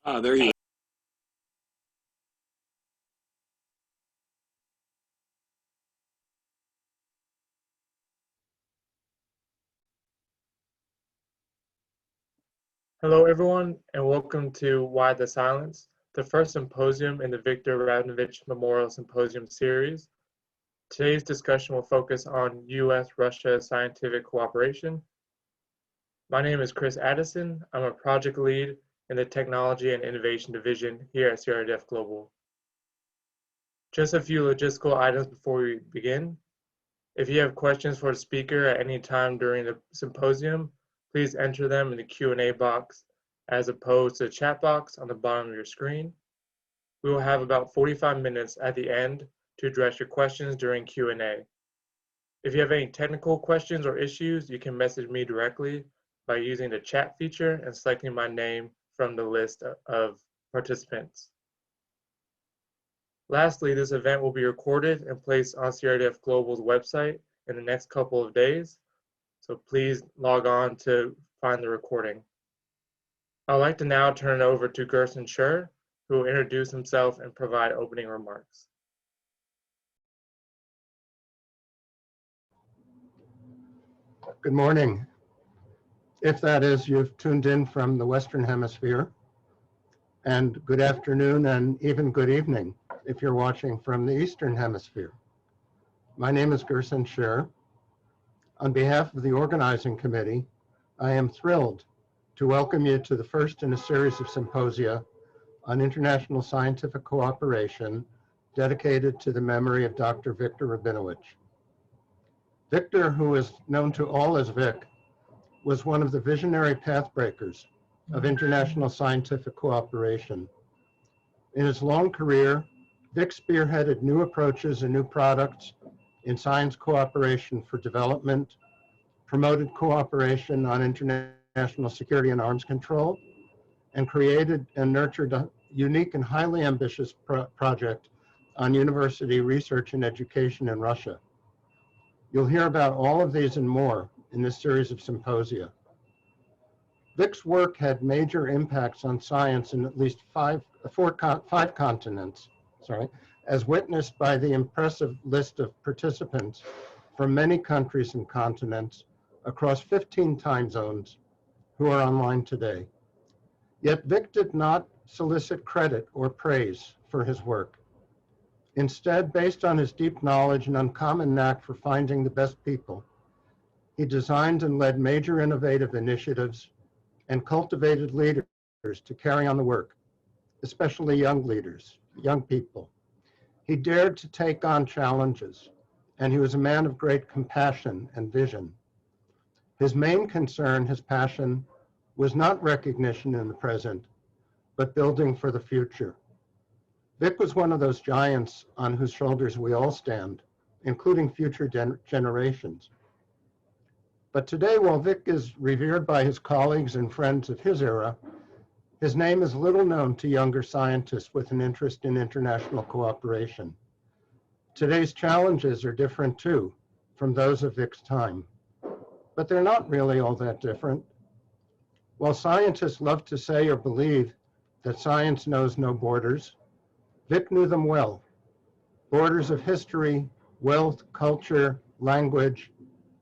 There you go. Hello, everyone, and welcome to Why the Silence, the first symposium in the Viktor Rabinowitch Memorial Symposium series. Today's discussion will focus on U.S.-Russia scientific cooperation. My name is Chris Addison. I'm a project lead in the Technology and Innovation Division here at CRDF Global. Just a few logistical items before we begin. If you have questions for the speaker at any time during the symposium, please enter them in the Q&A box as opposed to the chat box on the bottom of your screen. We will have about 45 minutes at the end to address your questions during Q&A. If you have any technical questions or issues, you can message me directly by using the chat feature and selecting my name from the list of participants. Lastly, this event will be recorded and placed on CRDF Global's website in the next couple of days, so please log on to find the recording. I'd like to now turn it over to Gerson Scher, who will introduce himself and provide opening remarks. Good morning. If that is, you've tuned in from the Western Hemisphere, and good afternoon and even good evening if you're watching from the Eastern Hemisphere. My name is Gerson Scher. On behalf of the organizing committee, I am thrilled to welcome you to the first in a series of symposia on international scientific cooperation dedicated to the memory of Dr. Viktor Rabinowitch. Viktor, who is known to all as Vic, was one of the visionary pathbreakers of international scientific cooperation. In his long career, Vic spearheaded new approaches and new products in science cooperation for development, promoted cooperation on international security and arms control, and created and nurtured a unique and highly ambitious project on university research and education in Russia. You'll hear about all of these and more in this series of symposia. Vic's work had major impacts on science in at least five continents, as witnessed by the impressive list of participants from many countries and continents across 15 time zones who are online today. Yet Vic did not solicit credit or praise for his work. Instead, based on his deep knowledge and uncommon knack for finding the best people, he designed and led major innovative initiatives and cultivated leaders to carry on the work, especially young leaders, young people. He dared to take on challenges, and he was a man of great compassion and vision. His main concern, his passion, was not recognition in the present, but building for the future. Vic was one of those giants on whose shoulders we all stand, including future generations. But today, while Vic is revered by his colleagues and friends of his era, his name is little known to younger scientists with an interest in international cooperation. Today's challenges are different too from those of Vic's time, but they're not really all that different. While scientists love to say or believe that science knows no borders, Vic knew them well. Borders of history, wealth, culture, language,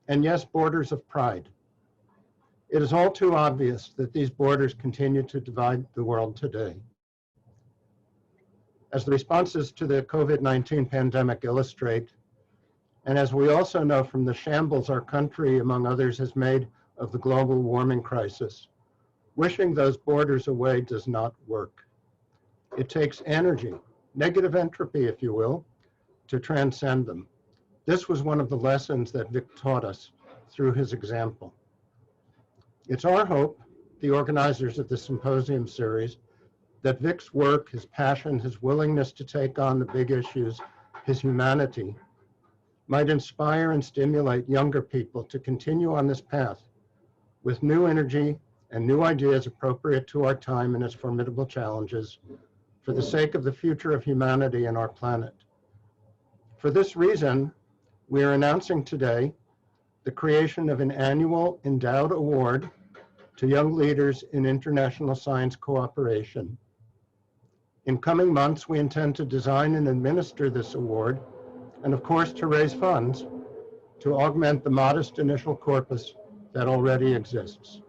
and yes, borders of pride. It is all too obvious that these borders continue to divide the world today. As the responses to the COVID-19 pandemic illustrate, and as we also know from the shambles our country, among others, has made of the global warming crisis, wishing those borders away does not work. It takes energy, negative entropy, if you will, to transcend them. This was one of the lessons that Vic taught us through his example. It's our hope, the organizers of the symposium series, that Vic's work, his passion, his willingness to take on the big issues, his humanity, might inspire and stimulate younger people to continue on this path with new energy and new ideas appropriate to our time and its formidable challenges for the sake of the future of humanity and our planet. For this reason, we are announcing today the creation of an annual Endowed Award to young leaders in international science cooperation In coming months, we intend to design and administer this award, and of course to raise funds to augment the modest initial corpus that already exists.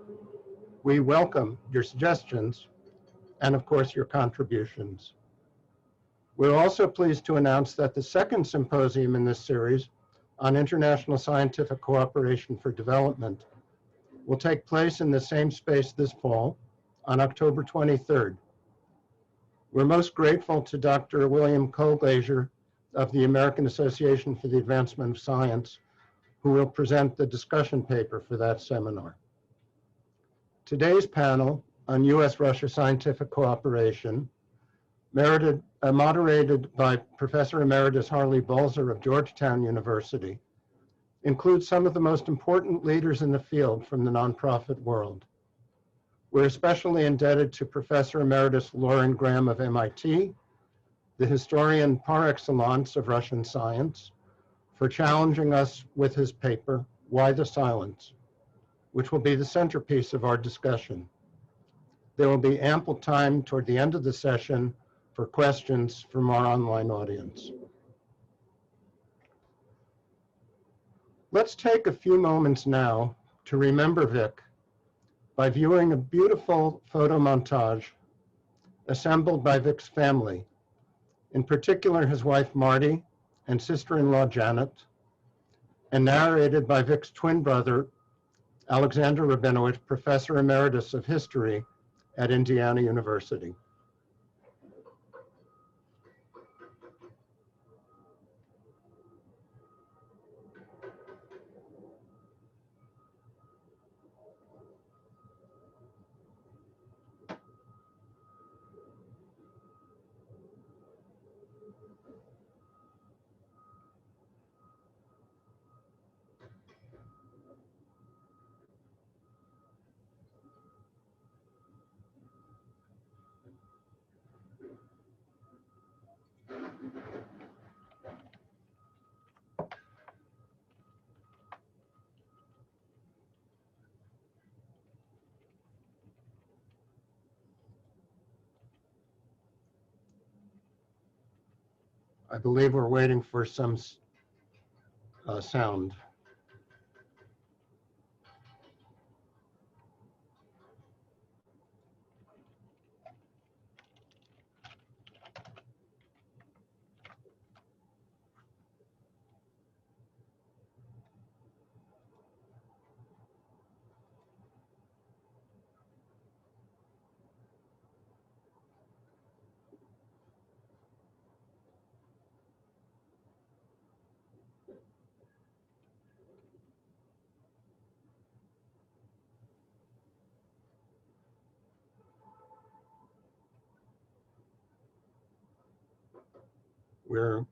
We welcome your suggestions and of course your contributions. We're also pleased to announce that the second symposium in this series on international scientific cooperation for development will take place in the same space this fall on October 23rd. We're most grateful to Dr. William Kohlglaser of the American Association for the Advancement of Science, who will present the discussion paper for that seminar. Today's panel on U.S.-Russia scientific cooperation, moderated by Professor Emeritus Harley Balzer of Georgetown University, includes some of the most important leaders in the field from the nonprofit world. We're especially indebted to Professor Emeritus Lauren Graham of MIT, the historian par excellence of Russian science, for challenging us with his paper, Why the Silence?, which will be the centerpiece of our discussion. There will be ample time toward the end of the session for questions from our online audience. Let's take a few moments now to remember Vic by viewing a beautiful photo montage assembled by Vic's family, in particular his wife Marty and sister-in-law Janet, and narrated by Vic's twin brother, Alexander Rabinowitch, Professor Emeritus of History at Indiana University. I believe we're waiting for some sound. We're,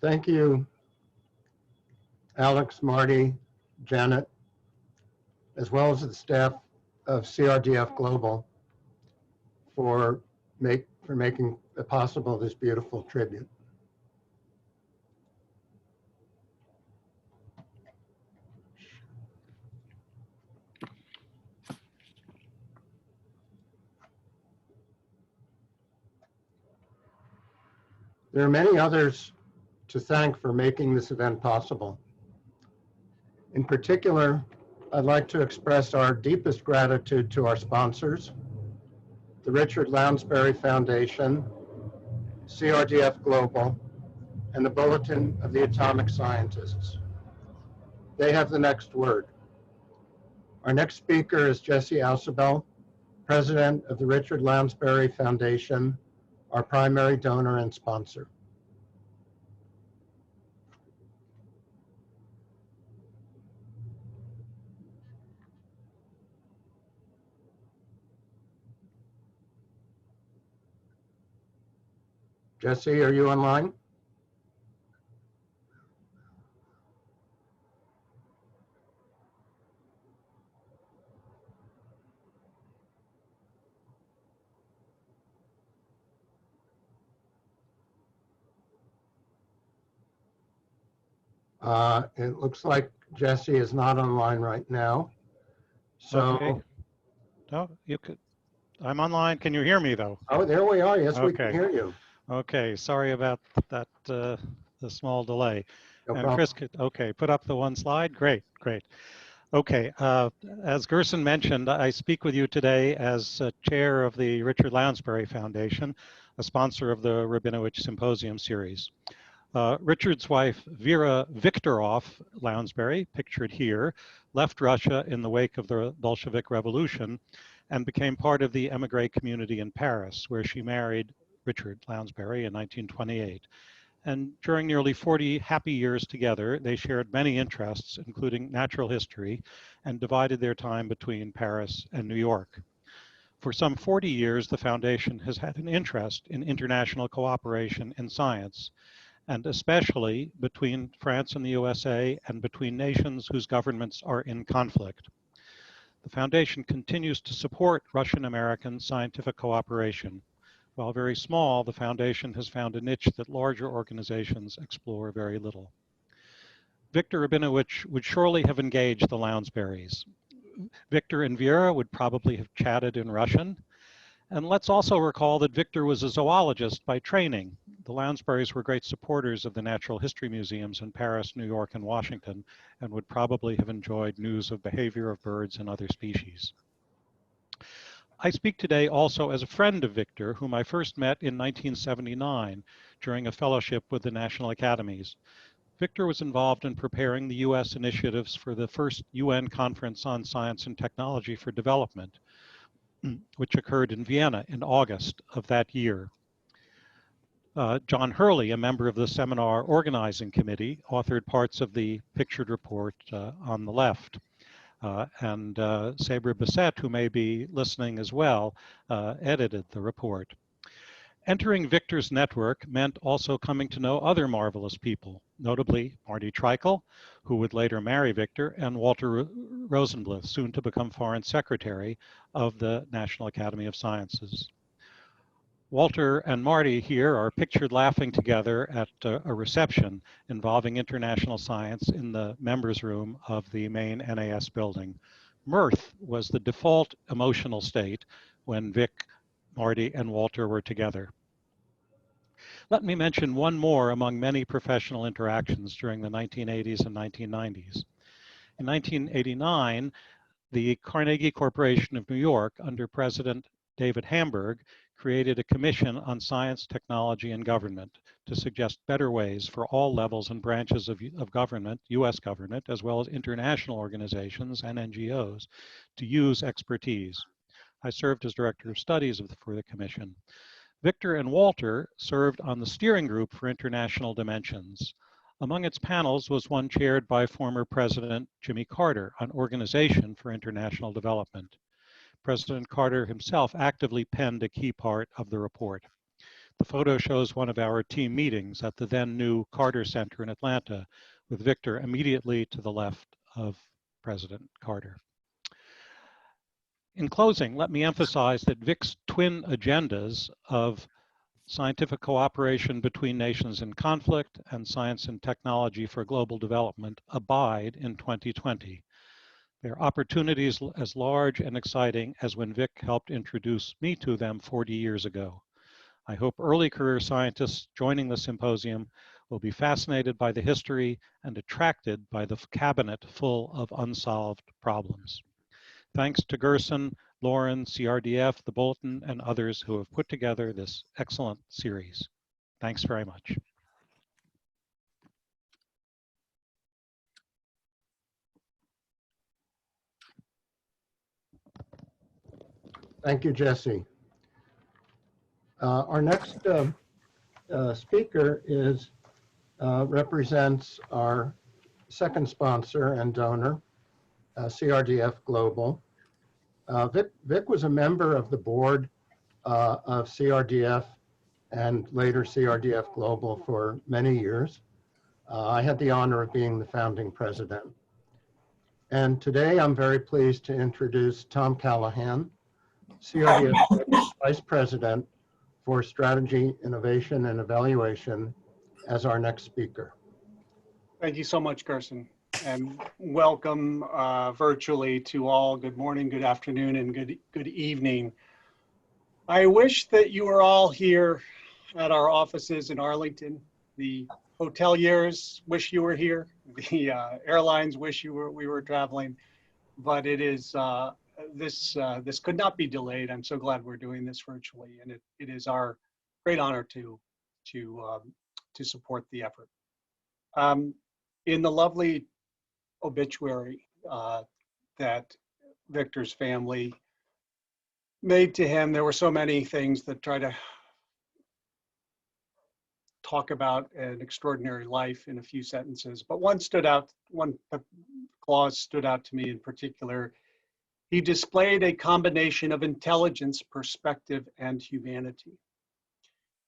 Thank you, Alex, Marty, Janet, as well as the staff of CRDF Global for making possible this beautiful tribute. There are many others to thank for making this event possible. In particular, I'd like to express our deepest gratitude to our sponsors, the Richard Lansbury Foundation, CRDF Global, and the Bulletin of the Atomic Scientists. They have the next word. Our next speaker is Jesse Alcebel, President of the Richard Lansbury Foundation, our primary donor and sponsor. Jesse, are you online? It looks like Jesse is not online right now. So, okay. No, you could. I'm online. Can you hear me though? Oh, there we are. Yes, we can Okay. hear you. Okay. Sorry about that. The small delay. No And problem. Chris could. Okay. Put up the one slide. Great. Great. Okay. As Gerson mentioned, I speak with you today as chair of the Richard Lansbury Foundation, a sponsor of the Rabinowitch Symposium series. Richard's wife, Vera Viktorov Lansbury, pictured here, left Russia in the wake of the Bolshevik Revolution and became part of the emigre community in Paris, where she married Richard Lansbury in 1928. And during nearly 40 happy years together, they shared many interests, including natural history, and divided their time between Paris and New York. For some 40 years, the Foundation has had an interest in international cooperation in science, and especially between France and the USA and between nations whose governments are in conflict. The Foundation continues to support Russian-American scientific cooperation. While very small, the Foundation has found a niche that larger organizations explore very little. Victor Rabinowitch would surely have engaged the Lounsburys. Victor and Vera would probably have chatted in Russian. And let's also recall that Victor was a zoologist by training. The Lansburys were great supporters of the natural history museums in Paris, New York, and Washington, and would probably have enjoyed news of behavior of birds and other species. I speak today also as a friend of Victor, whom I first met in 1979 during a fellowship with the National Academies. Victor was involved in preparing the US initiatives for the first UN Conference on Science and Technology for Development, which occurred in Vienna in August of that year. John Hurley, a member of the seminar organizing committee, authored parts of the pictured report on the left. And Sabra Bassett, who may be listening as well, edited the report. Entering Victor's network meant also coming to know other marvelous people, notably Marty Treichel, who would later marry Victor, and Walter Rosenbluth, soon to become Foreign Secretary of the National Academy of Sciences. Walter and Marty here are pictured laughing together at a reception involving international science in the members' room of the main NAS building. Mirth was the default emotional state when Vic, Marty, and Walter were together. Let me mention one more among many professional interactions during the 1980s and 1990s. In 1989, the Carnegie Corporation of New York, under President David Hamburg, created a commission on science, technology, and government to suggest better ways for all levels and branches of government, US government, as well as international organizations and NGOs, to use expertise. I served as Director of Studies for the commission. Victor and Walter served on the steering group for international dimensions. Among its panels was one chaired by former President Jimmy Carter on Organization for International Development. President Carter himself actively penned a key part of the report. The photo shows one of our team meetings at the then new Carter Center in Atlanta, with Victor immediately to the left of President Carter. In closing, let me emphasize that Vic's twin agendas of scientific cooperation between nations in conflict and science and technology for global development abide in 2020. They are opportunities as large and exciting as when Vic helped introduce me to them 40 years ago. I hope early career scientists joining the symposium will be fascinated by the history and attracted by the cabinet full of unsolved problems. Thanks to Gerson, Lauren, CRDF, the Bulletin, and others who have put together this excellent series. Thanks very much. Thank you, Jesse. Our next speaker represents our second sponsor and donor, CRDF Global. Vic was a member of the board of CRDF and later CRDF Global for many years. I had the honor of being the founding president. And today I'm very pleased to introduce Tom Callahan, CRDF Vice President for Strategy, Innovation, and Evaluation, as our next speaker. Thank you so much, Gerson, and welcome virtually to all. Good morning, good afternoon, and good evening. I wish that you were all here at our offices in Arlington. The hoteliers wish you were here. The airlines wish we were traveling, but it is this could not be delayed. I'm so glad we're doing this virtually, and it is our great honor to to support the effort. In the lovely obituary that Victor's family made to him, there were so many things that try to talk about an extraordinary life in a few sentences, but one clause stood out to me in particular. He displayed a combination of intelligence, perspective, and humanity.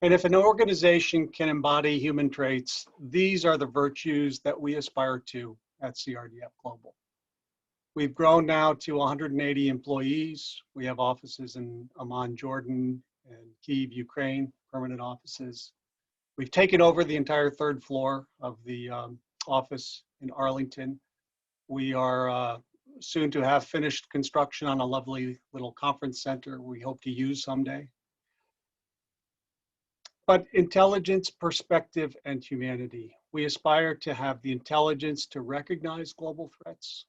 And if an organization can embody human traits, these are the virtues that we aspire to at CRDF Global. We've grown now to 180 employees. We have offices in Amman, Jordan, and Kyiv, Ukraine, permanent offices. We've taken over the entire third floor of the office in Arlington. We are soon to have finished construction on a lovely little conference center we hope to use someday. But intelligence, perspective, and humanity. We aspire to have the intelligence to recognize global threats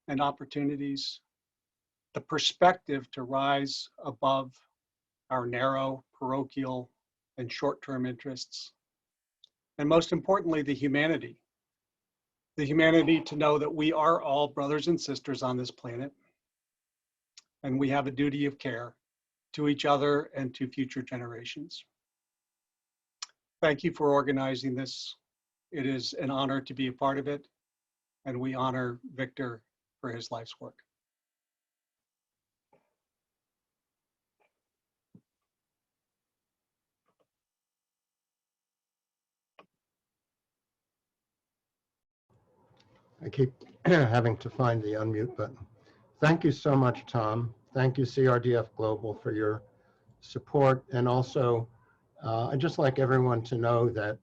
and opportunities, the perspective to rise above our narrow, parochial, and short-term interests. And most importantly, the humanity. The humanity to know that we are all brothers and sisters on this planet, and we have a duty of care to each other and to future generations. Thank you for organizing this. It is an honor to be a part of it, and we honor Victor for his life's work. I keep having to find the unmute button. Thank you so much, Tom. Thank you, CRDF Global, for your support. And also, I'd just like everyone to know that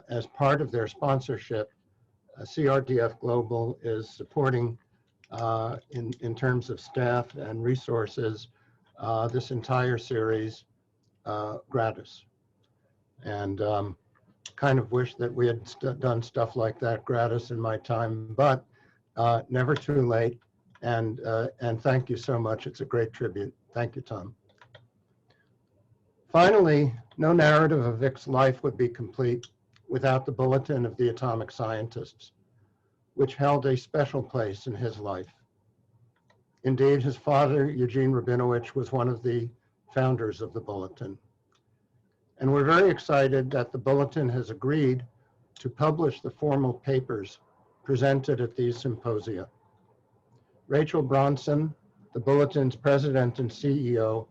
as part of their sponsorship, CRDF Global is supporting, in terms of staff and resources, this entire series gratis. And kind of wish that we had done stuff like that gratis in my time, but never too late. And thank you so much. It's a great tribute. Thank you, Tom. Finally, no narrative of Vic's life would be complete without the Bulletin of the Atomic Scientists, which held a special place in his life. Indeed, his father, Eugene Rabinowitch, was one of the founders of the Bulletin. And we're very excited that the Bulletin has agreed to publish the formal papers presented at these symposia. Rachel Bronson, the Bulletin's president and CEO,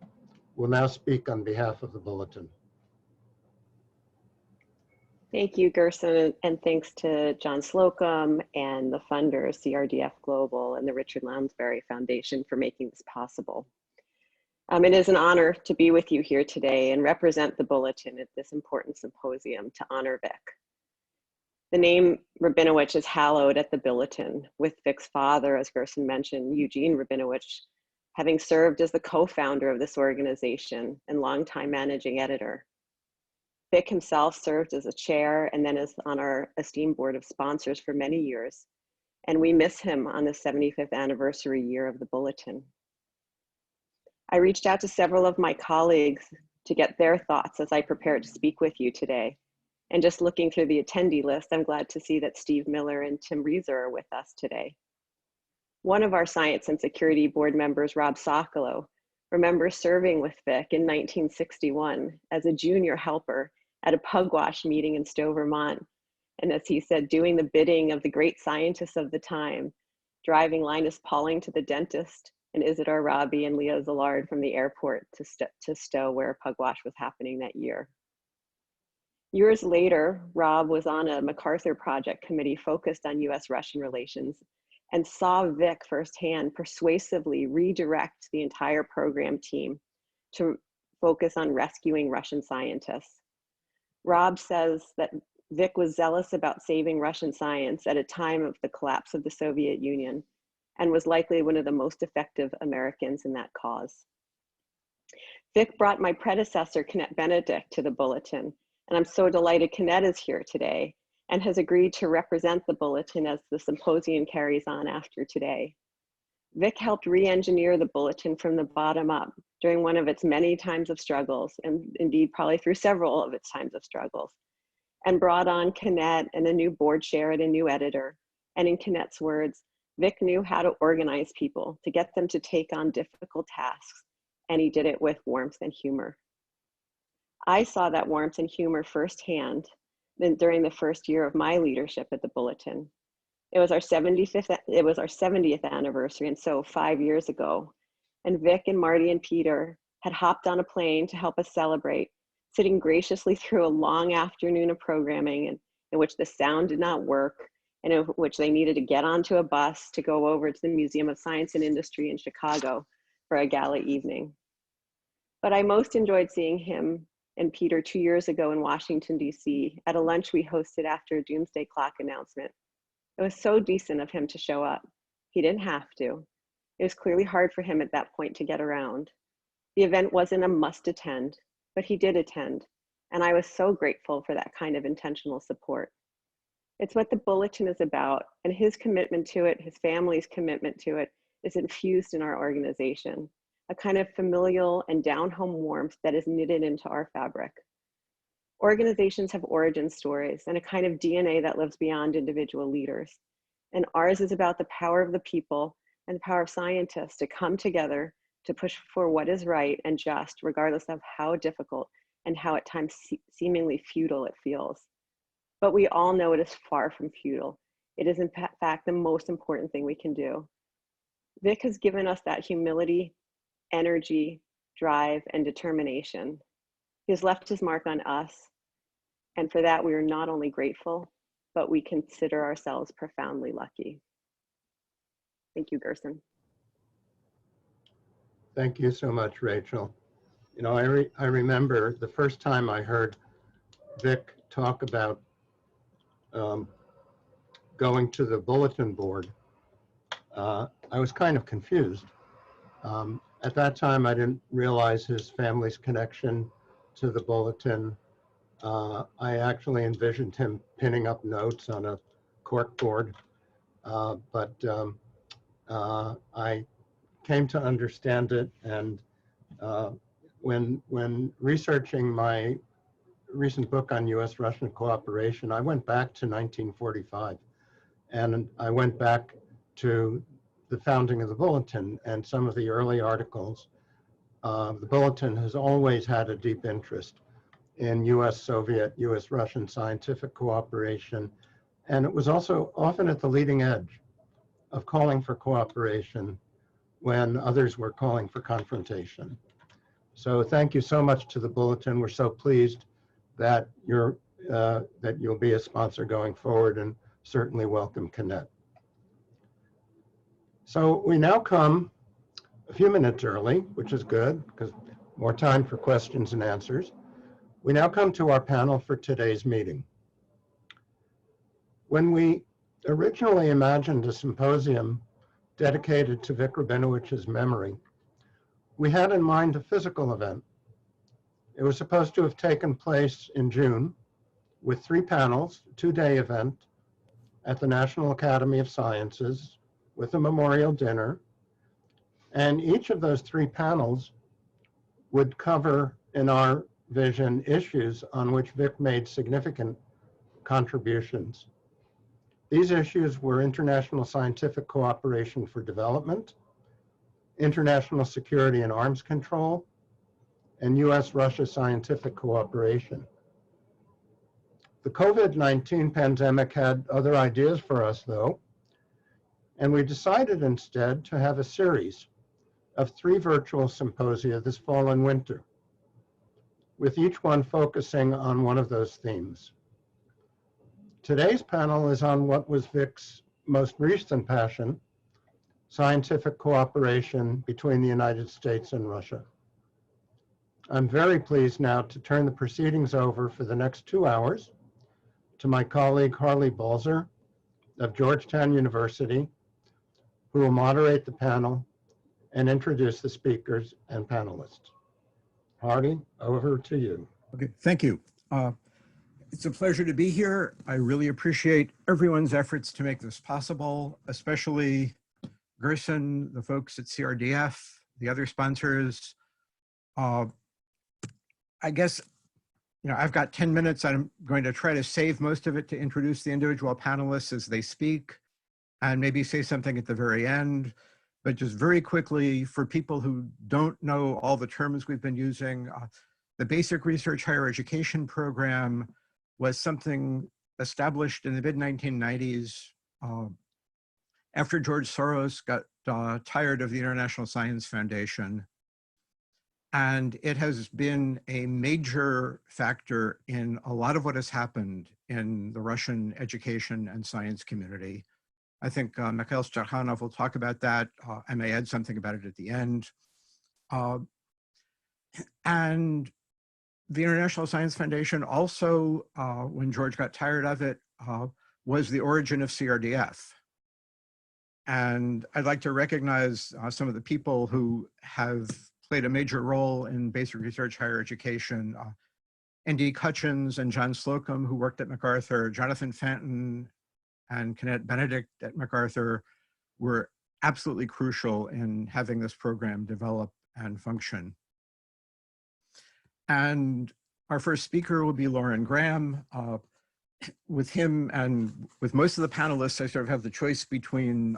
will now speak on behalf of the Bulletin. Thank you, Gerson, and thanks to John Slocum and the funders, CRDF Global and the Richard Lansbury Foundation for making this possible. It is an honor to be with you here today and represent the Bulletin at this important symposium to honor Vic. The name Rabinowitch is hallowed at the Bulletin, with Vic's father, as Gerson mentioned, Eugene Rabinowitch, having served as the co-founder of this organization and longtime managing editor. Vic himself served as a chair and then as on our esteemed board of sponsors for many years, and we miss him on the 75th anniversary year of the Bulletin. I reached out to several of my colleagues to get their thoughts as I prepared to speak with you today. And just looking through the attendee list, I'm glad to see that Steve Miller and Tim Reeser are with us today. One of our Science and Security board members, Rob Sokolow, remembers serving with Vic in 1961 as a junior helper at a pugwash meeting in Stowe, Vermont. And as he said, doing the bidding of the great scientists of the time, driving Linus Pauling to the dentist, and Isidore Rabi and Leo Szilard from the airport to Stowe, where pugwash was happening that year. Years later, Rob was on a MacArthur Project committee focused on US-Russian relations and saw Vic firsthand persuasively redirect the entire program team to focus on rescuing Russian scientists. Rob says that Vic was zealous about saving Russian science at a time of the collapse of the Soviet Union and was likely one of the most effective Americans in that cause. Vic brought my predecessor, Kenneth Benedict, to the Bulletin, and I'm so delighted Kenneth is here today and has agreed to represent the Bulletin as the symposium carries on after today. Vic helped re-engineer the Bulletin from the bottom up during one of its many times of struggles, and indeed probably through several of its times of struggles. and brought on Kinnett and a new board chair and a new editor. And in Kinnett's words, Vic knew how to organize people, to get them to take on difficult tasks, and he did it with warmth and humor. I saw that warmth and humor firsthand during the first year of my leadership at the Bulletin. It was our 70th anniversary, and so 5 years ago. And Vic and Marty and Peter had hopped on a plane to help us celebrate, sitting graciously through a long afternoon of programming in which the sound did not work, and in which they needed to get onto a bus to go over to the Museum of Science and Industry in Chicago for a gala evening. But I most enjoyed seeing him and Peter 2 years ago in Washington, D.C. at a lunch we hosted after a doomsday clock announcement. It was so decent of him to show up. He didn't have to. It was clearly hard for him at that point to get around. The event wasn't a must attend, but he did attend, and I was so grateful for that kind of intentional support. It's what the Bulletin is about, and his commitment to it, his family's commitment to it, is infused in our organization, a kind of familial and down-home warmth that is knitted into our fabric. Organizations have origin stories and a kind of DNA that lives beyond individual leaders, and ours is about the power of the people and the power of scientists to come together to push for what is right and just, regardless of how difficult and how at times seemingly futile it feels. But we all know it is far from futile. It is in fact the most important thing we can do. Vic has given us that humility, energy, drive, and determination. He has left his mark on us, and for that we are not only grateful, but we consider ourselves profoundly lucky. Thank you, Gerson. Thank you so much, Rachel. You know, I remember the first time I heard Vic talk about going to the bulletin board, I was kind of confused. At that time, I didn't realize his family's connection to the bulletin. I actually envisioned him pinning up notes on a cork board, but I came to understand it, and when researching my recent book on U.S.-Russian cooperation, I went back to 1945, and I went back to the founding of the Bulletin and some of the early articles. The Bulletin has always had a deep interest in U.S.-Soviet, U.S.-Russian scientific cooperation, and it was also often at the leading edge of calling for cooperation when others were calling for confrontation. So thank you so much to the Bulletin. We're so pleased that you'll be a sponsor going forward, and certainly welcome Kinnett. So we now come a few minutes early, which is good because more time for questions and answers. We now come to our panel for today's meeting. When we originally imagined a symposium dedicated to Vic Rabinowicz's memory, we had in mind a physical event. It was supposed to have taken place in June with 3 panels, a 2-day event at the National Academy of Sciences with a memorial dinner. And each of those 3 panels would cover, in our vision, issues on which Vic made significant contributions. These issues were international scientific cooperation for development, international security and arms control, and U.S.-Russia scientific cooperation. The COVID-19 pandemic had other ideas for us, though, and we decided instead to have a series of 3 virtual symposia this fall and winter, with each one focusing on one of those themes. Today's panel is on what was Vic's most recent passion, scientific cooperation between the United States and Russia. I'm very pleased now to turn the proceedings over for the next 2 hours to my colleague Harley Balzer of Georgetown University, who will moderate the panel and introduce the speakers and panelists. Harley, over to you. Okay, thank you. It's a pleasure to be here. I really appreciate everyone's efforts to make this possible, especially Gerson, the folks at CRDF, the other sponsors. I guess I've got 10 minutes. I'm going to try to save most of it to introduce the individual panelists as they speak and maybe say something at the very end. But just very quickly, for people who don't know all the terms we've been using, the Basic Research Higher Education Program was something established in the mid-1990s after George Soros got tired of the International Science Foundation. And it has been a major factor in a lot of what has happened in the Russian education and science community. I think Mikhail Sirhanov will talk about that. I may add something about it at the end. And the International Science Foundation also, when George got tired of it, was the origin of CRDF. And I'd like to recognize some of the people who have played a major role in basic research higher education. N.D. Cutchins and John Slocum, who worked at MacArthur, Jonathan Fenton and Kenneth Benedict at MacArthur were absolutely crucial in having this program develop and function. And our first speaker will be Lauren Graham. With him and with most of the panelists, I sort of have the choice between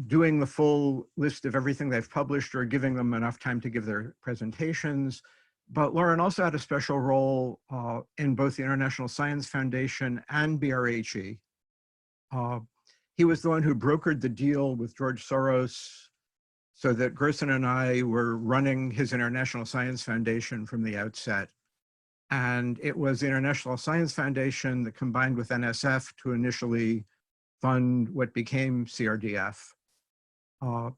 doing the full list of everything they've published or giving them enough time to give their presentations. But Lauren also had a special role in both the International Science Foundation and BRHE. He was the one who brokered the deal with George Soros so that Gerson and I were running his International Science Foundation from the outset. And it was the International Science Foundation that combined with NSF to initially fund what became CRDF. A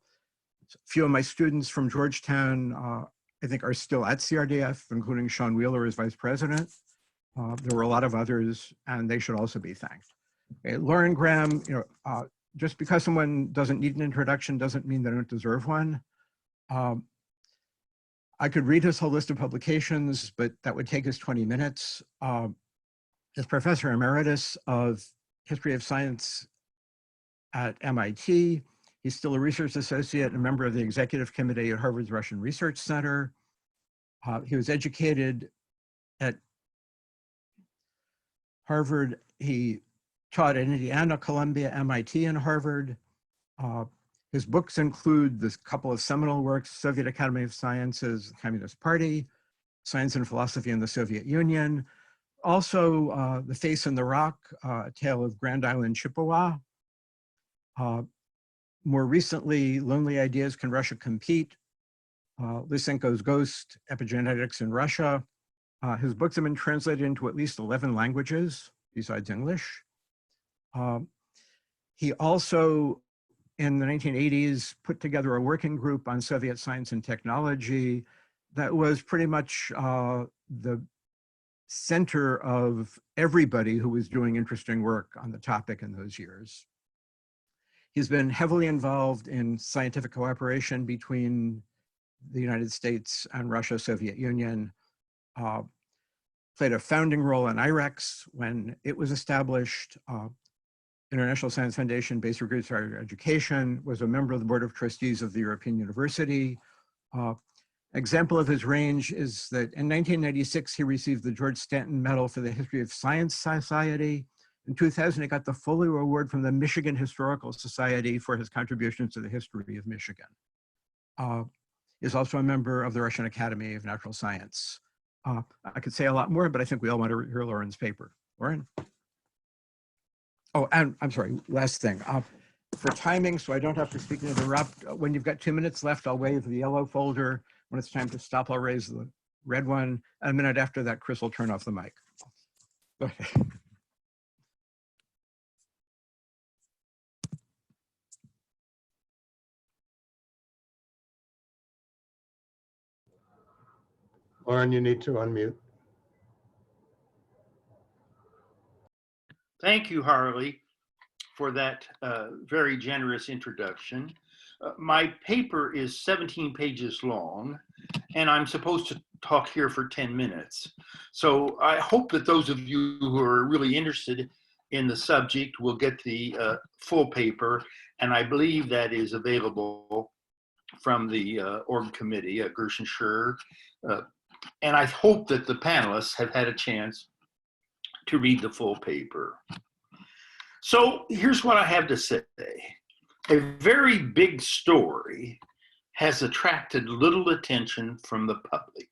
few of my students from Georgetown, I think, are still at CRDF, including Sean Wheeler as vice president. There were a lot of others, and they should also be thanked. Okay, Lauren Graham, just because someone doesn't need an introduction doesn't mean they don't deserve one. I could read his whole list of publications, but that would take us 20 minutes. As professor emeritus of history of science at MIT, he's still a research associate and a member of the executive committee at Harvard's Russian Research Center. He was educated at Harvard. He taught at Indiana, Columbia, MIT, and Harvard. His books include this couple of seminal works, Soviet Academy of Sciences, the Communist Party, Science and Philosophy in the Soviet Union. Also, The Face in the Rock, A Tale of Grand Island Chippewa. More recently, Lonely Ideas, Can Russia Compete? Lysenko's Ghost, Epigenetics in Russia. His books have been translated into at least 11 languages besides English. He also, in the 1980s, put together a working group on Soviet science and technology that was pretty much the center of everybody who was doing interesting work on the topic in those years. He's been heavily involved in scientific cooperation between the United States and Russia, Soviet Union, played a founding role in IREX when it was established. International Science Foundation, Basic Research Education, was a member of the Board of Trustees of the European University. Example of his range is that in 1996, he received the George Stanton Medal for the History of Science Society. In 2000, he got the Foley Award from the Michigan Historical Society for his contributions to the history of Michigan. Is also a member of the Russian Academy of Natural Science. I could say a lot more, but I think we all want to hear Lauren's paper. Lauren? Oh, and I'm sorry, last thing. For timing, so I don't have to speak and interrupt, when you've got 2 minutes left, I'll wave the yellow folder. When it's time to stop, I'll raise the red one. And a minute after that, Chris will turn off the mic. Okay. Lauren, you need to unmute. Thank you, Harley, for that very generous introduction. My paper is 17 pages long, and I'm supposed to talk here for 10 minutes. So I hope that those of you who are really interested in the subject will get the full paper, and I believe that is available from the org committee, Gerson Scher, And I hope that the panelists have had a chance to read the full paper. So here's what I have to say. A very big story has attracted little attention from the public.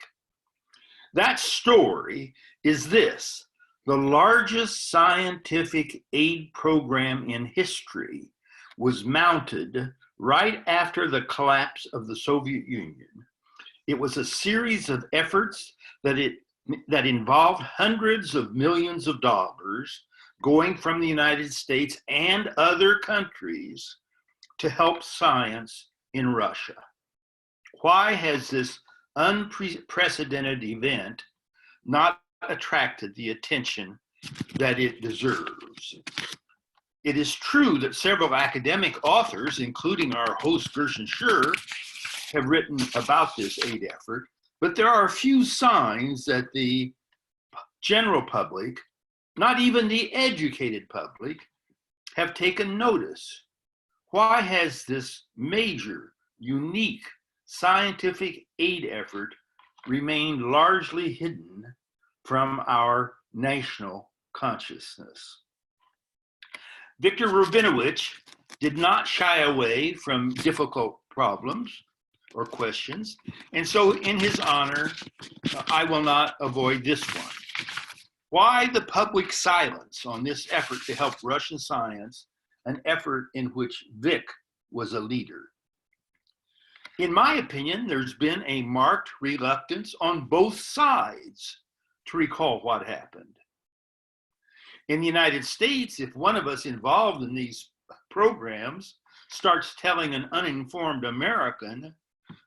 That story is this: the largest scientific aid program in history was mounted right after the collapse of the Soviet Union. It was a series of efforts that involved hundreds of millions of dollars going from the United States and other countries to help science in Russia. Why has this unprecedented event not attracted the attention that it deserves? It is true that several academic authors, including our host Gerson Schur, have written about this aid effort, but there are a few signs that the general public, not even the educated public, have taken notice. Why has this major, unique scientific aid effort remained largely hidden from our national consciousness? Viktor Rabinowitch did not shy away from difficult problems or questions, and so in his honor, I will not avoid this one. Why the public silence on this effort to help Russian science, an effort in which Vic was a leader? In my opinion, there's been a marked reluctance on both sides to recall what happened. In the United States, if one of us involved in these programs starts telling an uninformed American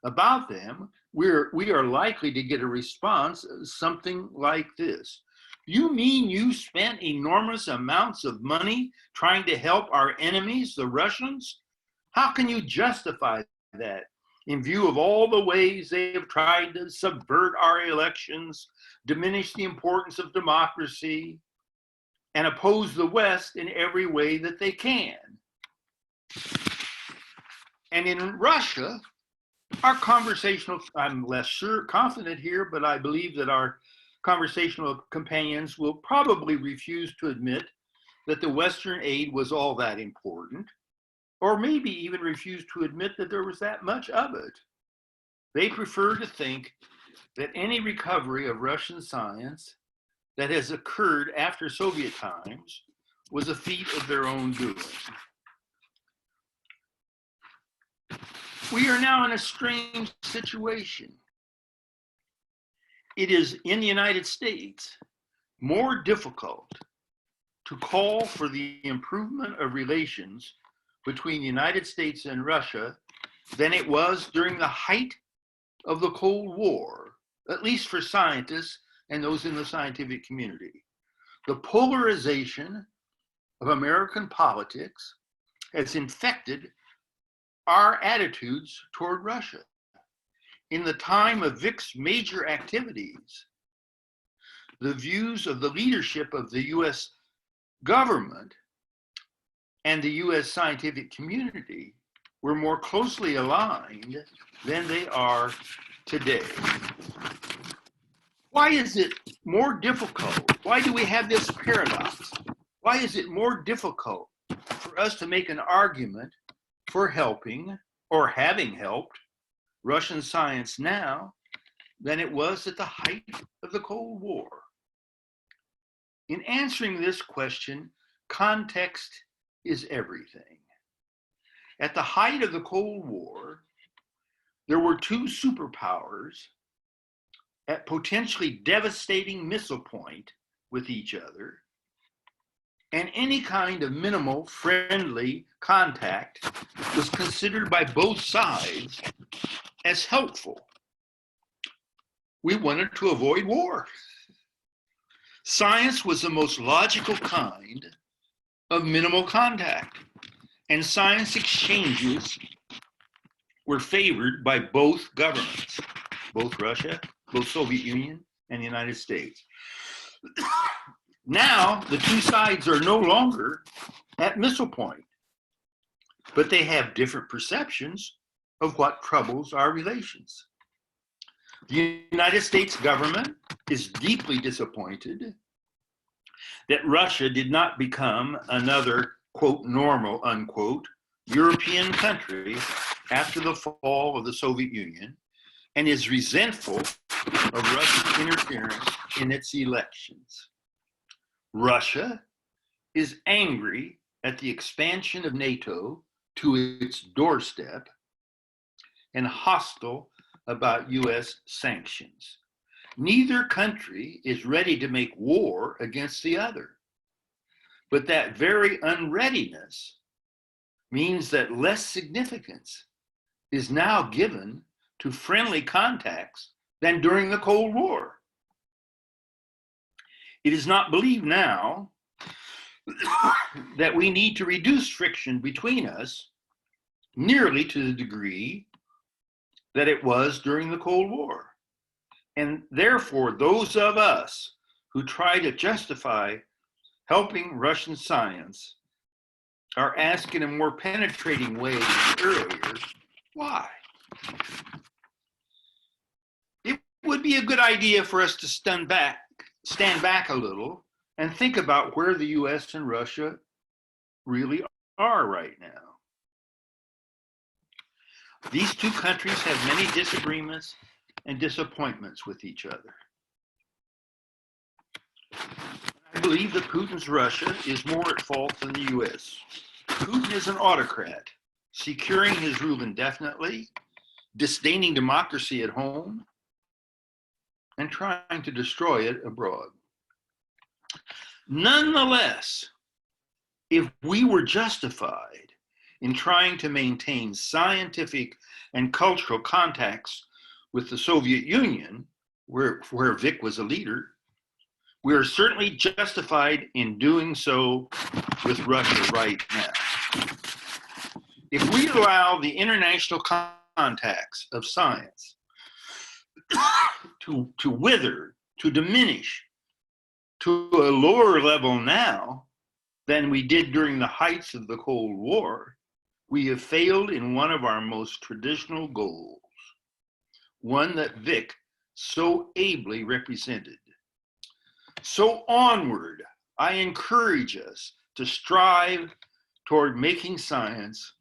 about them, we are likely to get a response, something like this: you mean you spent enormous amounts of money trying to help our enemies, the Russians? How can you justify that in view of all the ways they have tried to subvert our elections, diminish the importance of democracy, and oppose the West in every way that they can? And in Russia, our conversational, I'm less confident here, but I believe that our conversational companions will probably refuse to admit that the Western aid was all that important, or maybe even refuse to admit that there was that much of it. They prefer to think that any recovery of Russian science that has occurred after Soviet times was a feat of their own doing. We are now in a strange situation. It is in the United States more difficult to call for the improvement of relations between the United States and Russia than it was during the height of the Cold War, at least for scientists and those in the scientific community. The polarization of American politics has infected our attitudes toward Russia. In the time of Vic's major activities, the views of the leadership of the US government and the US scientific community were more closely aligned than they are today. Why is it more difficult? Why do we have this paradox? Why is it more difficult for us to make an argument for helping or having helped Russian science now than it was at the height of the Cold War? In answering this question, context is everything. At the height of the Cold War, there were two superpowers at potentially devastating missile point with each other, and any kind of minimal friendly contact was considered by both sides as helpful. We wanted to avoid war. Science was the most logical kind of minimal contact, and science exchanges were favored by both governments, both Russia, both Soviet Union, and the United States. Now, the two sides are no longer at missile point, but they have different perceptions of what troubles our relations. The United States government is deeply disappointed that Russia did not become another, quote, normal, unquote, European country after the fall of the Soviet Union, and is resentful of Russia's interference in its elections. Russia is angry at the expansion of NATO to its doorstep and hostile about US sanctions. Neither country is ready to make war against the other, but that very unreadiness means that less significance is now given to friendly contacts than during the Cold War. It is not believed now that we need to reduce friction between us nearly to the degree that it was during the Cold War. And therefore, those of us who try to justify helping Russian science are asked in a more penetrating way than earlier, why? It would be a good idea for us to stand back a little and think about where the US and Russia really are right now. These two countries have many disagreements and disappointments with each other. I believe that Putin's Russia is more at fault than the US. Putin is an autocrat, securing his rule indefinitely, disdaining democracy at home, and trying to destroy it abroad. Nonetheless, if we were justified in trying to maintain scientific and cultural contacts with the Soviet Union, where Vic was a leader, we are certainly justified in doing so with Russia right now. If we allow the international contacts of science to wither, to diminish, to a lower level now than we did during the heights of the Cold War, we have failed in one of our most traditional goals, one that Vic so ably represented. So onward, I encourage us to strive toward making science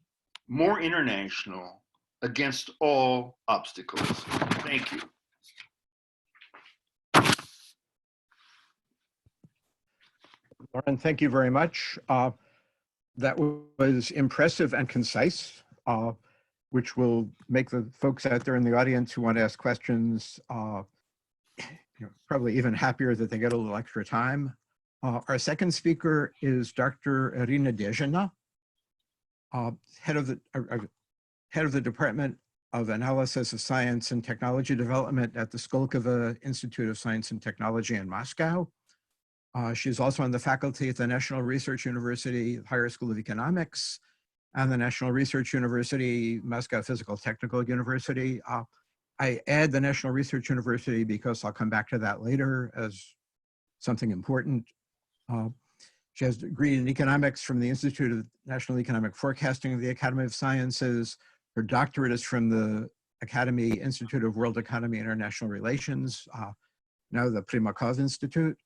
more international against all obstacles. Thank you. Lauren, thank you very much. That was impressive and concise, which will make the folks out there in the audience who want to ask questions probably even happier that they get a little extra time. Our second speaker is Dr. Erina De Jenner, head of the Department of Analysis of Science and Technology Development at the Skolkovo Institute of Science and Technology in Moscow. She's also on the faculty at the National Research University Higher School of Economics and the National Research University Moscow Physical Technical University. I add the National Research University because I'll come back to that later as something important. She has a degree in economics from the Institute of National Economic Forecasting of the Academy of Sciences. Her doctorate is from the Academy Institute of World Economy and International Relations, now the Primakov Institute.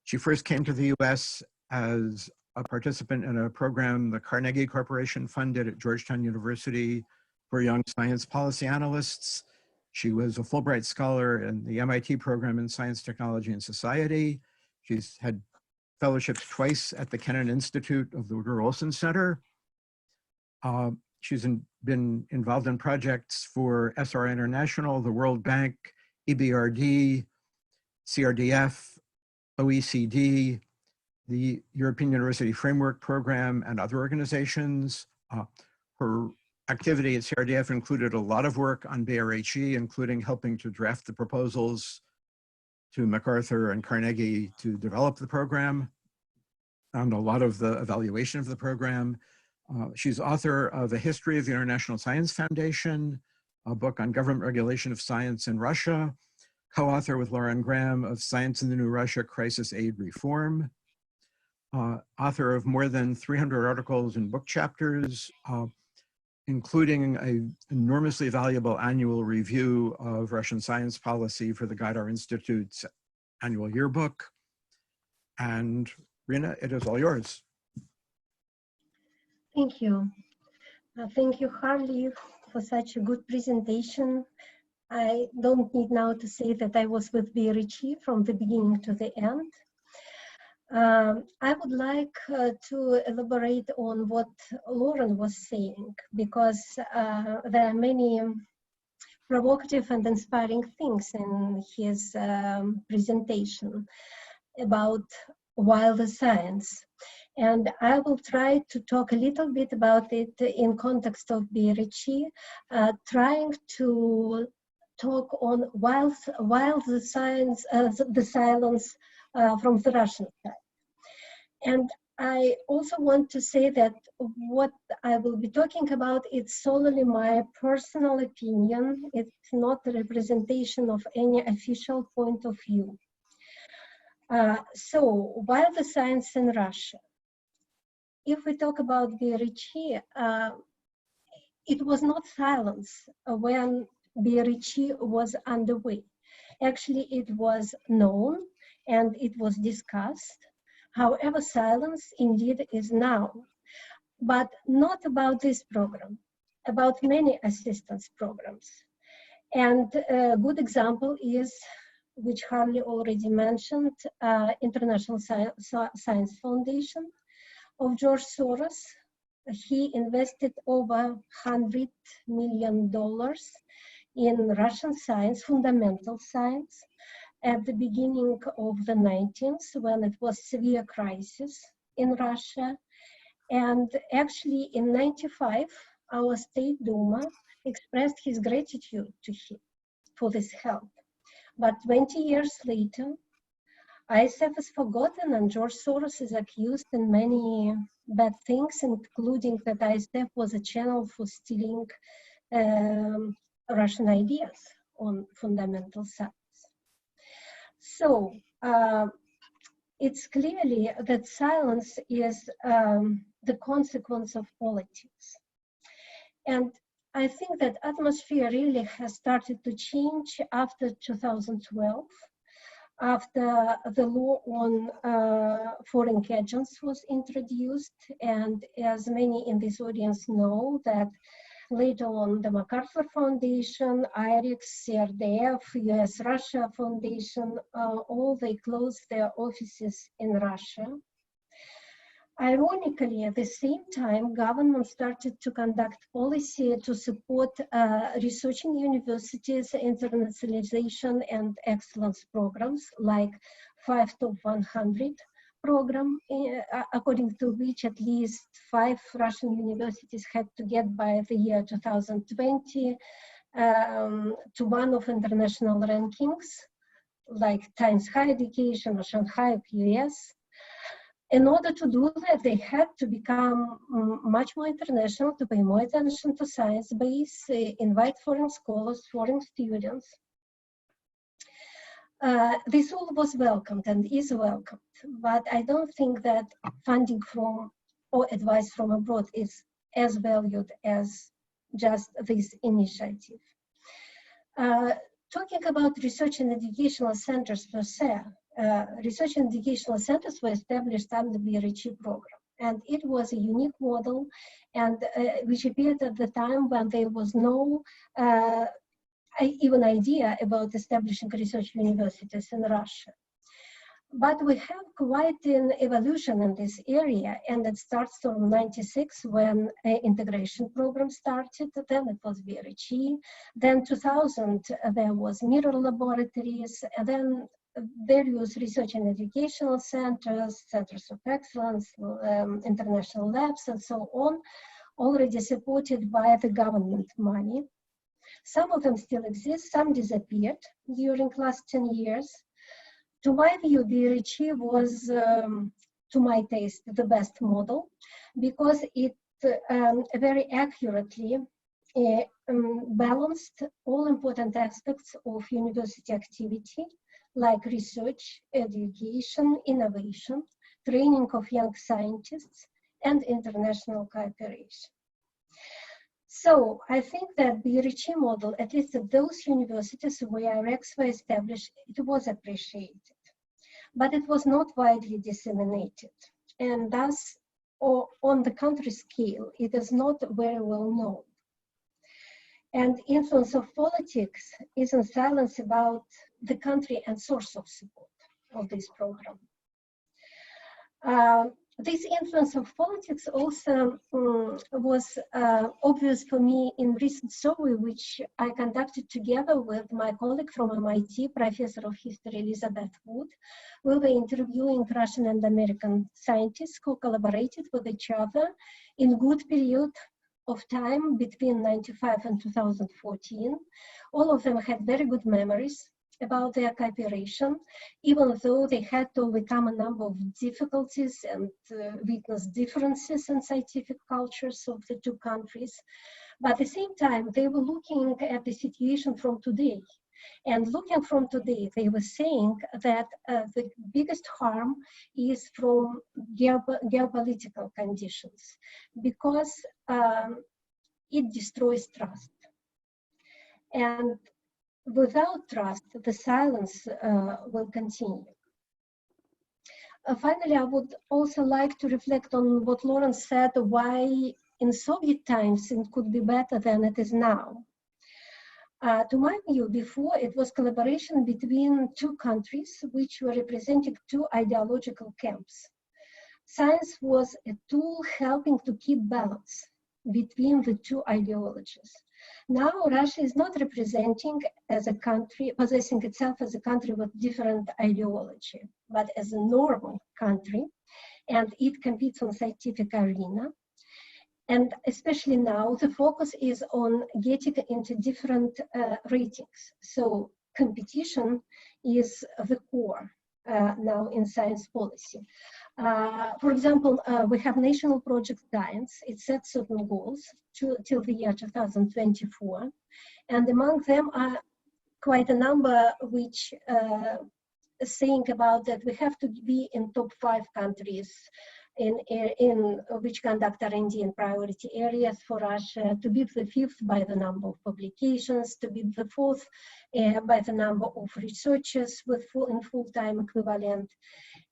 She first came to the US as a participant in a program the Carnegie Corporation funded at Georgetown University for young science policy analysts. She was a Fulbright Scholar in the MIT program in Science, Technology, and Society. She's had fellowships twice at the Kennan Institute of the Woodrow Wilson Center. She's been involved in projects for SRI International, the World Bank, EBRD, CRDF, OECD, the European University Framework Program, and other organizations. Her activity at CRDF included a lot of work on BRHE, including helping to draft the proposals to MacArthur and Carnegie to develop the program, and a lot of the evaluation of the program. She's author of A History of the International Science Foundation, a book on government regulation of science in Russia, co-author with Lauren Graham of Science in the New Russia, Crisis Aid Reform, author of more than 300 articles and book chapters, including an enormously valuable annual review of Russian science policy for the Gaidar Institute's annual yearbook. And Rina, it is all yours. Thank you. Thank you, Harley, for such a good presentation. I don't need now to say that I was with BRHE from the beginning to the end. I would like to elaborate on what Lauren was saying, because there are many provocative and inspiring things in his presentation about wild science. And I will try to talk a little bit about it in context of BRHE, trying to talk on wild science, the silence from the Russian side. And I also want to say that what I will be talking about is solely my personal opinion. It's not a representation of any official point of view. So, wild science in Russia. If we talk about BRHE, it was not silence when BRHE was underway. Actually, it was known and it was discussed. However, silence indeed is now, but not about this program, about many assistance programs. And a good example is, which Harley already mentioned, International Science Foundation of George Soros. He invested over $100 million in Russian science, fundamental science, at the beginning of the 19th, when it was severe crisis in Russia. And actually in 95, our State Duma expressed his gratitude to him for this help. But 20 years later, ISF is forgotten and George Soros is accused in many bad things, including that ISF was a channel for stealing Russian ideas on fundamental science. So it's clearly that silence is the consequence of politics. And I think that atmosphere really has started to change after 2012, after the law on foreign agents was introduced. And as many in this audience know, that later on the MacArthur Foundation, IRIX, CRDF, US-Russia Foundation, all they closed their offices in Russia. Ironically, at the same time, government started to conduct policy to support research in universities, internationalization and excellence programs like 5 Top 100 program, according to which at least 5 Russian universities had to get by the year 2020 to one of international rankings, like Times Higher Education or Shanghai US. In order to do that, they had to become much more international, to pay more attention to science base, invite foreign scholars, foreign students. This all was welcomed and is welcomed, but I don't think that funding from or advice from abroad is as valued as just this initiative. Talking about research and educational centers per se, research and educational centers were established under the BRHE program, and it was a unique model, and which appeared at the time when there was no even idea about establishing research universities in Russia. But we have quite an evolution in this area, and it starts from '96 when integration program started, then it was BRHE, then 2000 there was mirror laboratories, and then various research and educational centers, centers of excellence, international labs, and so on, already supported by the government money. Some of them still exist, some disappeared during last 10 years. To my view, BRHE was, to my taste, the best model because it very accurately balanced all important aspects of university activity, like research, education, innovation, training of young scientists, and international cooperation. So I think that the BRHE model, at least at those universities where RECs were established, it was appreciated, but it was not widely disseminated. And thus, on the country scale, it is not very well known. And influence of politics is in silence about the country and source of support of this program. This influence of politics also was obvious for me in recent survey, which I conducted together with my colleague from MIT, Professor of History Elizabeth Wood. We were interviewing Russian and American scientists who collaborated with each other in good period of time between 1995 and 2014. All of them had very good memories about their cooperation, even though they had to overcome a number of difficulties and witness differences in scientific cultures of the two countries. But at the same time, they were looking at the situation from today. And looking from today, they were saying that the biggest harm is from geopolitical conditions, because it destroys trust. And without trust, the silence will continue. Finally, I would also like to reflect on what Lawrence said, why in Soviet times it could be better than it is now. To my view, before it was collaboration between two countries which were representing two ideological camps. Science was a tool helping to keep balance between the two ideologies. Now Russia is not representing as a country, possessing itself as a country with different ideology, but as a normal country, and it competes on scientific arena. And especially now, the focus is on getting into different ratings. So competition is the core now in science policy. For example, we have National Project Science. It sets certain goals till the year 2024. And among them are quite a number which saying about that we have to be in top 5 countries in which conduct R&D in priority areas for Russia, to be the 5th by the number of publications, to be the 4th by the number of researchers with full-time equivalent.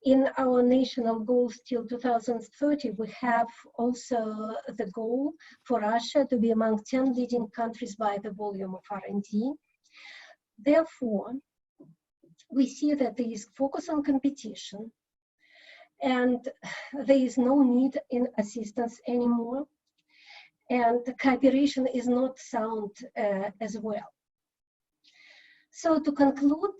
In our national goals till 2030, we have also the goal for Russia to be among 10 leading countries by the volume of R&D. Therefore, we see that there is focus on competition, and there is no need in assistance anymore, and the cooperation is not sound as well. So to conclude,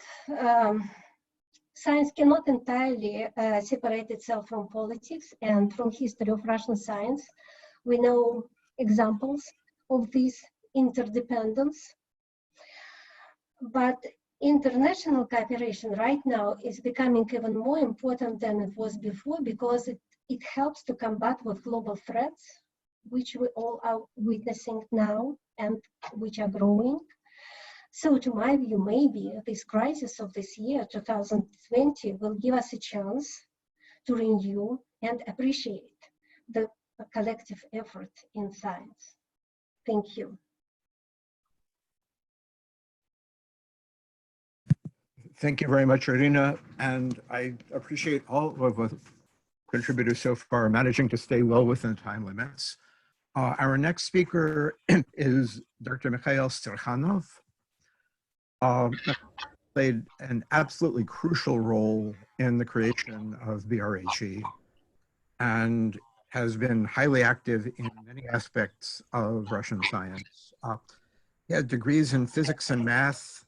science cannot entirely separate itself from politics and from history of Russian science. We know examples of this interdependence, but international cooperation right now is becoming even more important than it was before, because it helps to combat with global threats, which we all are witnessing now and which are growing. So to my view, maybe this crisis of this year, 2020, will give us a chance to renew and appreciate the collective effort in science. Thank you. Thank you very much, Erina, and I appreciate all of the contributors so far managing to stay well within time limits. Our next speaker is Dr. Mikhail Sirhanov. Played an absolutely crucial role in the creation of BRHE and has been highly active in many aspects of Russian science. He had degrees in physics and math,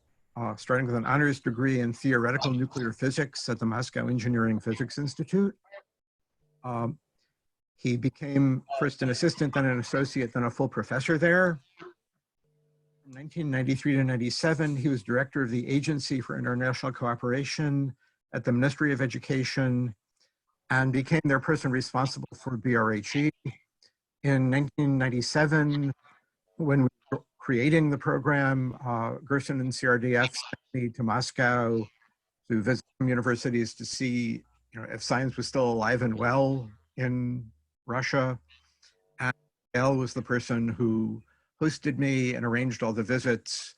starting with an honors degree in theoretical nuclear physics at the Moscow Engineering Physics Institute. He became first an assistant, then an associate, then a full professor there. From 1993 to 97, he was director of the Agency for International Cooperation at the Ministry of Education and became their person responsible for BRHE. In 1997, when we were creating the program, Gerson and CRDF sent me to Moscow to visit some universities to see, if science was still alive and well in Russia. And Mikhail was the person who hosted me and arranged all the visits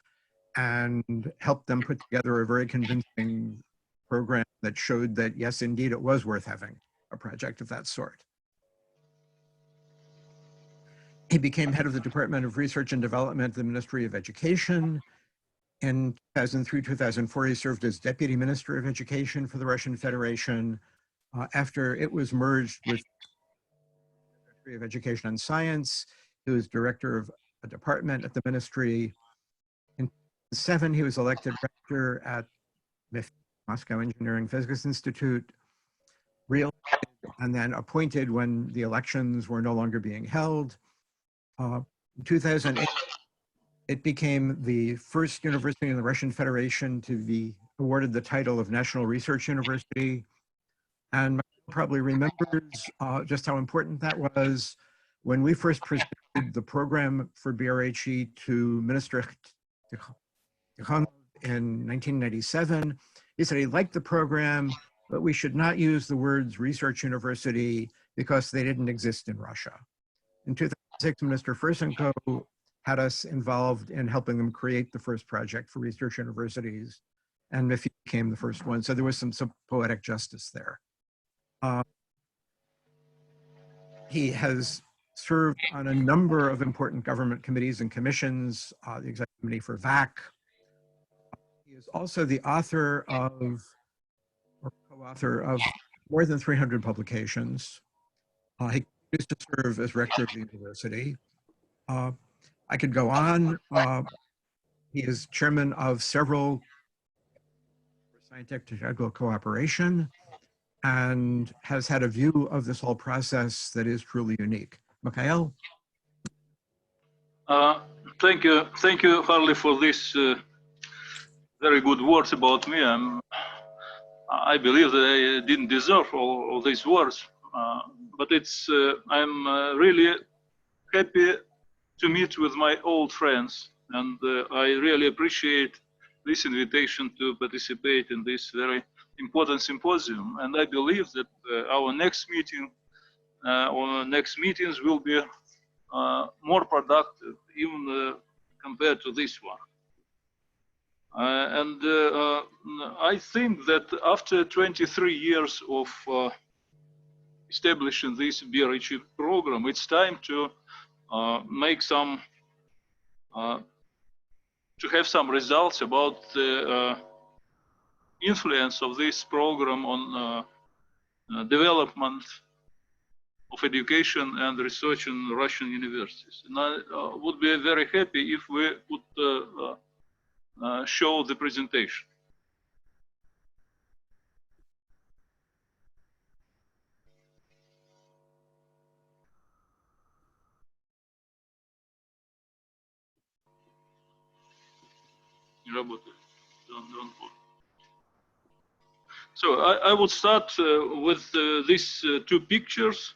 and helped them put together a very convincing program that showed that, yes, indeed, it was worth having a project of that sort. He became head of the Department of Research and Development at the Ministry of Education. In 2003-2004, he served as Deputy Minister of Education for the Russian Federation. After it was merged with the Ministry of Education and Science, he was director of a department at the ministry. In 2007, he was elected rector at Moscow Engineering Physics Institute, re-elected, and then appointed when the elections were no longer being held. In 2008, it became the first university in the Russian Federation to be awarded the title of National Research University. And Mikhail probably remembers just how important that was. When we first presented the program for BRHE to Minister Sirhanov in 1997, he said he liked the program, but we should not use the words research university because they didn't exist in Russia. In 2006, Minister Fursenko had us involved in helping them create the first project for research universities, and MIFI became the first one. So there was some poetic justice there. He has served on a number of important government committees and commissions, the Executive Committee for VAC. He is also the author of, or co-author of, more than 300 publications. He used to serve as rector of the university. I could go on. He is chairman of several scientific technical cooperation and has had a view of this whole process that is truly unique. Mikhail? Thank you, Harley, for this very good words about me. I believe that I didn't deserve all these words, but I'm really happy to meet with my old friends, and I really appreciate this invitation to participate in this very important symposium. And I believe that our next meeting or next meetings will be more productive, even compared to this one. I think that after 23 years of establishing this BRHE program, it's time to make some, to have some results about the influence of this program on development of education and research in Russian universities. And I would be very happy if we could show the presentation. So I would start with these two pictures,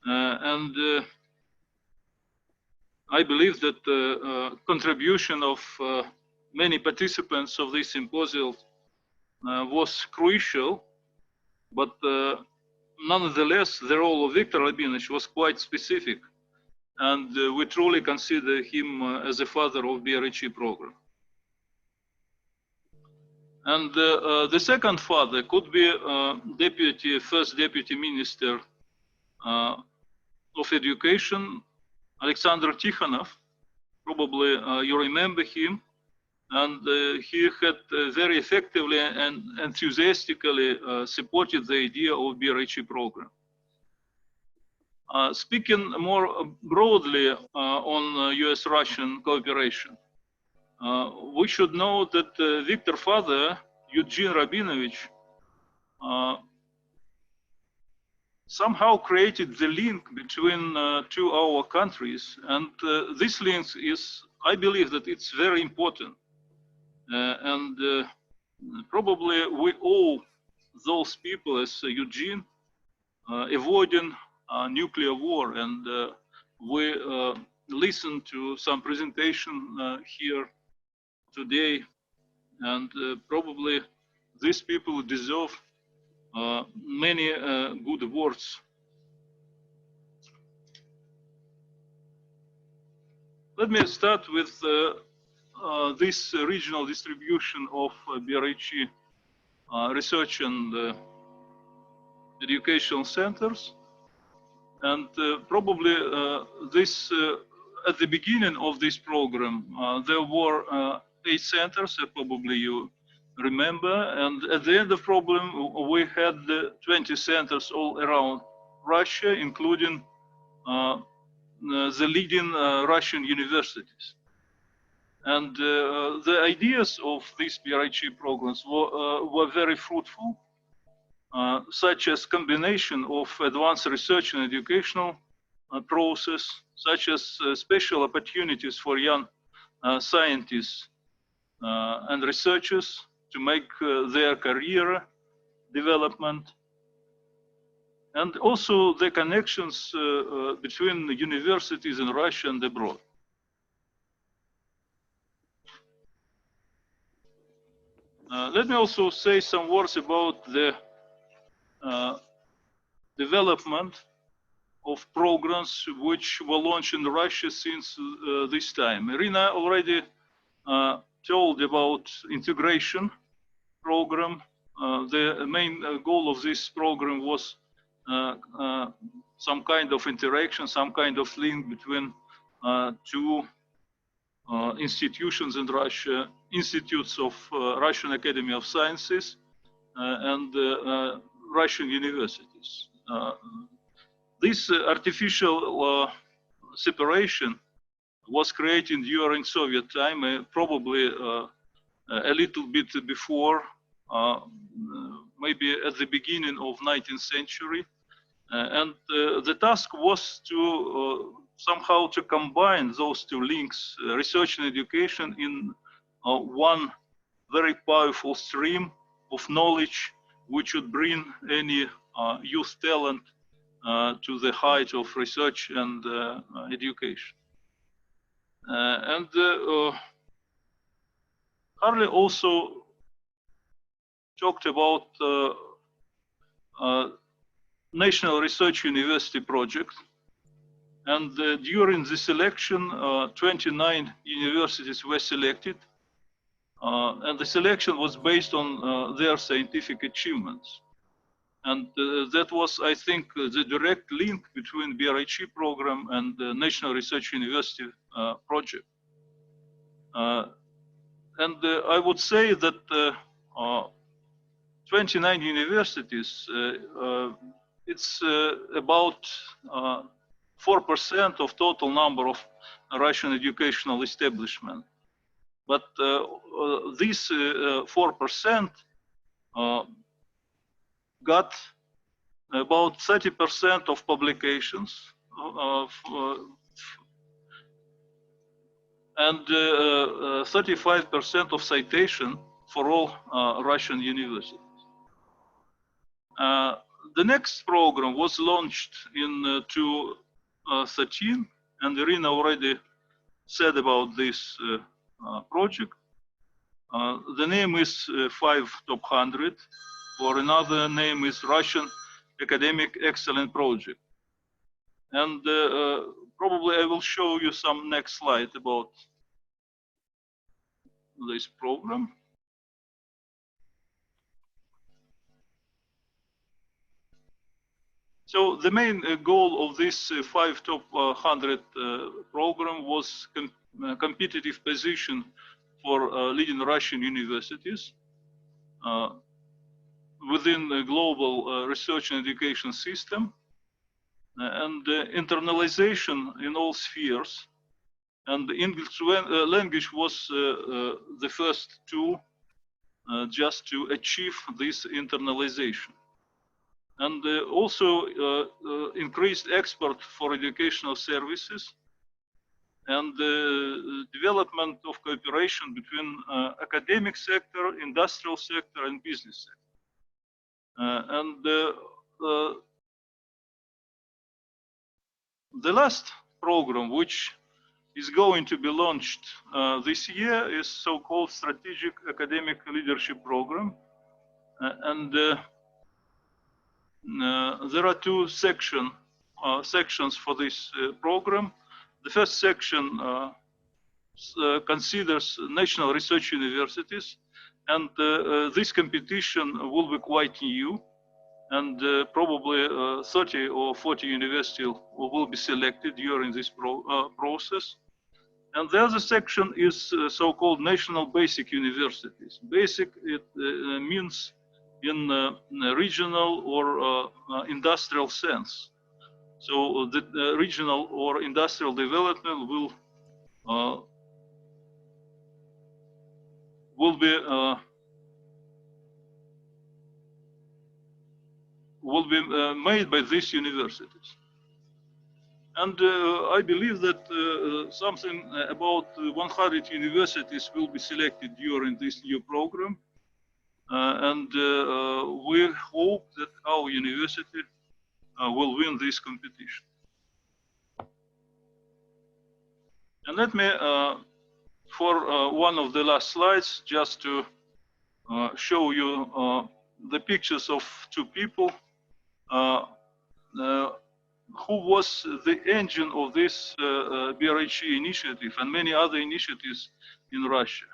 and I believe that the contribution of many participants of this symposium was crucial, but nonetheless, the role of Viktor Rabinowitch was quite specific, and we truly consider him as a father of BRHE program. And the second father could be first deputy minister of education, Alexander Tikhonov. Probably you remember him, and he had very effectively and enthusiastically supported the idea of BRHE program. Speaking more broadly on US-Russian cooperation, we should know that Viktor's father, Eugene Rabinowitch, somehow created the link between two our countries, and this link is, I believe that it's very important, and probably we owe those people as Eugene avoiding nuclear war, and we listened to some presentation here today, and probably these people deserve many good words. let me start with this regional distribution of BRHE research and educational centers. And probably this, at the beginning of this program, there were 8 centers, probably you remember. And at the end of the program, we had 20 centers all around Russia, including the leading Russian universities. And the ideas of these BRHE programs were very fruitful, such as combination of advanced research and educational process, such as special opportunities for young scientists and researchers to make their career development, and also the connections between the universities in Russia and abroad. Let me also say some words about the development of programs which were launched in Russia since this time. Irina already told about integration program. The main goal of this program was some kind of interaction, some kind of link between 2 institutions in Russia, institutes of Russian Academy of Sciences and Russian universities. This artificial separation was created during Soviet time, probably a little bit before, maybe at the beginning of 19th century. And the task was to somehow to combine those 2 links, research and education, in one very powerful stream of knowledge, which would bring any youth talent to the height of research and education. And Harley also talked about National Research University project. And during the selection, 29 universities were selected. And the selection was based on their scientific achievements. And that was, I think, the direct link between BRHE program and the National Research University project. And I would say that 29 universities, it's about 4% of total number of Russian educational establishment. But this 4% got about 30% of publications and 35% of citation for all Russian universities. The next program was launched in 2013, and Irina already said about this project. The name is 5 Top 100, or another name is Russian Academic Excellence Project. And probably I will show you some next slide about this program. So the main goal of this 5 Top 100 program was competitive position for leading Russian universities within the global research and education system, and internalization in all spheres. And the English language was the first tool just to achieve this internalization. And also increased export for educational services, and development of cooperation between academic sector, industrial sector, and business sector. And the last program, which is going to be launched this year, is so-called Strategic Academic Leadership Program. And there are 2 sections for this program. The first section considers national research universities, and this competition will be quite new, and probably 30 or 40 universities will be selected during this process. And the other section is so-called national basic universities. Basic, it means in regional or industrial sense. So the regional or industrial development will be made by these universities. And I believe that something about 100 universities will be selected during this new program. And we hope that our university will win this competition. And let me, for one of the last slides, just to show you the pictures of two people who was the engine of this BRHE initiative and many other initiatives in Russia.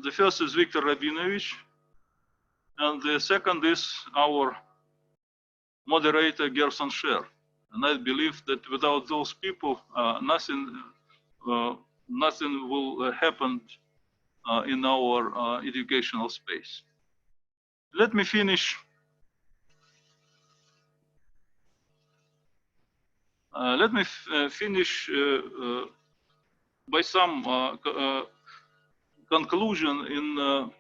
The first is Viktor Rabinowitch, and the second is our moderator Gerson Scher. And I believe that without those people, nothing will happen in our educational space. Let me finish. Finish by some conclusion in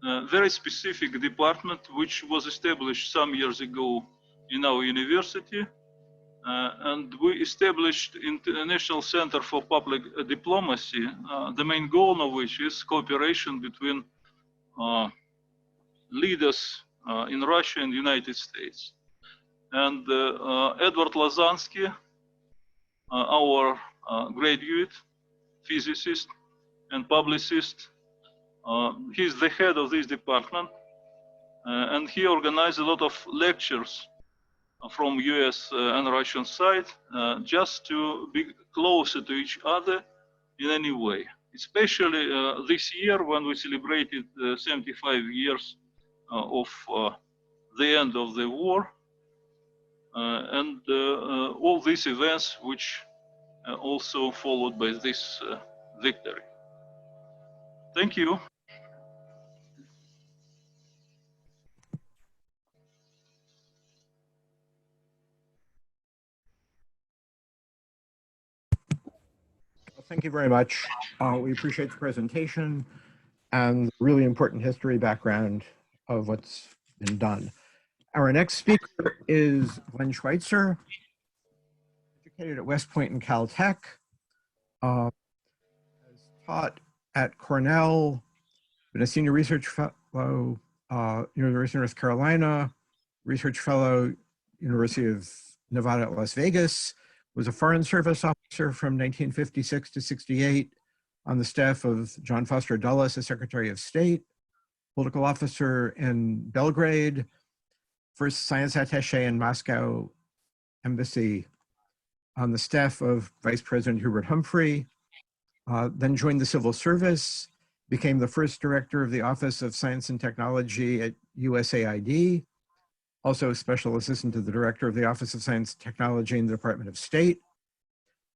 a very specific department which was established some years ago in our university. And we established International Center for Public Diplomacy, the main goal of which is cooperation between leaders in Russia and the United States. And Edward Lazansky, our graduate physicist and publicist, he's the head of this department, and he organized a lot of lectures from US and Russian side just to be closer to each other in any way. Especially this year when we celebrated 75 years of the end of the war, and all these events which also followed by this victory. Thank you. Thank you very much. We appreciate the presentation and the really important history background of what's been done. Our next speaker is Glenn Schweitzer, educated at West Point and Caltech, has taught at Cornell, been a senior research fellow, University of North Carolina, research fellow, University of Nevada at Las Vegas, was a Foreign Service officer from 1956 to 68 on the staff of John Foster Dulles as Secretary of State, political officer in Belgrade, first science attaché in Moscow Embassy, on the staff of Vice President Hubert Humphrey, then joined the civil service, became the first director of the Office of Science and Technology at USAID, also special assistant to the director of the Office of Science and Technology in the Department of State,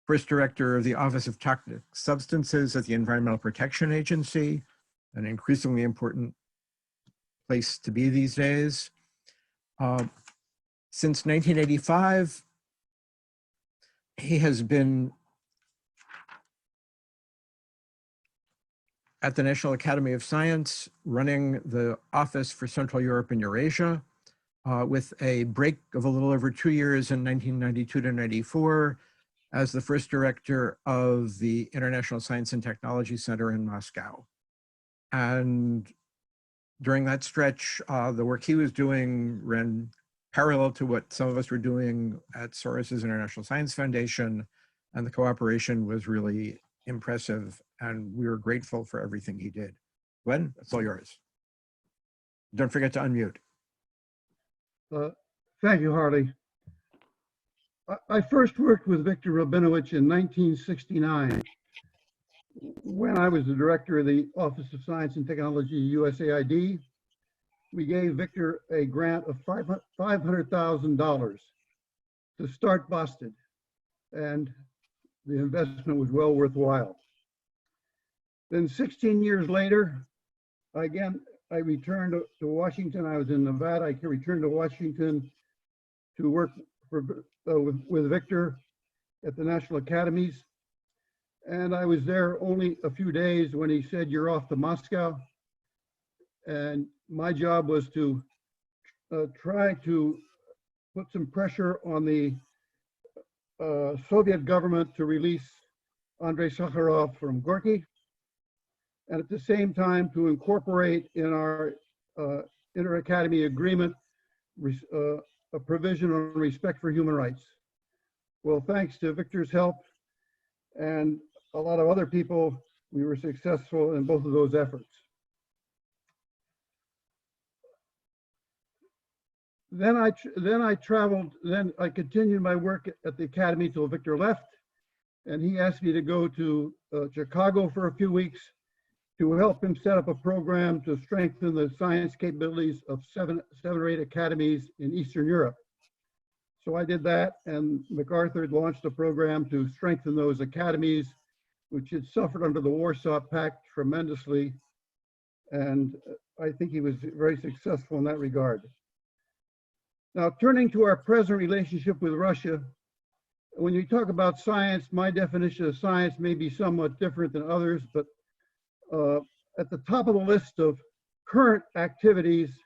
first director of the Office of Toxic Substances at the Environmental Protection Agency, an increasingly important place to be these days. Since 1985, he has been at the National Academy of Science, running the Office for Central Europe and Eurasia, with a break of a little over 2 years in 1992 to 94 as the first director of the International Science and Technology Center in Moscow. And during that stretch, the work he was doing ran parallel to what some of us were doing at Soros's International Science Foundation, and the cooperation was really impressive, and we were grateful for everything he did. Glenn, it's all yours. Don't forget to unmute. Thank you, Harley. I first worked with Viktor Rabinowitch in 1969 when I was the director of the Office of Science and Technology, USAID, we gave Victor a grant of $500,000 to start Boston, and the investment was well worthwhile. Then 16 years later, again, I returned to Washington. I was in Nevada. I returned to Washington to work with Victor at the National Academies. And I was there only a few days when he said, "You're off to Moscow." And my job was to try to put some pressure on the Soviet government to release Andrei Sakharov from Gorky, and at the same time to incorporate in our inter-academy agreement a provision on respect for human rights. Well, thanks to Victor's help and a lot of other people, we were successful in both of those efforts. Then I continued my work at the Academy till Victor left, and he asked me to go to Chicago for a few weeks to help him set up a program to strengthen the science capabilities of seven or eight academies in Eastern Europe. So I did that, and MacArthur launched a program to strengthen those academies, which had suffered under the Warsaw Pact tremendously. And I think he was very successful in that regard. Now, turning to our present relationship with Russia, when you talk about science, my definition of science may be somewhat different than others, but at the top of the list of current activities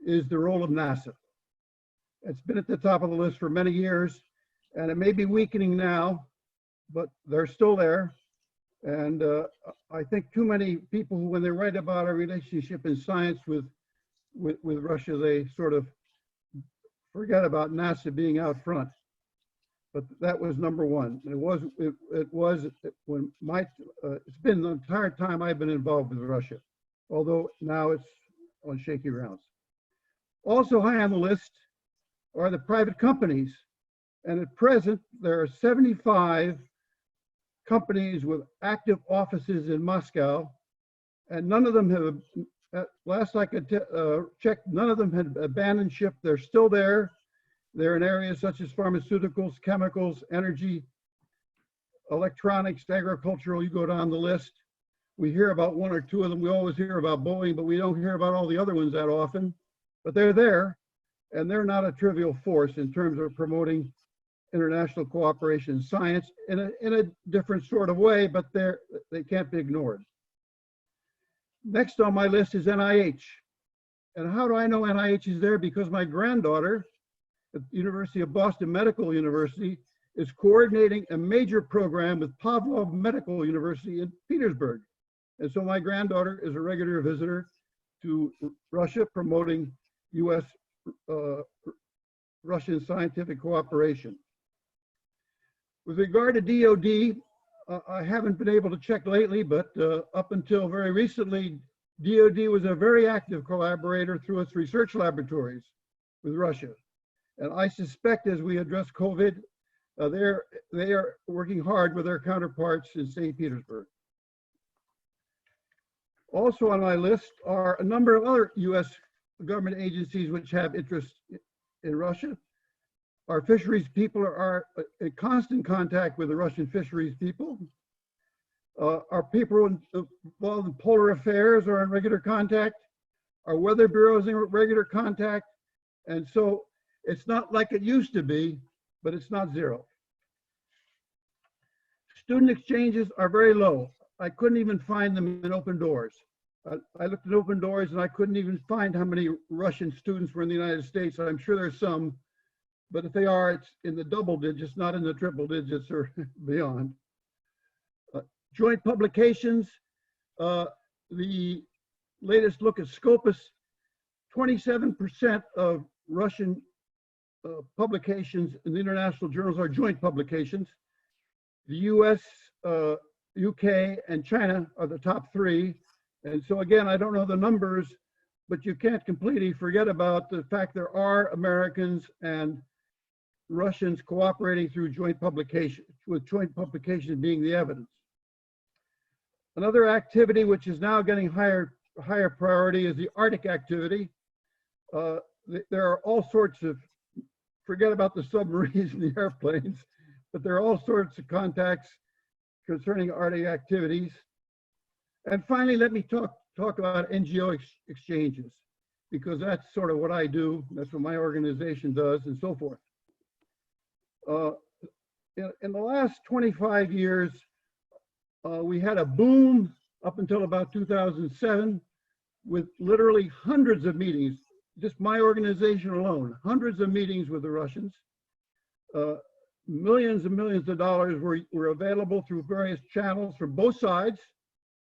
is the role of NASA. It's been at the top of the list for many years, and it may be weakening now, but they're still there. And I think too many people, when they write about our relationship in science with Russia, they sort of forget about NASA being out front. But that was number one. It's been the entire time I've been involved with Russia, although now it's on shaky grounds. Also high on the list are the private companies. And at present, there are 75 companies with active offices in Moscow, and none of them have, last I could check, none of them had abandoned ship. They're still there. They're in areas such as pharmaceuticals, chemicals, energy, electronics, agricultural, you go down the list. We hear about one or two of them. We always hear about Boeing, but we don't hear about all the other ones that often. But they're there, and they're not a trivial force in terms of promoting international cooperation in science in a different sort of way, but they can't be ignored. Next on my list is NIH. And how do I know NIH is there? Because my granddaughter at the University of Boston Medical University is coordinating a major program with Pavlov Medical University in Petersburg. And so my granddaughter is a regular visitor to Russia promoting US-Russian scientific cooperation. With regard to DOD, I haven't been able to check lately, but up until very recently, DOD was a very active collaborator through its research laboratories with Russia. And I suspect as we address COVID, they are working hard with their counterparts in St. Petersburg. Also on my list are a number of other US government agencies which have interest in Russia. Our fisheries people are in constant contact with the Russian fisheries people. Our people involved in polar affairs are in regular contact. Our weather bureau is in regular contact. And so it's not like it used to be, but it's not zero. Student exchanges are very low. I couldn't even find them in Open Doors. I looked at Open Doors and I couldn't even find how many Russian students were in the United States. I'm sure there's some, but if they are, it's in the double digits, not in the triple digits or beyond. Joint publications, the latest look at Scopus, 27% of Russian publications in the international journals are joint publications. The US, UK, and China are the top three. And so again, I don't know the numbers, but you can't completely forget about the fact there are Americans and Russians cooperating through joint publication, with joint publication being the evidence. Another activity which is now getting higher priority is the Arctic activity. There are all sorts of, forget about the submarines and the airplanes, but there are all sorts of contacts concerning Arctic activities. And finally, let me talk about Ngo exchanges, because that's sort of what I do, that's what my organization does, and so forth. In the last 25 years, we had a boom up until about 2007 with literally hundreds of meetings, just my organization alone, hundreds of meetings with the Russians. Millions and millions of dollars were available through various channels from both sides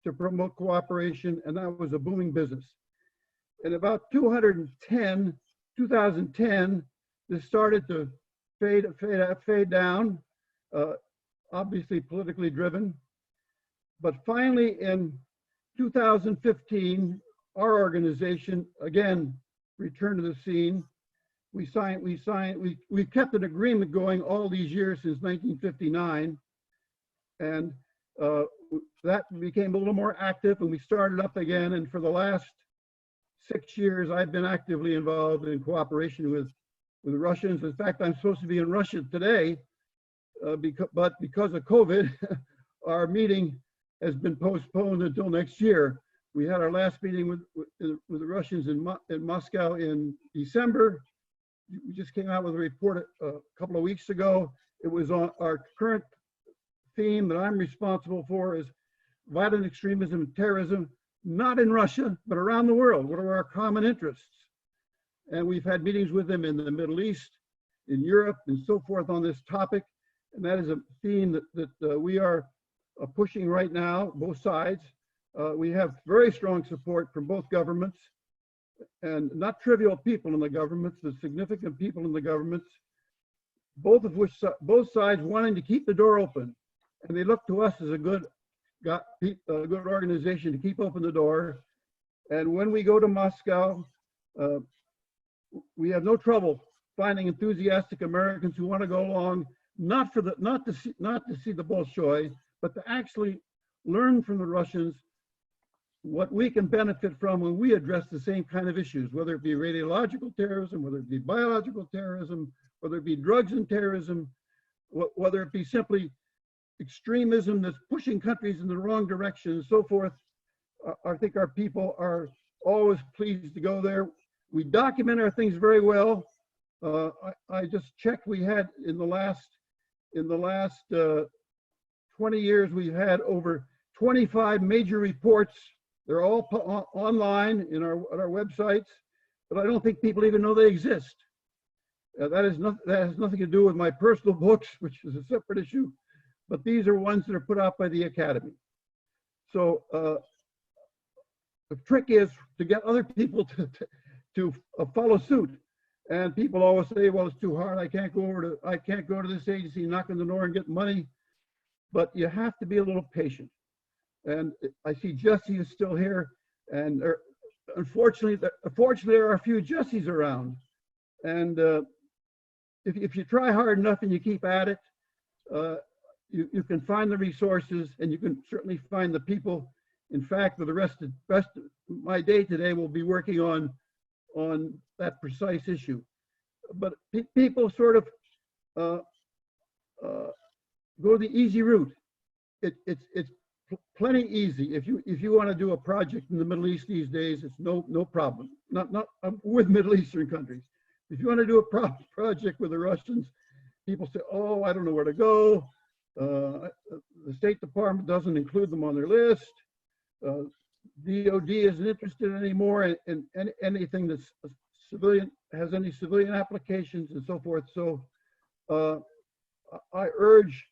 to promote cooperation, and that was a booming business. In about 2010, this started to fade down, obviously politically driven. But finally, in 2015, our organization again returned to the scene. We kept an agreement going all these years since 1959, and that became a little more active, and we started up again. And for the last 6 years, I've been actively involved in cooperation with the Russians. In fact, I'm supposed to be in Russia today, but because of COVID, our meeting has been postponed until next year. We had our last meeting with the Russians in Moscow in December. We just came out with a report a couple of weeks ago. It was on our current theme that I'm responsible for is violent extremism and terrorism, not in Russia, but around the world. What are our common interests? And we've had meetings with them in the Middle East, in Europe, and so forth on this topic. And that is a theme that we are pushing right now, both sides. We have very strong support from both governments, and not trivial people in the governments, but significant people in the governments, both sides wanting to keep the door open. And they look to us as a good organization to keep open the door. And when we go to Moscow, we have no trouble finding enthusiastic Americans who want to go along, not to see the Bolshoi, but to actually learn from the Russians what we can benefit from when we address the same kind of issues, whether it be radiological terrorism, whether it be biological terrorism, whether it be drugs and terrorism, whether it be simply extremism that's pushing countries in the wrong direction and so forth. I think our people are always pleased to go there. We document our things very well. I just checked, we had in the last 20 years, we've had over 25 major reports. They're all online in our websites, but I don't think people even know they exist. That has nothing to do with my personal books, which is a separate issue, but these are ones that are put out by the Academy. So the trick is to get other people to follow suit. And people always say, well, it's too hard. I can't go to this agency, knock on the door and get money. But you have to be a little patient. And I see Jesse is still here. And unfortunately, there are a few Jessies around. And if you try hard enough and you keep at it, you can find the resources, and you can certainly find the people. In fact, for the rest of my day today, we'll be working on that precise issue. But people sort of go the easy route. It's plenty easy. If you want to do a project in the Middle East these days, it's no problem. Not with Middle Eastern countries. If you want to do a project with the Russians, people say, "Oh, I don't know where to go." The State Department doesn't include them on their list. DOD isn't interested anymore in anything that's civilian, has any civilian applications and so forth. So I urge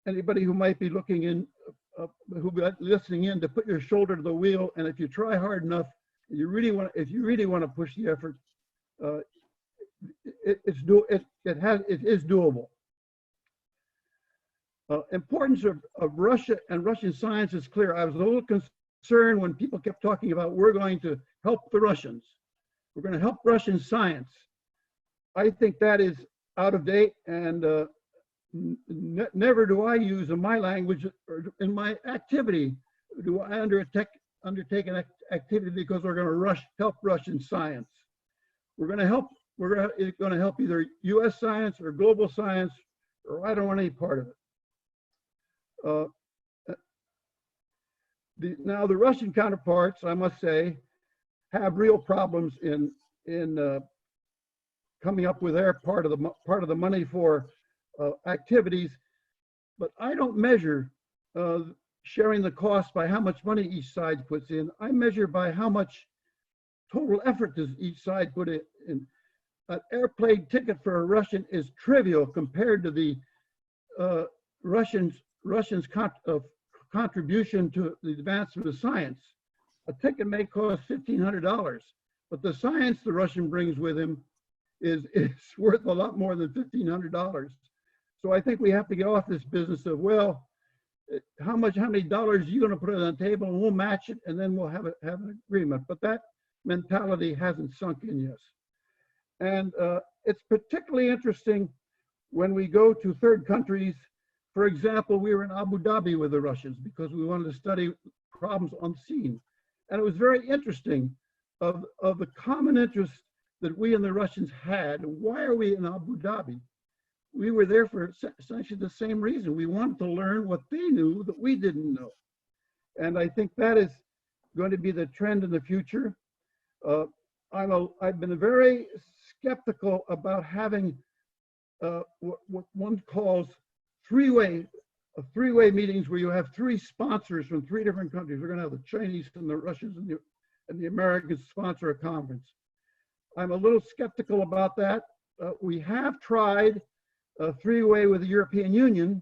anybody who might be looking in, who be listening in, to put your shoulder to the wheel. And if you try hard enough, if you really want to push the effort, it is doable. Importance of Russia and Russian science is clear. I was a little concerned when people kept talking about we're going to help the Russians. We're going to help Russian science. I think that is out of date, and never do I use in my language or in my activity do I undertake an activity because we're going to help Russian science? We're going to help either U.S. science or global science, or I don't want any part of it. Now the Russian counterparts, I must say, have real problems in coming up with their part of the money for activities, but I don't measure sharing the cost by how much money each side puts in. I measure by how much total effort does each side put in. An airplane ticket for a Russian is trivial compared to the Russians' contribution to the advancement of science. A ticket may cost $1,500, but the science the Russian brings with him is worth a lot more than $1,500. So I think we have to get off this business of, well, how many dollars are you going to put on the table, and we'll match it, and then we'll have an agreement. But that mentality hasn't sunk in yet. And it's particularly interesting when we go to third countries. For example, we were in Abu Dhabi with the Russians because we wanted to study problems on scene. And it was very interesting of the common interest that we and the Russians had. Why are we in Abu Dhabi? We were there for essentially the same reason. We wanted to learn what they knew that we didn't know. And I think that is going to be the trend in the future. I've been very skeptical about having what one calls three-way meetings where you have three sponsors from three different countries. We're going to have the Chinese and the Russians and the Americans sponsor a conference. I'm a little skeptical about that. We have tried a three-way with the European Union,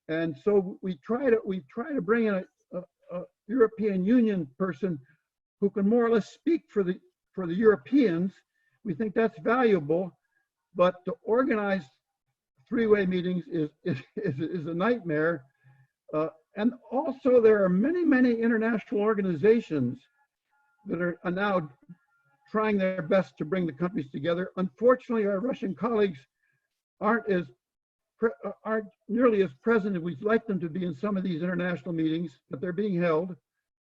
and so we try to bring in a European Union person who can more or less speak for the Europeans. We think that's valuable, but to organize three-way meetings is a nightmare. And also there are many international organizations that are now trying their best to bring the countries together. Unfortunately, our Russian colleagues aren't nearly as present as we'd like them to be in some of these international meetings, but they're being held.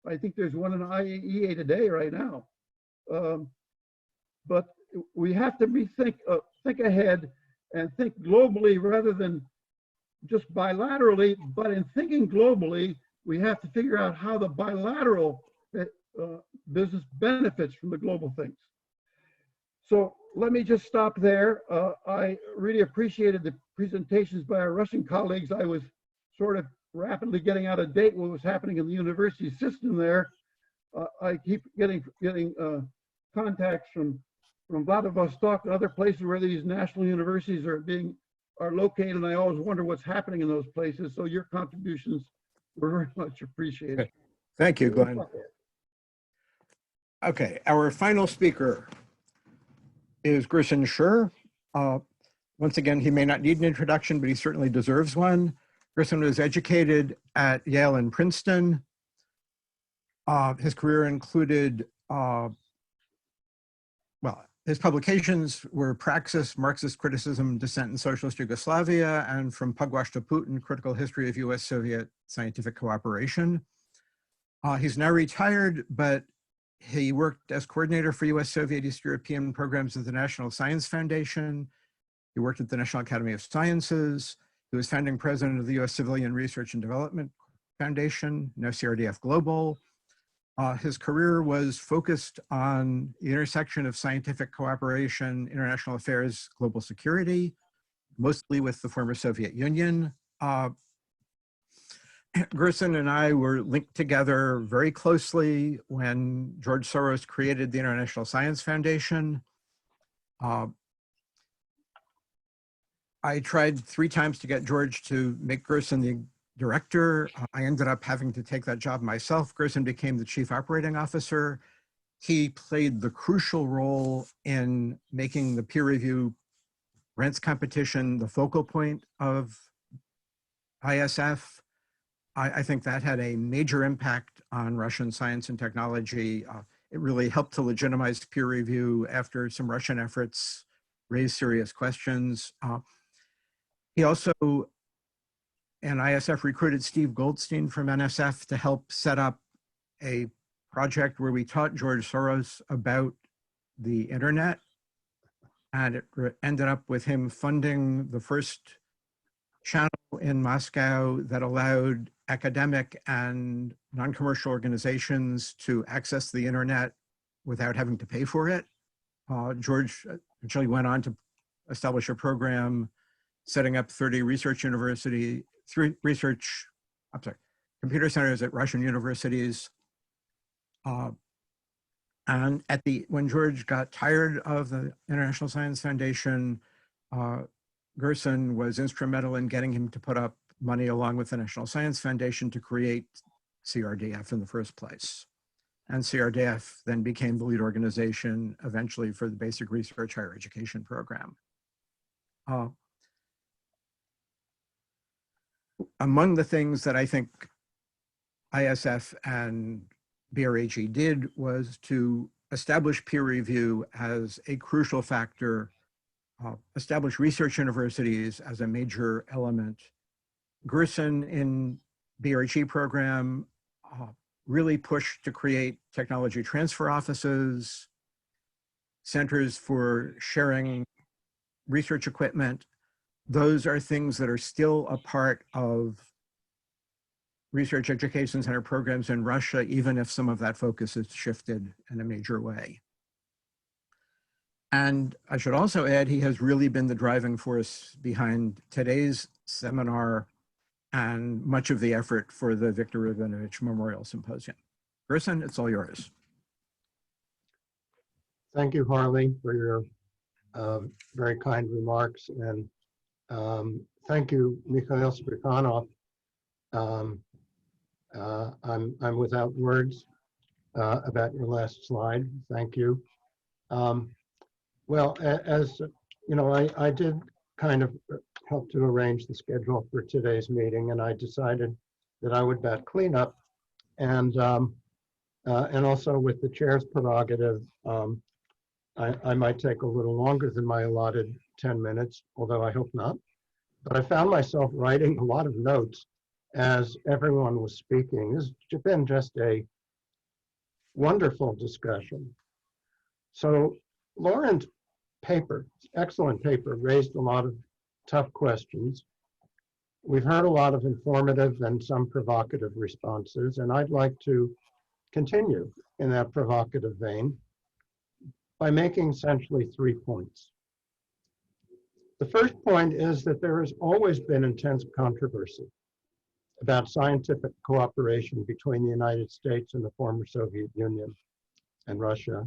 I think there's one in IAEA today right now. But we have to think ahead and think globally rather than just bilaterally. But in thinking globally, we have to figure out how the bilateral business benefits from the global things. So let me just stop there. I really appreciated the presentations by our Russian colleagues. I was sort of rapidly getting out of date what was happening in the university system there. I keep getting contacts from Vladivostok and other places where these national universities are located, and I always wonder what's happening in those places. So your contributions were very much appreciated. Okay. Thank you, Glenn. Okay, our final speaker is Gerson Scher. Once again, he may not need an introduction, but he certainly deserves one. Gerson was educated at Yale and Princeton. His career included, his publications were Praxis, Marxist Criticism, Dissent in Socialist Yugoslavia, and From Pugwash to Putin, Critical History of US-Soviet Scientific Cooperation. He's now retired, but he worked as coordinator for US-Soviet East European programs at the National Science Foundation. He worked at the National Academy of Sciences. He was founding president of the US Civilian Research and Development Foundation, now CRDF Global. His career was focused on the intersection of scientific cooperation, international affairs, global security, mostly with the former Soviet Union. Gerson and I were linked together very closely when George Soros created the International Science Foundation. I tried 3 times to get George to make Gerson the director. I ended up having to take that job myself. Gerson became the chief operating officer. He played the crucial role in making the peer review grants competition the focal point of ISF. I think that had a major impact on Russian science and technology. It really helped to legitimize peer review after some Russian efforts raised serious questions. He also and ISF recruited Steve Goldstein from NSF to help set up a project where we taught George Soros about the internet. And it ended up with him funding the first channel in Moscow that allowed academic and non-commercial organizations to access the internet without having to pay for it. George actually went on to establish a program setting up 30 computer centers at Russian universities. And when George got tired of the International Science Foundation, Gerson was instrumental in getting him to put up money along with the National Science Foundation to create CRDF in the first place. And CRDF then became the lead organization eventually for the Basic Research Higher Education Program. Among the things that I think ISF and BRHE did was to establish peer review as a crucial factor, establish research universities as a major element. Gerson in BRHE program really pushed to create technology transfer offices, centers for sharing research equipment. Those are things that are still a part of research education center programs in Russia, even if some of that focus has shifted in a major way. And I should also add, he has really been the driving force behind today's seminar and much of the effort for the Viktor Rabinowitch Memorial Symposium. Gerson, it's all yours. Thank you, Harley, for your very kind remarks. And thank you, Mikhail Sirhanov. I'm without words about your last slide. Thank you. Well, as you know, I did kind of help to arrange the schedule for today's meeting, and I decided that I would bat cleanup, and also with the chair's prerogative, I might take a little longer than my allotted 10 minutes, although I hope not. But I found myself writing a lot of notes as everyone was speaking. This has been just a wonderful discussion. So Lauren's paper, excellent paper, raised a lot of tough questions. We've heard a lot of informative and some provocative responses, and I'd like to continue in that provocative vein by making essentially 3 points. The first point is that there has always been intense controversy about scientific cooperation between the United States and the former Soviet Union and Russia,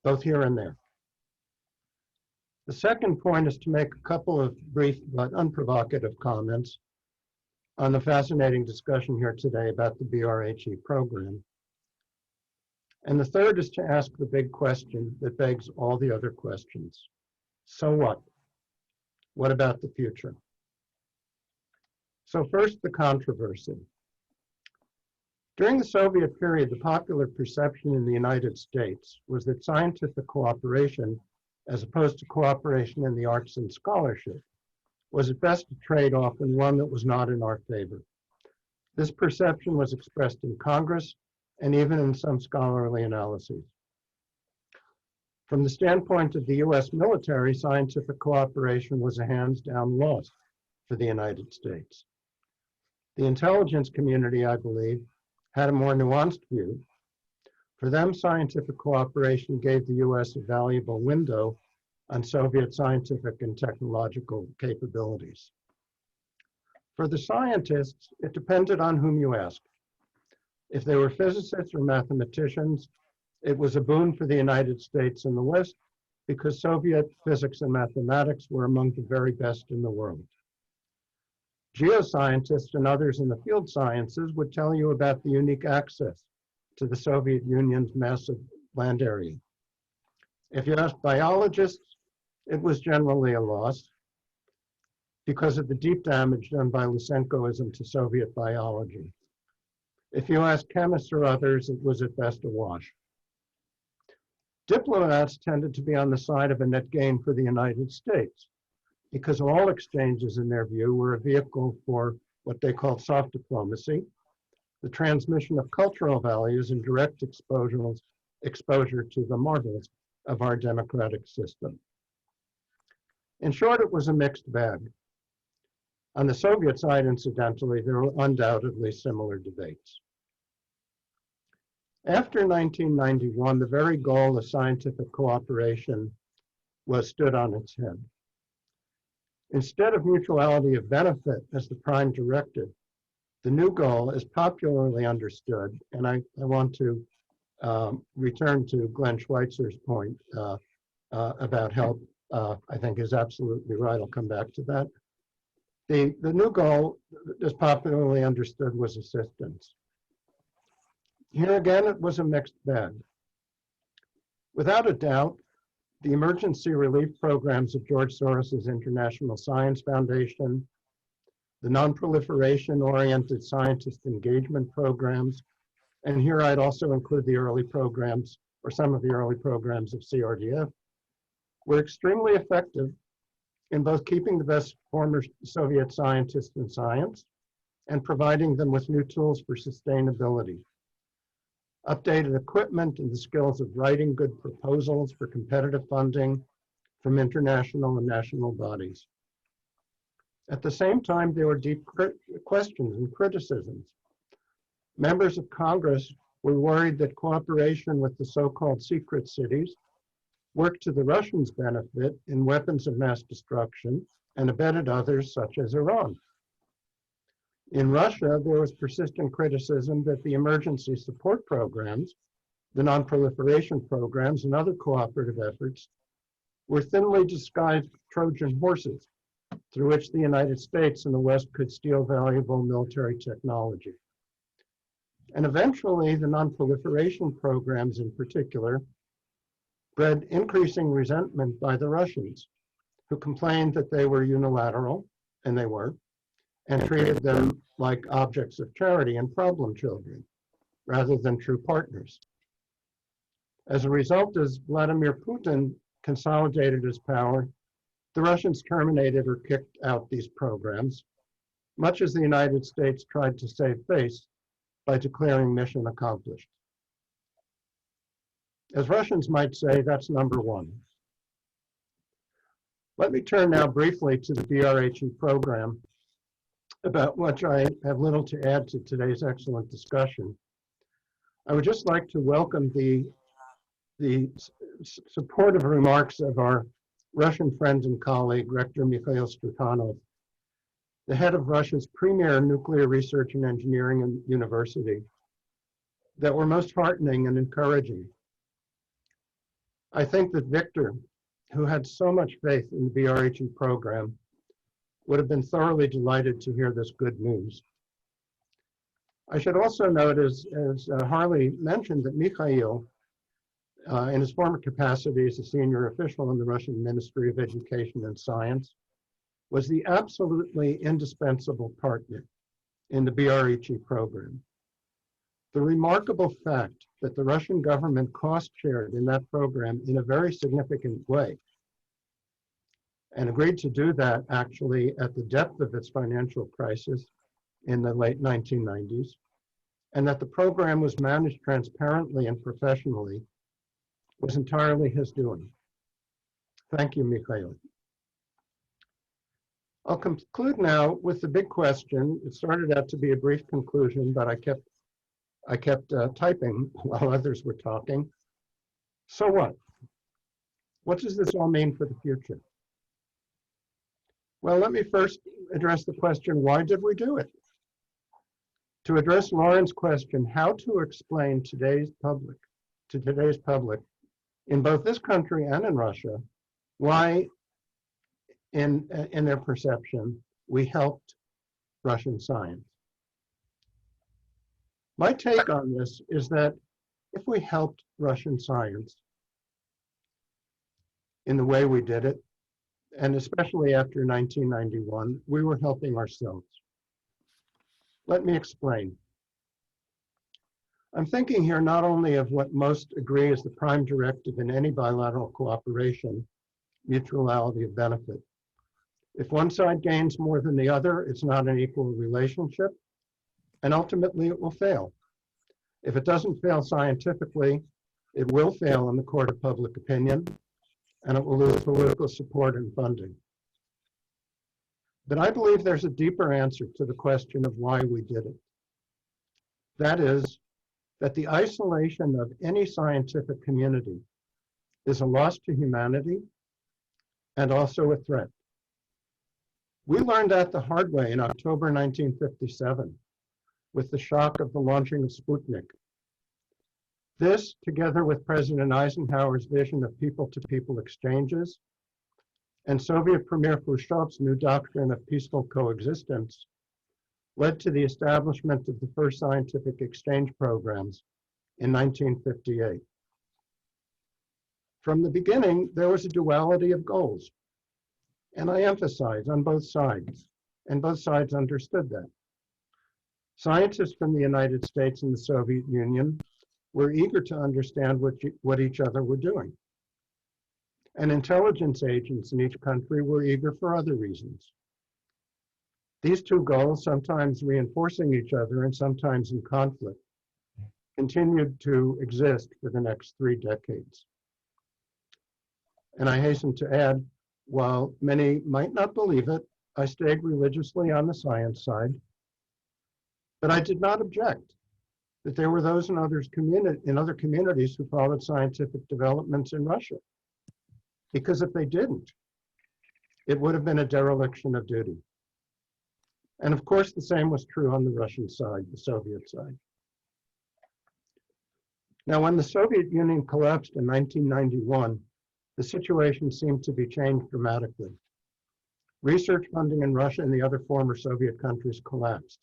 both here and there. The second point is to make a couple of brief but unprovocative comments on the fascinating discussion here today about the BRHE program. And the third is to ask the big question that begs all the other questions. So what? What about the future? So first, the controversy. During the Soviet period, the popular perception in the United States was that scientific cooperation, as opposed to cooperation in the arts and scholarship, was at best a trade-off and one that was not in our favor. This perception was expressed in Congress and even in some scholarly analyses. From the standpoint of the US military, scientific cooperation was a hands-down loss for the United States. The intelligence community, I believe, had a more nuanced view. For them, scientific cooperation gave the US a valuable window on Soviet scientific and technological capabilities. For the scientists, it depended on whom you asked. If they were physicists or mathematicians, it was a boon for the United States and the West because Soviet physics and mathematics were among the very best in the world. Geoscientists and others in the field sciences would tell you about the unique access to the Soviet Union's massive land area. If you asked biologists, it was generally a loss because of the deep damage done by Lysenkoism to Soviet biology. If you asked chemists or others, it was at best a wash. Diplomats tended to be on the side of a net gain for the United States because all exchanges, in their view, were a vehicle for what they called soft diplomacy, the transmission of cultural values, and direct exposure to the marvels of our democratic system. In short, it was a mixed bag. On the Soviet side, incidentally, there were undoubtedly similar debates. After 1991, the very goal of scientific cooperation was stood on its head. Instead of mutuality of benefit as the prime directive, the new goal is popularly understood, and I want to return to Glenn Schweitzer's point about help, I think is absolutely right. I'll come back to that. The new goal, as popularly understood, was assistance. Here again, it was a mixed bag. Without a doubt, the emergency relief programs of George Soros's International Science Foundation, the non-proliferation-oriented scientist engagement programs, and here I'd also include the early programs, or some of the early programs of CRDF, were extremely effective in both keeping the best former Soviet scientists in science and providing them with new tools for sustainability, updated equipment, and the skills of writing good proposals for competitive funding from international and national bodies. At the same time, there were deep questions and criticisms. Members of Congress were worried that cooperation with the so-called secret cities worked to the Russians' benefit in weapons of mass destruction and abetted others such as Iran. In Russia, there was persistent criticism that the emergency support programs, the non-proliferation programs, and other cooperative efforts were thinly disguised Trojan horses through which the United States and the West could steal valuable military technology. And eventually, the non-proliferation programs in particular bred increasing resentment by the Russians, who complained that they were unilateral, and they were, and treated them like objects of charity and problem children, rather than true partners. As a result, as Vladimir Putin consolidated his power, the Russians terminated or kicked out these programs, much as the United States tried to save face by declaring mission accomplished. As Russians might say, that's number one. Let me turn now briefly to the BRHE program, about which I have little to add to today's excellent discussion. I would just like to welcome the supportive remarks of our Russian friend and colleague, Rector Mikhail Sirhanov, the head of Russia's premier nuclear research and engineering university, that were most heartening and encouraging. I think that Victor, who had so much faith in the BRHE program, would have been thoroughly delighted to hear this good news. I should also note, as Harley mentioned, that Mikhail, in his former capacity as a senior official in the Russian Ministry of Education and Science, was the absolutely indispensable partner in the BRHE program. The remarkable fact that the Russian government cost shared in that program in a very significant way, and agreed to do that actually at the depth of its financial crisis in the late 1990s, and that the program was managed transparently and professionally, was entirely his doing. Thank you, Mikhail. I'll conclude now with the big question. It started out to be a brief conclusion, but I kept typing while others were talking. So what? What does this all mean for the future? Well, let me first address the question, why did we do it? To address Lauren's question, how to explain to today's public, in both this country and in Russia, why, in their perception, we helped Russian science. My take on this is that if we helped Russian science in the way we did it, and especially after 1991, we were helping ourselves. Let me explain. I'm thinking here not only of what most agree is the prime directive in any bilateral cooperation, mutuality of benefit, If one side gains more than the other, it's not an equal relationship, and ultimately it will fail. If it doesn't fail scientifically, it will fail in the court of public opinion, and it will lose political support and funding. But I believe there's a deeper answer to the question of why we did it. That is, that the isolation of any scientific community is a loss to humanity and also a threat. We learned that the hard way in October 1957 with the shock of the launching of Sputnik. This, together with President Eisenhower's vision of people-to-people exchanges and Soviet Premier Khrushchev's new doctrine of peaceful coexistence, led to the establishment of the first scientific exchange programs in 1958. From the beginning, there was a duality of goals, and I emphasize on both sides, and both sides understood that. Scientists from the United States and the Soviet Union were eager to understand what each other were doing. And intelligence agents in each country were eager for other reasons. These two goals, sometimes reinforcing each other and sometimes in conflict, continued to exist for the next 3 decades. And I hasten to add, while many might not believe it, I stayed religiously on the science side, but I did not object that there were those in other communities who followed scientific developments in Russia. Because if they didn't, it would have been a dereliction of duty. And of course, the same was true on the Russian side, the Soviet side. Now, when the Soviet Union collapsed in 1991, the situation seemed to be changed dramatically. Research funding in Russia and the other former Soviet countries collapsed.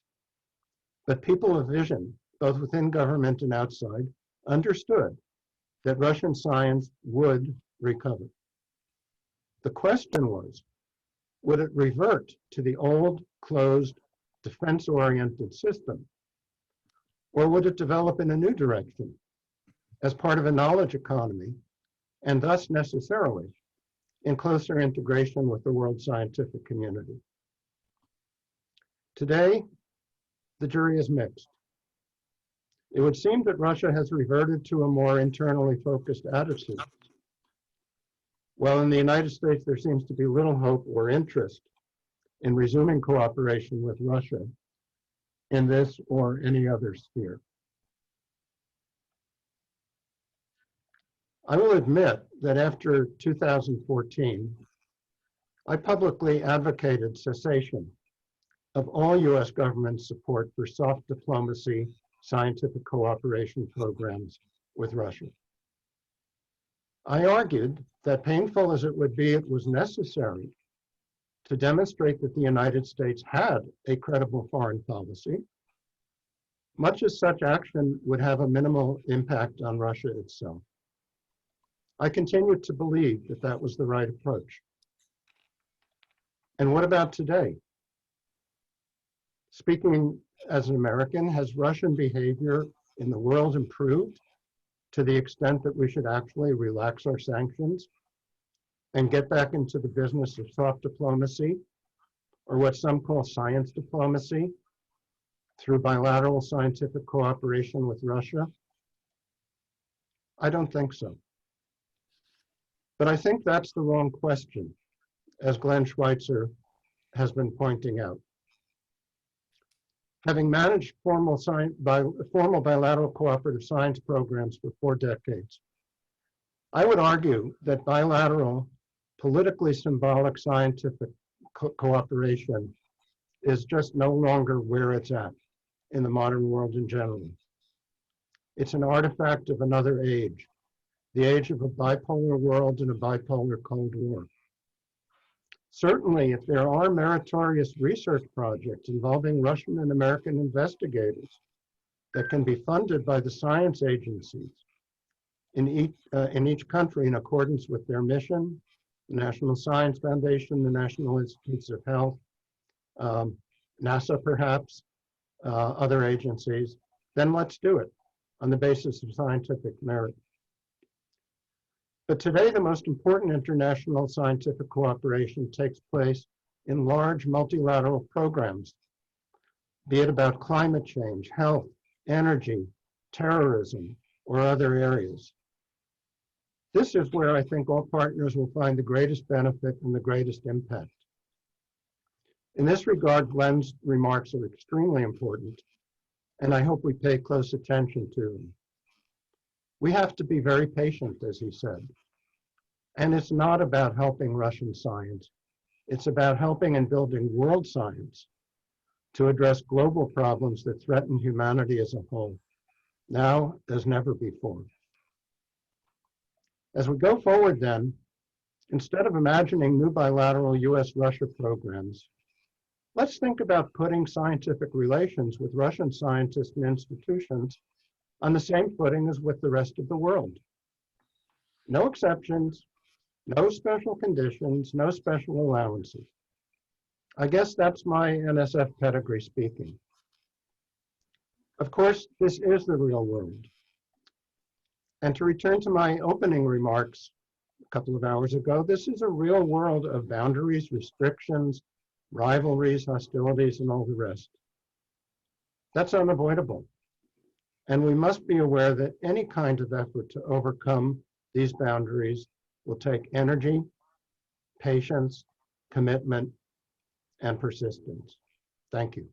But people of vision, both within government and outside, understood that Russian science would recover. The question was, would it revert to the old, closed, defense-oriented system? Or would it develop in a new direction as part of a knowledge economy, and thus necessarily in closer integration with the world scientific community? Today, the jury is mixed. It would seem that Russia has reverted to a more internally focused attitude. While in the United States, there seems to be little hope or interest in resuming cooperation with Russia in this or any other sphere. I will admit that after 2014, I publicly advocated cessation of all US government support for soft diplomacy scientific cooperation programs with Russia. I argued that, painful as it would be, it was necessary to demonstrate that the United States had a credible foreign policy, much as such action would have a minimal impact on Russia itself. I continued to believe that that was the right approach. And what about today? Speaking as an American, has Russian behavior in the world improved to the extent that we should actually relax our sanctions and get back into the business of soft diplomacy, or what some call science diplomacy, through bilateral scientific cooperation with Russia? I don't think so. But I think that's the wrong question, as Glenn Schweitzer has been pointing out. Having managed formal bilateral cooperative science programs for 4 decades, I would argue that bilateral, politically symbolic scientific cooperation is just no longer where it's at in the modern world in general. It's an artifact of another age, the age of a bipolar world and a bipolar Cold War. Certainly, if there are meritorious research projects involving Russian and American investigators that can be funded by the science agencies in each country in accordance with their mission, the National Science Foundation, the National Institutes of Health, NASA perhaps, other agencies, then let's do it on the basis of scientific merit. But today, the most important international scientific cooperation takes place in large multilateral programs, be it about climate change, health, energy, terrorism, or other areas. This is where I think all partners will find the greatest benefit and the greatest impact. In this regard, Glenn's remarks are extremely important, and I hope we pay close attention to them. We have to be very patient, as he said. And it's not about helping Russian science. It's about helping and building world science to address global problems that threaten humanity as a whole, now as never before. As we go forward then, instead of imagining new bilateral US-Russia programs, let's think about putting scientific relations with Russian scientists and institutions on the same footing as with the rest of the world. No exceptions, no special conditions, no special allowances. I guess that's my NSF pedigree speaking. Of course, this is the real world. And to return to my opening remarks a couple of hours ago, this is a real world of boundaries, restrictions, rivalries, hostilities, and all the rest. That's unavoidable. And we must be aware that any kind of effort to overcome these boundaries will take energy, patience, commitment, and persistence. Thank you.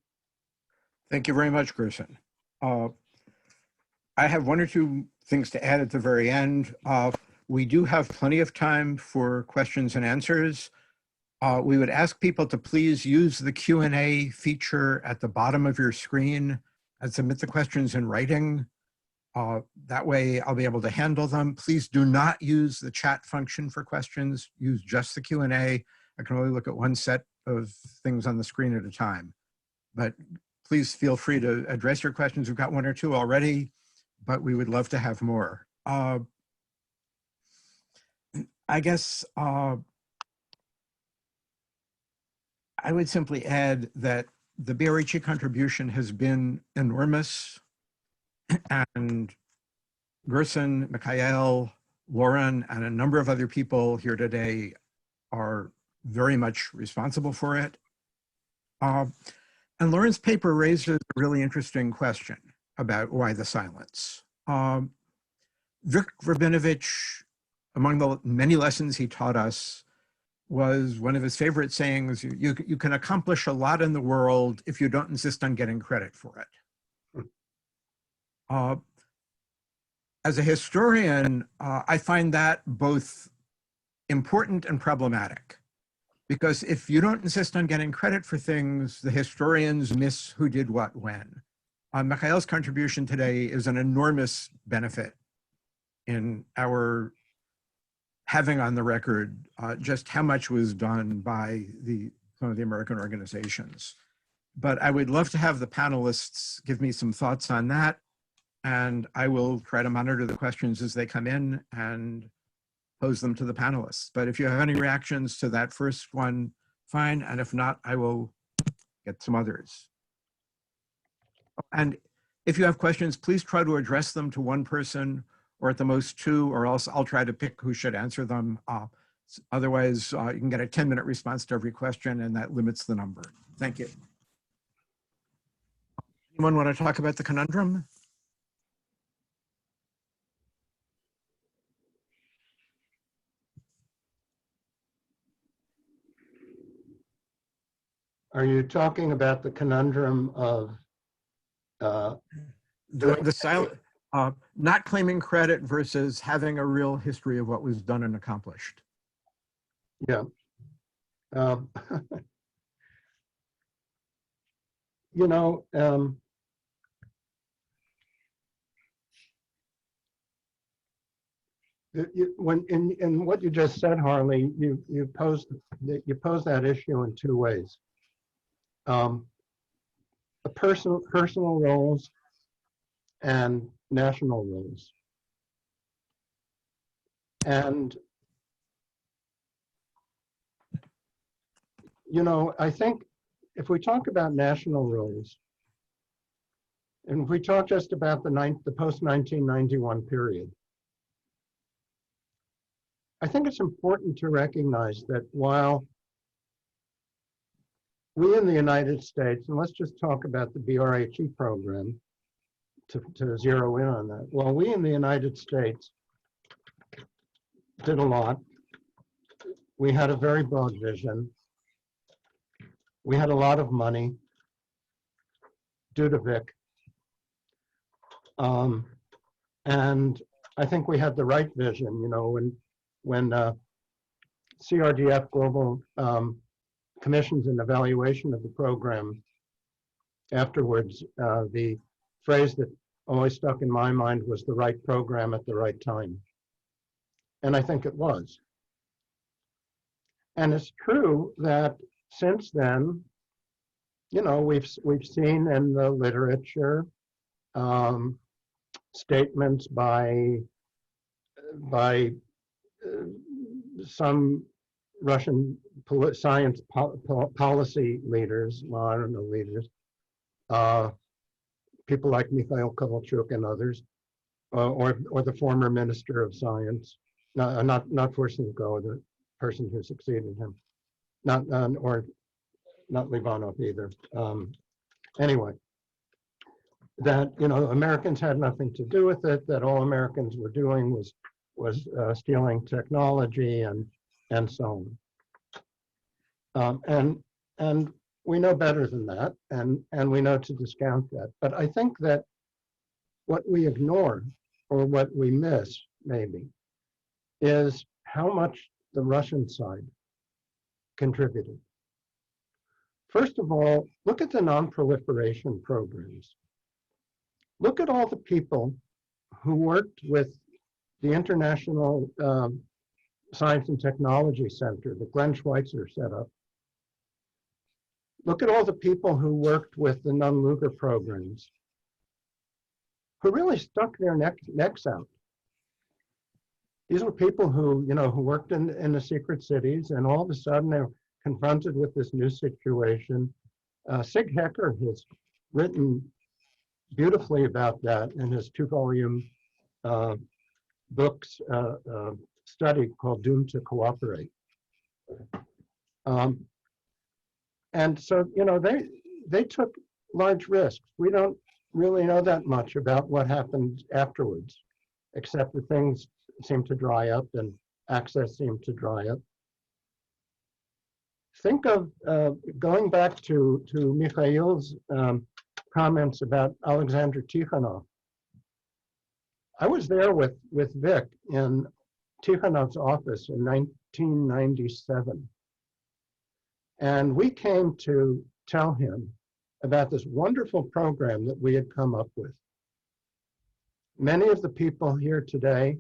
Thank you very much, Gerson. I have one or two things to add at the very end. We do have plenty of time for questions and answers. We would ask people to please use the Q&A feature at the bottom of your screen and submit the questions in writing. That way I'll be able to handle them. Please do not use the chat function for questions. Use just the Q&A. I can only look at one set of things on the screen at a time. But please feel free to address your questions. We've got one or two already, but we would love to have more. I guess I would simply add that the BRHE contribution has been enormous, and Gerson, Mikhail, Lauren, and a number of other people here today are very much responsible for it. And Lauren's paper raises a really interesting question about why the silence. Rabinowitch, among the many lessons he taught us, was one of his favorite sayings, you can accomplish a lot in the world if you don't insist on getting credit for it. As a historian, I find that both important and problematic, because if you don't insist on getting credit for things, the historians miss who did what when. Mikhail's contribution today is an enormous benefit in our having on the record just how much was done by some of the American organizations. But I would love to have the panelists give me some thoughts on that, and I will try to monitor the questions as they come in and pose them to the panelists. But if you have any reactions to that first one, fine, and if not, I will get some others. And if you have questions, please try to address them to one person or at the most two, or else I'll try to pick who should answer them. Otherwise, you can get a 10-minute response to every question, and that limits the number. Thank you. Anyone want to talk about the conundrum? Are you talking about the conundrum of the silent, not claiming credit versus having a real history of what was done and accomplished? Yeah. You know, when in what you just said, Harley, you posed that issue in two ways. Personal roles and national roles. And, you know, I think if we talk about national roles, and if we talk just about the post-1991 period, I think it's important to recognize that while we in the United States, and let's just talk about the BRHE program to zero in on that. Well, we in the United States did a lot. We had a very broad vision. We had a lot of money due to Vic. And I think we had the right vision, you know, when CRDF Global commissions an evaluation of the program afterwards, the phrase that always stuck in my mind was the right program at the right time. And I think it was. And it's true that since then, you know, we've seen in the literature statements by some Russian science policy leaders, well, I don't know leaders, people like Mikhail Kovalchuk and others, or the former Minister of Science, not Fursenko, the person who succeeded him, or not Livanov either. Anyway, that, you know, Americans had nothing to do with it, that all Americans were doing was stealing technology and so on. And we know better than that, and we know to discount that. But I think that what we ignore, or what we miss maybe, is how much the Russian side contributed. First of all, look at the non-proliferation programs. Look at all the people who worked with the International Science and Technology Center that Glenn Schweitzer set up. Look at all the people who worked with the Nunn-Lugar programs, who really stuck their necks out. These were people who, you know, who worked in the secret cities, and all of a sudden they were confronted with this new situation. Sig Hecker has written beautifully about that in his 2-volume books study called Doomed to Cooperate. And so, you know, they took large risks. We don't really know that much about what happened afterwards, except that things seemed to dry up and access seemed to dry up. Think of going back to Mikhail's comments about Alexander Tikhanov. I was there with Vic in Tikhanov's office in 1997. And we came to tell him about this wonderful program that we had come up with. Many of the people here today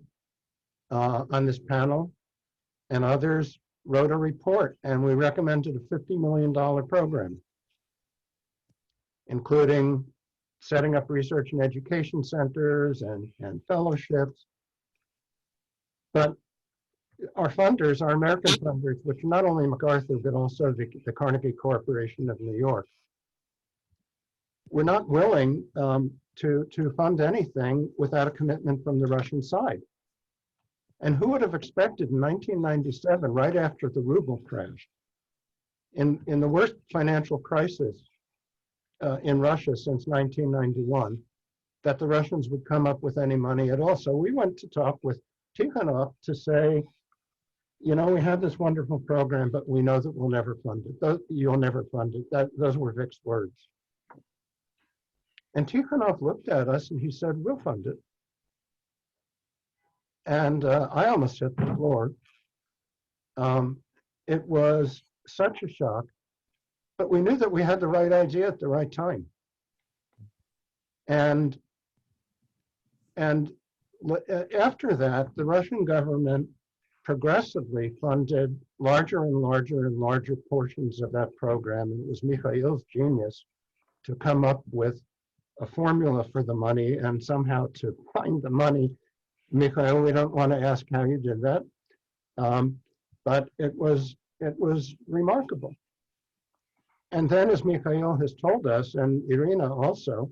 on this panel and others wrote a report, and we recommended a $50 million program, including setting up research and education centers and fellowships. But our funders, our American funders, which are not only MacArthur, but also the Carnegie Corporation of New York, were not willing to fund anything without a commitment from the Russian side. And who would have expected in 1997, right after the ruble crashed, in the worst financial crisis in Russia since 1991, that the Russians would come up with any money at all? So we went to talk with Tikhanov to say, you know, we have this wonderful program, but we know that we'll never fund it. You'll never fund it. Those were Vic's words. And Tikhanov looked at us and he said, we'll fund it. And I almost hit the floor. It was such a shock, but we knew that we had the right idea at the right time. And after that, the Russian government progressively funded larger and larger and larger portions of that program. And it was Mikhail's genius to come up with a formula for the money and somehow to find the money. Mikhail, we don't want to ask how you did that, but it was remarkable. And then, as Mikhail has told us, and Erina also,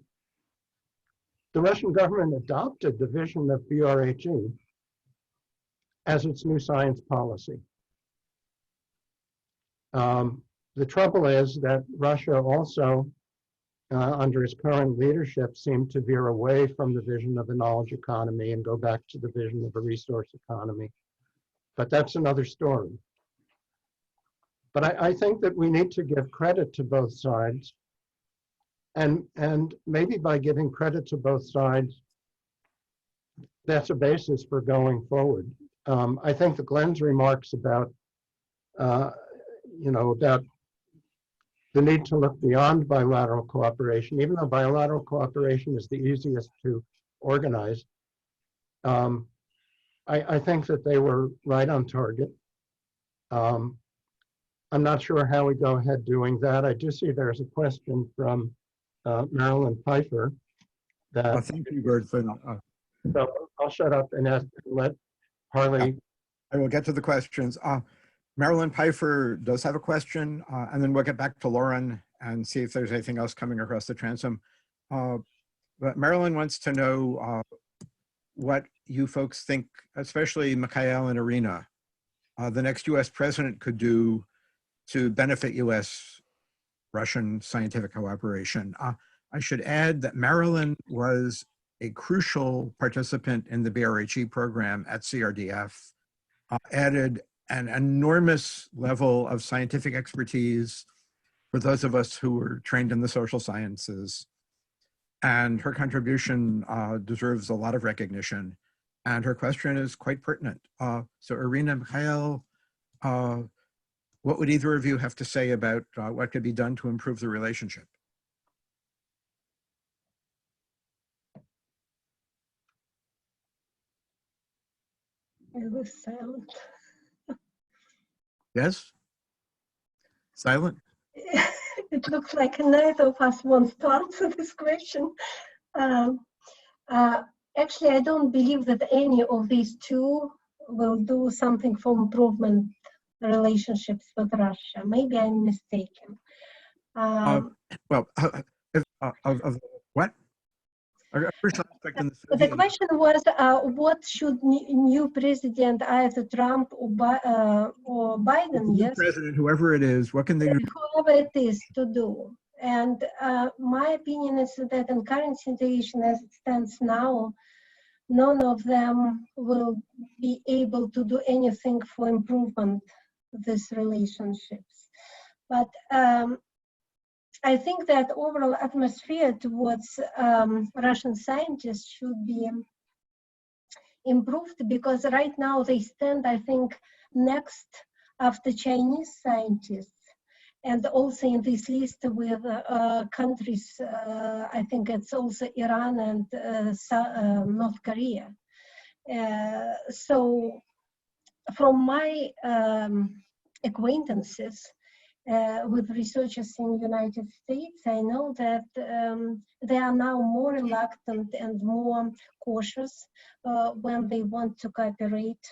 the Russian government adopted the vision of BRHE as its new science policy. The the trouble is that Russia also, under its current leadership, seemed to veer away from the vision of a knowledge economy and go back to the vision of a resource economy. But that's another story. But I think that we need to give credit to both sides. And maybe by giving credit to both sides, that's a basis for going forward. I think that Glenn's remarks about, about the need to look beyond bilateral cooperation, even though bilateral cooperation is the easiest to organize, I think that they were right on target. I'm not sure how we go ahead doing that. I do see there's a question from Marilyn Pfeiffer. Thank you, Gert. So I'll shut up and let Harley. I will get to the questions. Marilyn Pfeiffer does have a question, and then we'll get back to Lauren and see if there's anything else coming across the transom. But Marilyn wants to know what you folks think, especially Mikhail and Erina, the next US president could do to benefit US-Russian scientific cooperation. I should add that Marilyn was a crucial participant in the BRHE program at CRDF, added an enormous level of scientific expertise for those of us who were trained in the social sciences. And her contribution deserves a lot of recognition. And her question is quite pertinent. So Erina, Mikhail, what would either of you have to say about what could be done to improve the relationship? I was silent. Yes? Silent? It looks like neither of us wants to answer this question. Actually, I don't believe that any of these two will do something for improvement relationships with Russia. Maybe I'm mistaken. What? The question was, what should new president, either Trump or Biden, yes? President, whoever it is, what can they do? Whoever it is to do. And my opinion is that in current situation as it stands now, none of them will be able to do anything for improvement of these relationships. But I think that overall atmosphere towards Russian scientists should be improved, because right now they stand, I think, next after Chinese scientists, and also in this list with countries, I think it's also Iran and North Korea. So from my acquaintances, with researchers in the United States, I know that they are now more reluctant and more cautious when they want to cooperate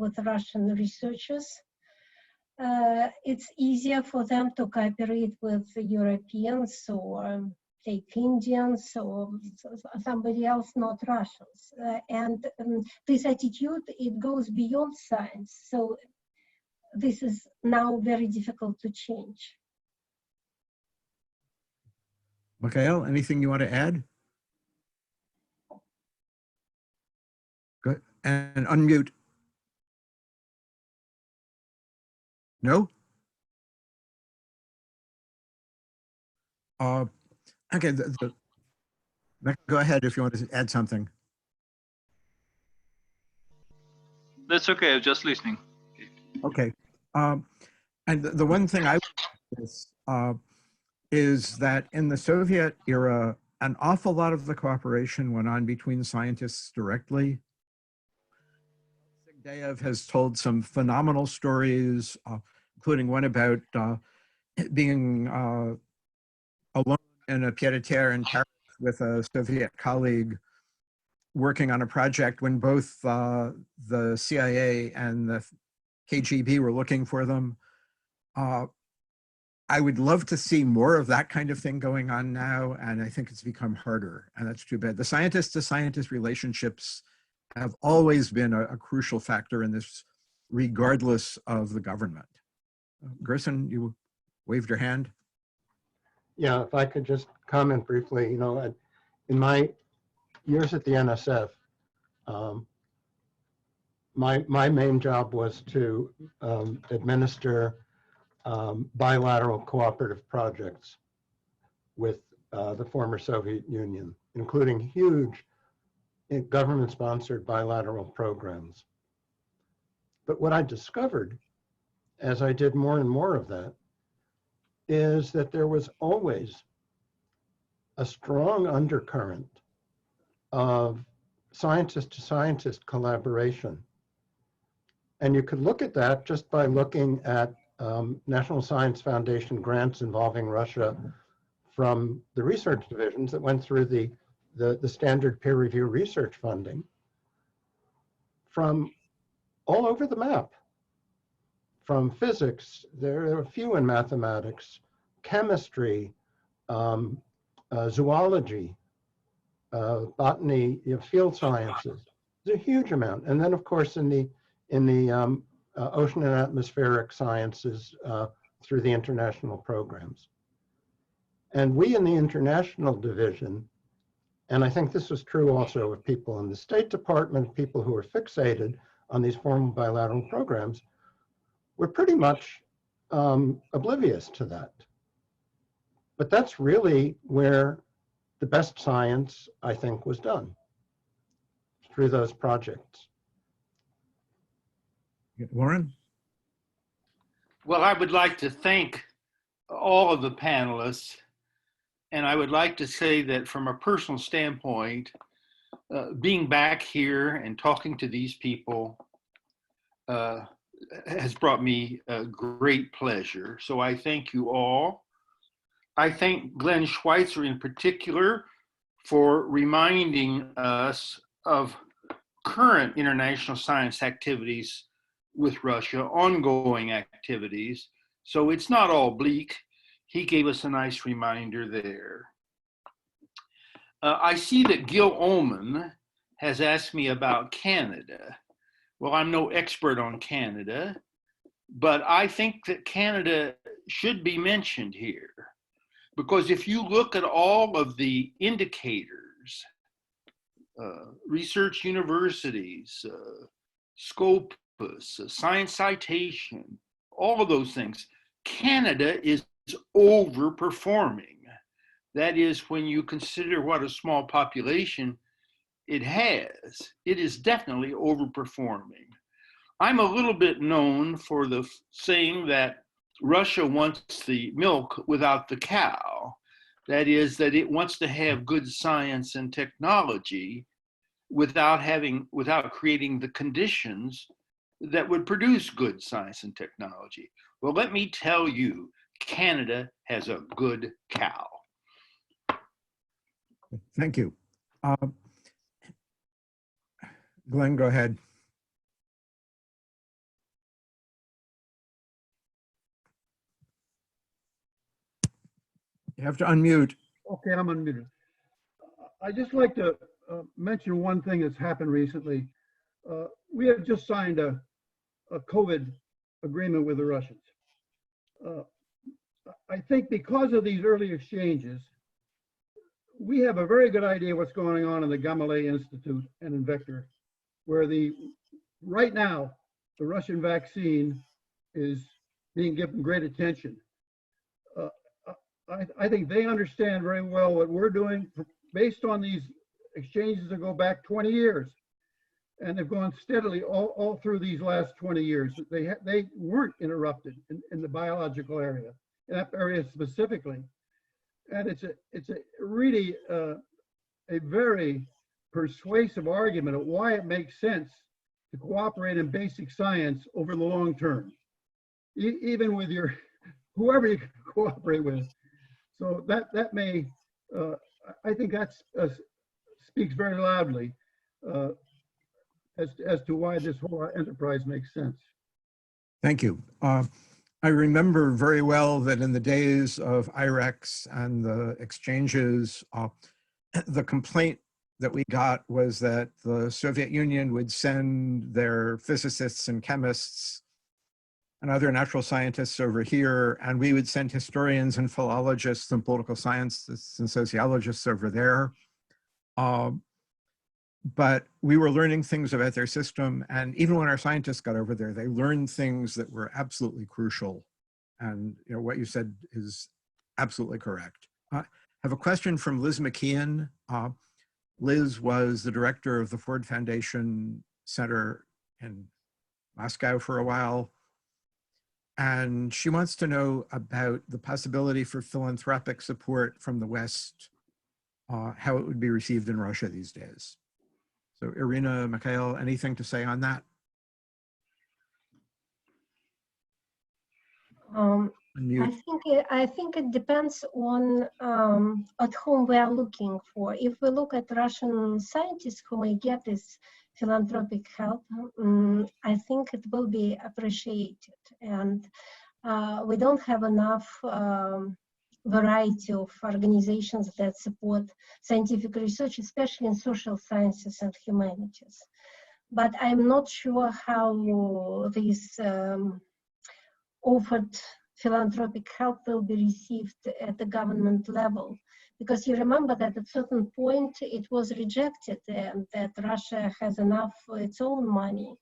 with Russian researchers. It's easier for them to cooperate with Europeans or take Indians or somebody else, not Russians. And this attitude, it goes beyond science. So this is now very difficult to change. Mikhail, anything you want to add? Good. And unmute. No? Okay, go ahead if you want to add something. That's okay, I'm just listening. Okay. And the one thing I would say is that in the Soviet era, an awful lot of the cooperation went on between scientists directly. Sigdeyev has told some phenomenal stories, including one about being alone in a pied-à-terre in Paris with a Soviet colleague working on a project when both the CIA and the KGB were looking for them. I would love to see more of that kind of thing going on now, and I think it's become harder, and that's too bad. The scientist-to-scientist relationships have always been a crucial factor in this, regardless of the government. Gerson, you waved your hand. Yeah, if I could just comment briefly, you know, in my years at the NSF, my main job was to administer bilateral cooperative projects with the former Soviet Union, including huge government-sponsored bilateral programs. But what I discovered as I did more and more of that is that there was always a strong undercurrent of scientist-to-scientist collaboration. And you could look at that just by looking at National Science Foundation grants involving Russia from the research divisions that went through the standard peer review research funding from all over the map. From physics, there are a few in mathematics, chemistry, zoology, botany, field sciences. There's a huge amount. And then, of course, in the ocean and atmospheric sciences through the international programs. And we in the international division, and I think this was true also of people in the State Department, people who were fixated on these formal bilateral programs, were pretty much oblivious to that. But that's really where the best science, I think, was done, through those projects. Warren? Well, I would like to thank all of the panelists, and I would like to say that from a personal standpoint, being back here and talking to these people has brought me great pleasure. So I thank you all. I thank Glenn Schweitzer in particular for reminding us of current international science activities with Russia, ongoing activities. So it's not all bleak. He gave us a nice reminder there. I see that Gil Ullman has asked me about Canada. Well, I'm no expert on Canada, but I think that Canada should be mentioned here. Because if you look at all of the indicators, research universities, Scopus, Science Citation, all of those things, Canada is overperforming. That is, when you consider what a small population it has, it is definitely overperforming. I'm a little bit known for the saying that Russia wants the milk without the cow. That is, that it wants to have good science and technology without creating the conditions that would produce good science and technology. Well, let me tell you, Canada has a good cow. Thank you. Glenn, go ahead. You have to unmute. Okay, I'm unmuted. I'd just like to mention one thing that's happened recently. We have just signed a COVID agreement with the Russians. I think because of these early exchanges, we have a very good idea what's going on in the Gamaleya Institute and in Vector, where right now, the Russian vaccine is being given great attention. I think they understand very well what we're doing based on these exchanges that go back 20 years. And they've gone steadily all through these last 20 years. They weren't interrupted in the biological area, in that area specifically. And it's a really a very persuasive argument of why it makes sense to cooperate in basic science over the long term, even with whoever you cooperate with. So that may, I think that speaks very loudly as to why this whole enterprise makes sense. Thank you. I remember very well that in the days of IREX and the exchanges, the complaint that we got was that the Soviet Union would send their physicists and chemists and other natural scientists over here, and we would send historians and philologists and political scientists and sociologists over there. But we were learning things about their system, and even when our scientists got over there, they learned things that were absolutely crucial. And what you said is absolutely correct. I have a question from Liz McKeon. Liz was the director of the Ford Foundation Center in Moscow for a while. And she wants to know about the possibility for philanthropic support from the West, how it would be received in Russia these days. So Erina, Mikhail, anything to say on that? I think it depends on at whom we are looking for. If we look at Russian scientists who may get this philanthropic help, I think it will be appreciated. And we don't have enough variety of organizations that support scientific research, especially in social sciences and humanities. But I'm not sure how this offered philanthropic help will be received at the government level. Because you remember that at a certain point it was rejected, and that Russia has enough for its own money,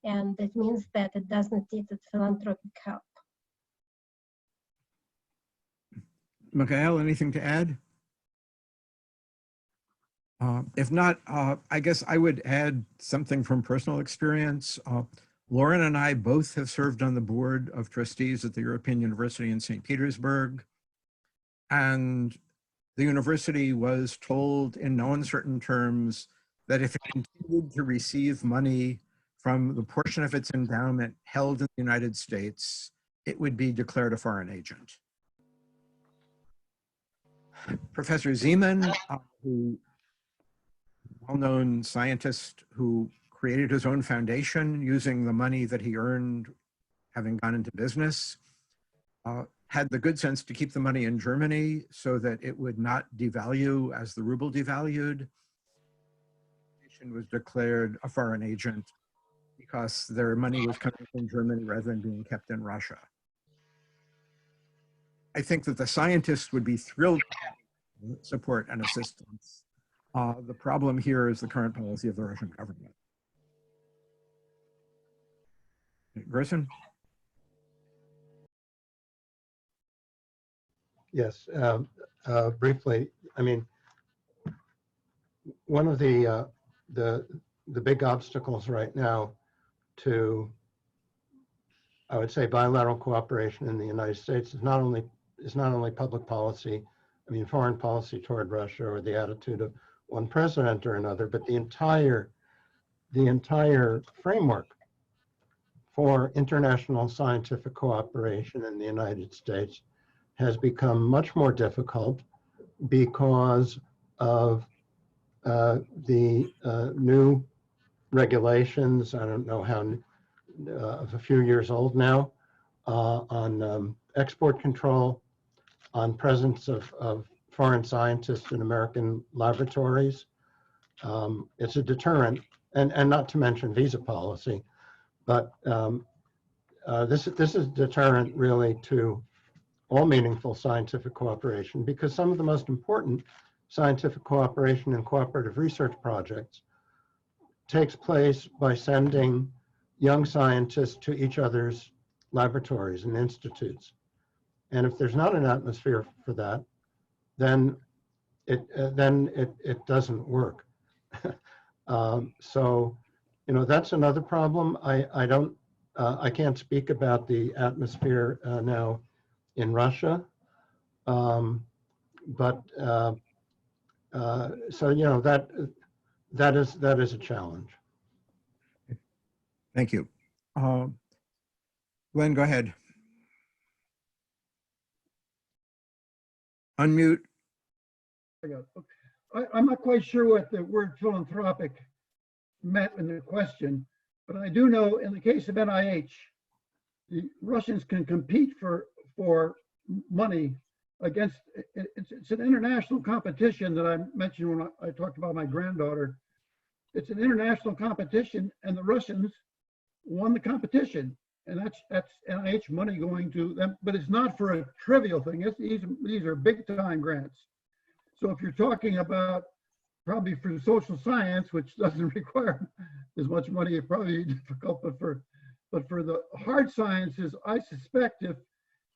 and that means that it doesn't need the philanthropic help. Mikhail, anything to add? If not, I guess I would add something from personal experience. Lauren and I both have served on the board of trustees at the European University in St. Petersburg. And the university was told in no uncertain terms that if it continued to receive money from the portion of its endowment held in the United States, it would be declared a foreign agent. Professor Zeman, who well-known scientist who created his own foundation using the money that he earned having gone into business, had the good sense to keep the money in Germany so that it would not devalue as the ruble devalued. The nation was declared a foreign agent because their money was coming from Germany rather than being kept in Russia. I think that the scientists would be thrilled to have support and assistance. The problem here is the current policy of the Russian government. Gerson? Yes, briefly. I mean, one of the big obstacles right now to, I would say, bilateral cooperation in the United States is not only public policy, I mean, foreign policy toward Russia or the attitude of one president or another, but the entire framework for international scientific cooperation in the United States has become much more difficult because of the new regulations, I don't know how, of a few years old now, on export control, on presence of foreign scientists in American laboratories. It's a deterrent, and not to mention visa policy, but this is a deterrent really to all meaningful scientific cooperation, because some of the most important scientific cooperation and cooperative research projects takes place by sending young scientists to each other's laboratories and institutes. And if there's not an atmosphere for that, then it doesn't work. So, you know, that's another problem. I can't speak about the atmosphere now in Russia, but so, you know, that is a challenge. Thank you. Glenn, go ahead. Unmute. I'm not quite sure what the word philanthropic meant in the question, but I do know in the case of NIH, the Russians can compete for money against, it's an international competition that I mentioned when I talked about my granddaughter. It's an international competition, and the Russians won the competition. And that's NIH money going to them, but it's not for a trivial thing. These are big time grants. So if you're talking about probably for social science, which doesn't require as much money, it's probably difficult, but for the hard sciences, I suspect if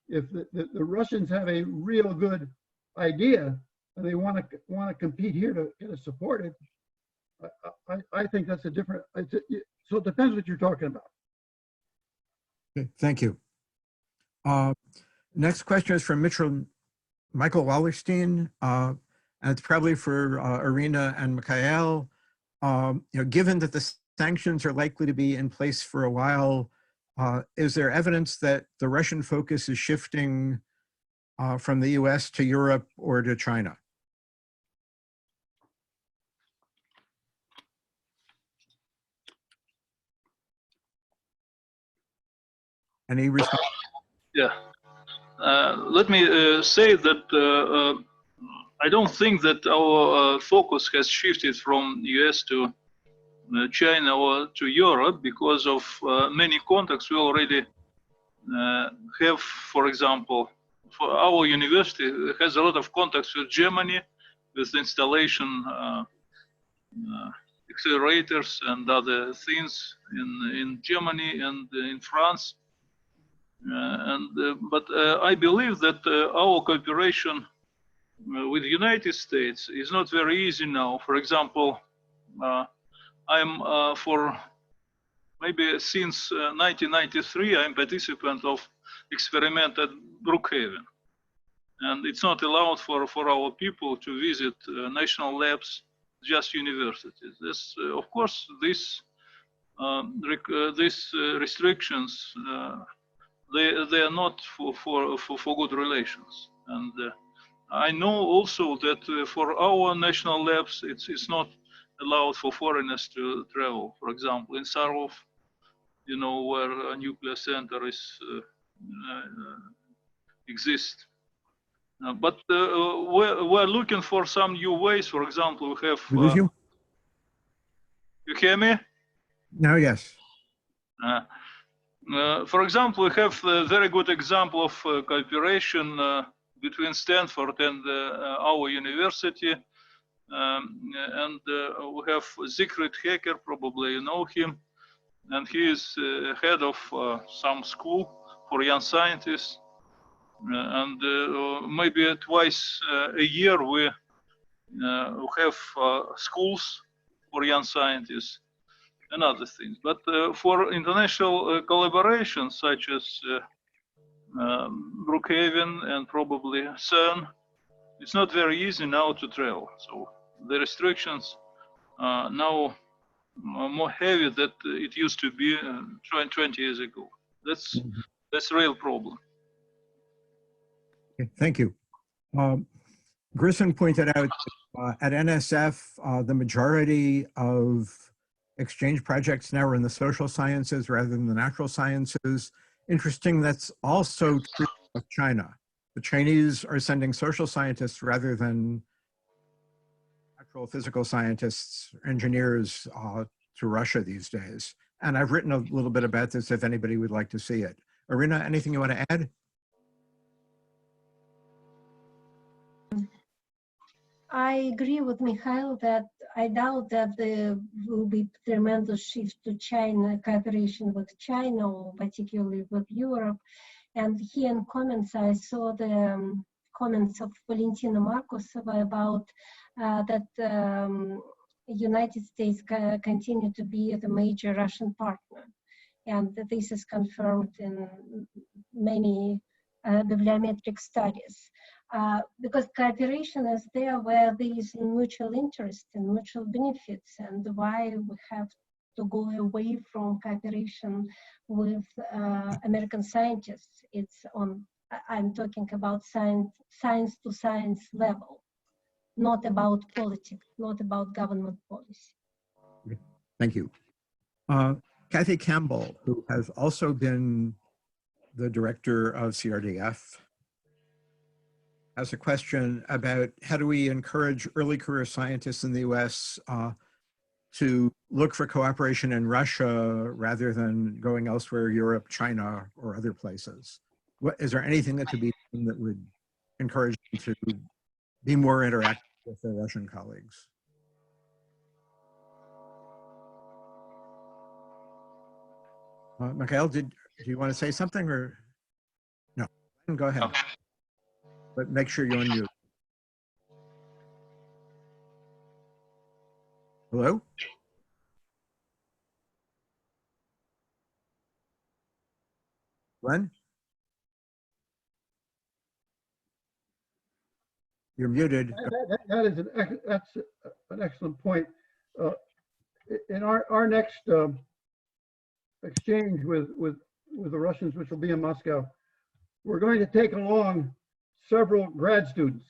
the Russians have a real good idea and they want to compete here to get it supported, I think that's a different. So it depends what you're talking about. Okay, thank you. Next question is from Michael Wallerstein, and it's probably for Erina and Mikhail. Given that the sanctions are likely to be in place for a while, is there evidence that the Russian focus is shifting from the US to Europe or to China? Any response? Yeah. Let me say that I don't think that our focus has shifted from US to China or to Europe because of many contacts we already have. For example, for our university has a lot of contacts with Germany, with installation accelerators and other things in Germany and in France. But I believe that our cooperation with the United States is not very easy now. For example, I'm for maybe since 1993, I'm participant of experiment at Brookhaven. And it's not allowed for our people to visit national labs, just universities. This, of course, these restrictions, they are not for good relations. And I know also that for our national labs, it's not allowed for foreigners to travel. For example, in Sarov, where a nuclear center is exists. But we're looking for some new ways. For example, we have. You hear me? No, yes. For example, we have a very good example of cooperation between Stanford and our university. And we have a secret hacker, probably you know him, and he is head of some school for young scientists. And maybe twice a year we have schools for young scientists and other things. But for international collaboration, such as Brookhaven and probably CERN, it's not very easy now to travel. So the restrictions are now more heavy than it used to be 20 years ago. That's a real problem. Okay, thank you. Gerson pointed out at NSF, the majority of exchange projects now are in the social sciences rather than the natural sciences. Interesting, that's also true of China. The Chinese are sending social scientists rather than natural physical scientists, engineers to Russia these days. And I've written a little bit about this if anybody would like to see it. Erina, anything you want to add? I agree with Mikhail that I doubt that there will be tremendous shift to China, cooperation with China, or particularly with Europe. And here in comments, I saw the comments of Valentina Markosova about that United States continue to be the major Russian partner. And this is confirmed in many bibliometric studies. Because cooperation is there where there is mutual interest and mutual benefits, and why we have to go away from cooperation with American scientists. It's on, I'm talking about science to science level, not about politics, not about government policy. Thank you. Kathy Campbell, who has also been the director of CRDF, has a question about how do we encourage early career scientists in the US to look for cooperation in Russia rather than going elsewhere, Europe, China, or other places? Is there anything that could be done that would encourage them to be more interactive with their Russian colleagues? Mikhail, do you want to say something or no? Go ahead, but make sure you're on mute. Hello? Glenn? You're muted. That's an excellent point. In our next exchange with the Russians, which will be in Moscow, we're going to take along several grad students.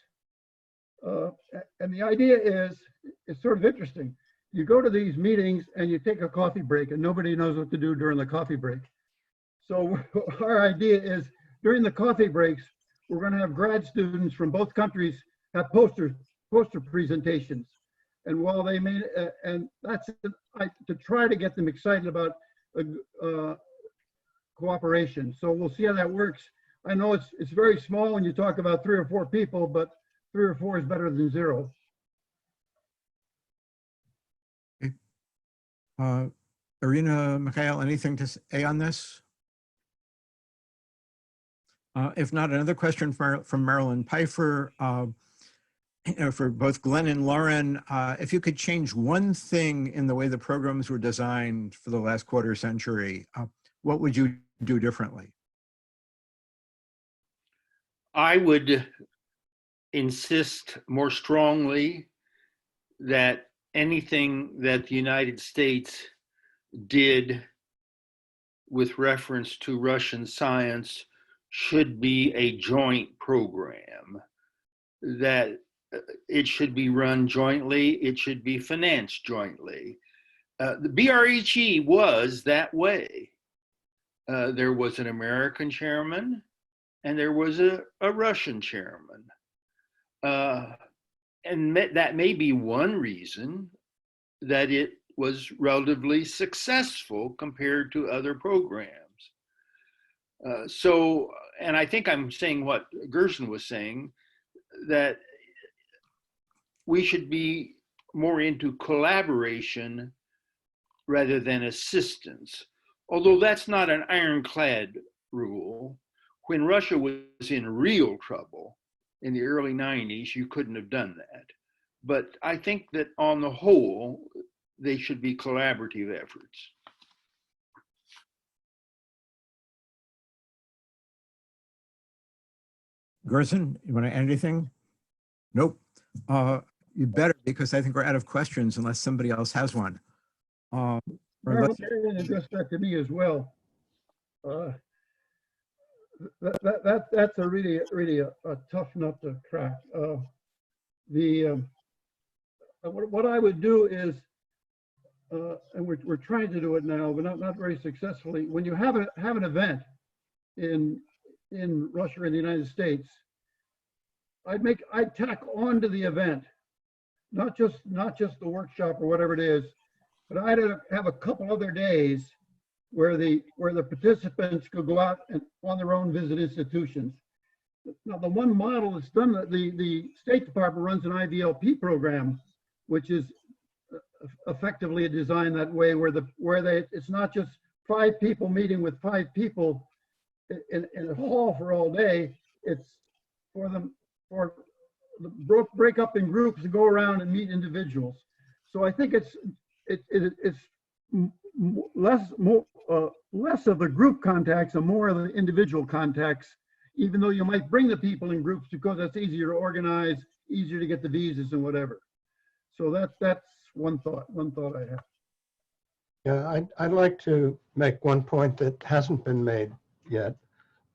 And the idea is, it's sort of interesting. You go to these meetings and you take a coffee break and nobody knows what to do during the coffee break. So our idea is during the coffee breaks, we're going to have grad students from both countries have poster presentations. And while they may, and that's to try to get them excited about cooperation. So we'll see how that works. I know it's very small when you talk about 3 or 4 people, but 3 or 4 is better than 0. Okay. Erina, Mikhail, anything to say on this? If not, another question from Marilyn Pfeiffer. For both Glenn and Lauren, if you could change one thing in the way the programs were designed for the last quarter century, what would you do differently? I would insist more strongly that anything that the United States did with reference to Russian science should be a joint program, that it should be run jointly, it should be financed jointly. The BRHE was that way. There was an American chairman and there was a Russian chairman. And that may be one reason that it was relatively successful compared to other programs. And I think I'm saying what Gerson was saying, that we should be more into collaboration rather than assistance. Although that's not an ironclad rule. When Russia was in real trouble in the early 90s, you couldn't have done that. But I think that on the whole, they should be collaborative efforts. Gerson, you want to add anything? Nope. You better, because I think we're out of questions unless somebody else has one. Everyone addressed that to me as well. That's a really a tough nut to crack. What I would do is, and we're trying to do it now, but not very successfully. When you have an event in Russia and the United States, I'd tack on to the event, not just the workshop or whatever it is, but I'd have a couple other days where the participants could go out and on their own visit institutions. Now, the one model that's done, the State Department runs an IVLP program, which is effectively designed that way, it's not just 5 people meeting with 5 people in a hall for all day. It's for break up in groups and go around and meet individuals. So I think it's less of the group contacts and more of the individual contacts, even though you might bring the people in groups because that's easier to organize, easier to get the visas and whatever. So that's one thought I have. Yeah, I'd like to make one point that hasn't been made yet,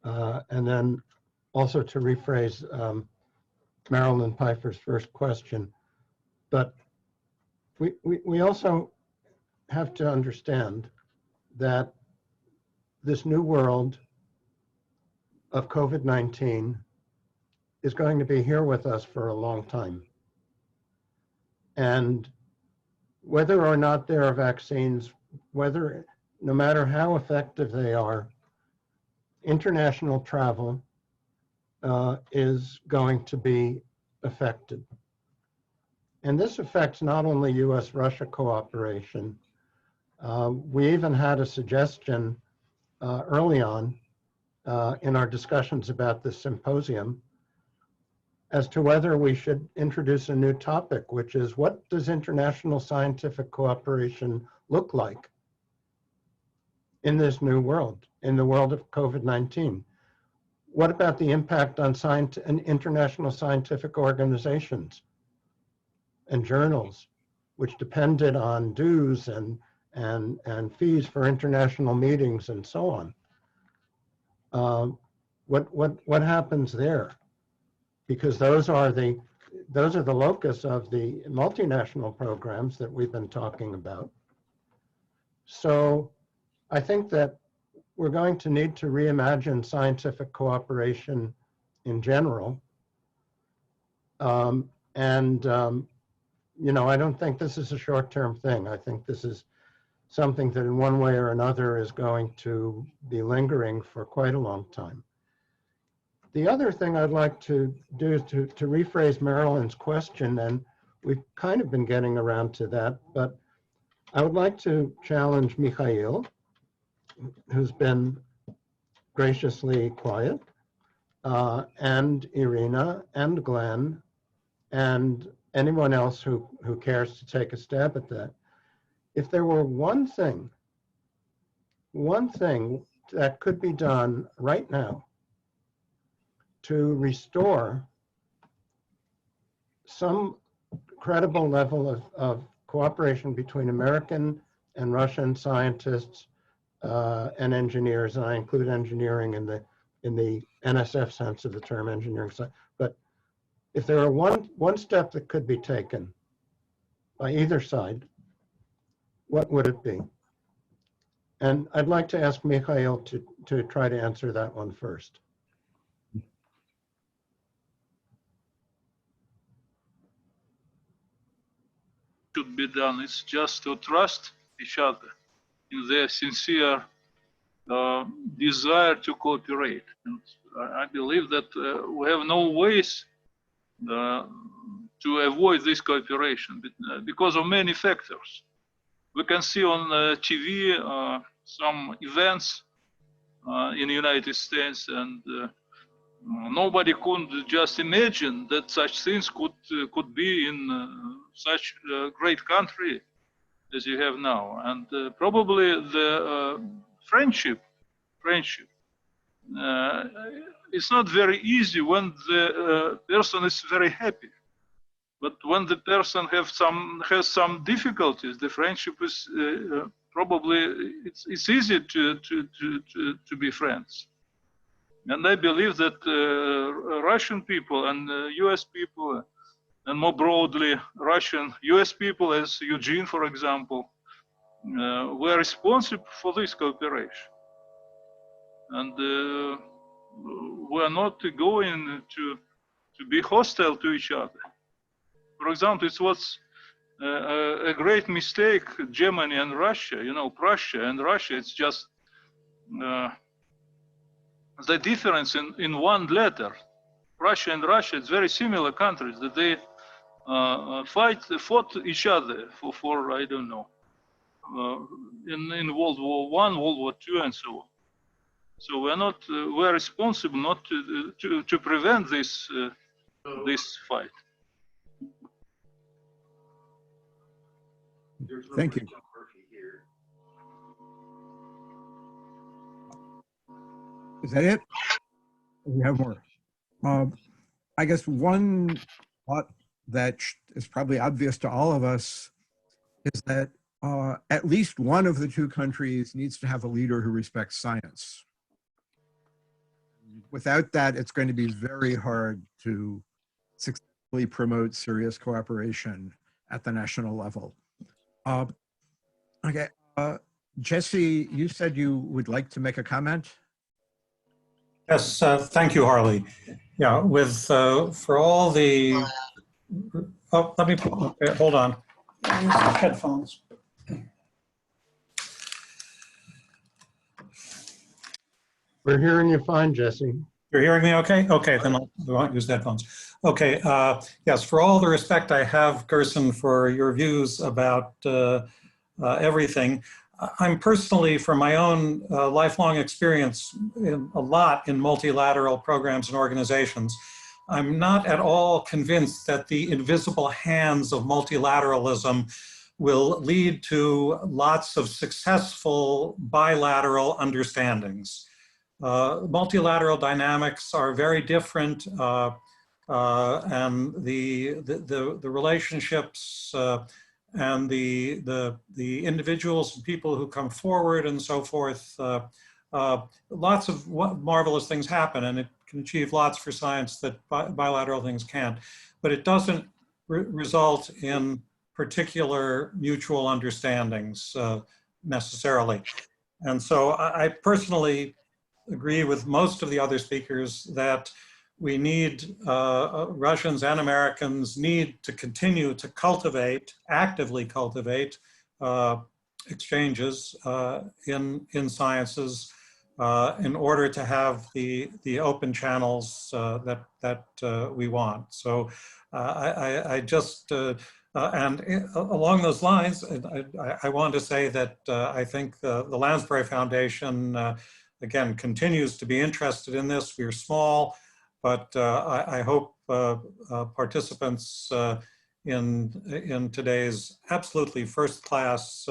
and then also to rephrase Marilyn Pfeiffer's first question. But we also have to understand that this new world of COVID-19 is going to be here with us for a long time. And whether or not there are vaccines, no matter how effective they are, international travel is going to be affected. And this affects not only US-Russia cooperation. We even had a suggestion early on in our discussions about this symposium as to whether we should introduce a new topic, which is, what does international scientific cooperation look like in this new world, in the world of COVID-19? What about the impact on international scientific organizations and journals, which depended on dues and fees for international meetings and so on? What happens there? Because those are the locus of the multinational programs that we've been talking about. So I think that we're going to need to reimagine scientific cooperation in general. You know, I don't think this is a short-term thing. I think this is something that in one way or another is going to be lingering for quite a long time. The other thing I'd like to do is to rephrase Marilyn's question, and we've kind of been getting around to that, but I would like to challenge Mikhail, who's been graciously quiet, and Erina and Glenn, and anyone else who cares to take a stab at that. If there were one thing that could be done right now to restore some credible level of cooperation between American and Russian scientists and engineers, and I include engineering in the NSF sense of the term, engineering. But if there are one step that could be taken by either side, what would it be? And I'd like to ask Mikhail to try to answer that one first. Should be done. It's just to trust each other in their sincere desire to cooperate. And I believe that we have no ways to avoid this cooperation because of many factors. We can see on TV some events in the United States, and nobody could just imagine that such things could be in such a great country as you have now. And probably the friendship it's not very easy when the person is very happy. But when the person has some difficulties, the friendship is probably it's easy to be friends. And I believe that Russian people and US people, and more broadly Russian US people, as Eugene, for example, were responsible for this cooperation. And we're not going to be hostile to each other. For example, it was a great mistake, Germany and Russia, you know, Prussia and Russia, it's just the difference in one letter. Russia and Russia, it's very similar countries, that they fought each other for I don't know, in World War I, World War II, and so on. So we're responsible not to prevent this fight. Thank you. Is that it? We have more. I guess one thought that is probably obvious to all of us is that at least one of the two countries needs to have a leader who respects science. Without that, it's going to be very hard to successfully promote serious cooperation at the national level. Okay, Jesse, you said you would like to make a comment? Yes, thank you, Harley. Yeah, with for all the, oh, let me, hold on. use the headphones. We're hearing you fine, Jesse. You're hearing me okay? Okay, then I won't use the headphones. Okay, yes, for all the respect I have, Gerson, for your views about everything, I'm personally, from my own lifelong experience, a lot in multilateral programs and organizations, I'm not at all convinced that the invisible hands of multilateralism will lead to lots of successful bilateral understandings. Multilateral dynamics are very different, and the relationships and the individuals and people who come forward and so forth, lots of marvelous things happen, and it can achieve lots for science that bilateral things can't, but it doesn't result in particular mutual understandings necessarily. And so I personally agree with most of the other speakers that we need, Russians and Americans need to continue to cultivate, actively cultivate exchanges in sciences in order to have the open channels that we want. So I just, and along those lines, I want to say that I think the Lansbury Foundation, again, continues to be interested in this. We're small, but I hope participants in today's absolutely first-class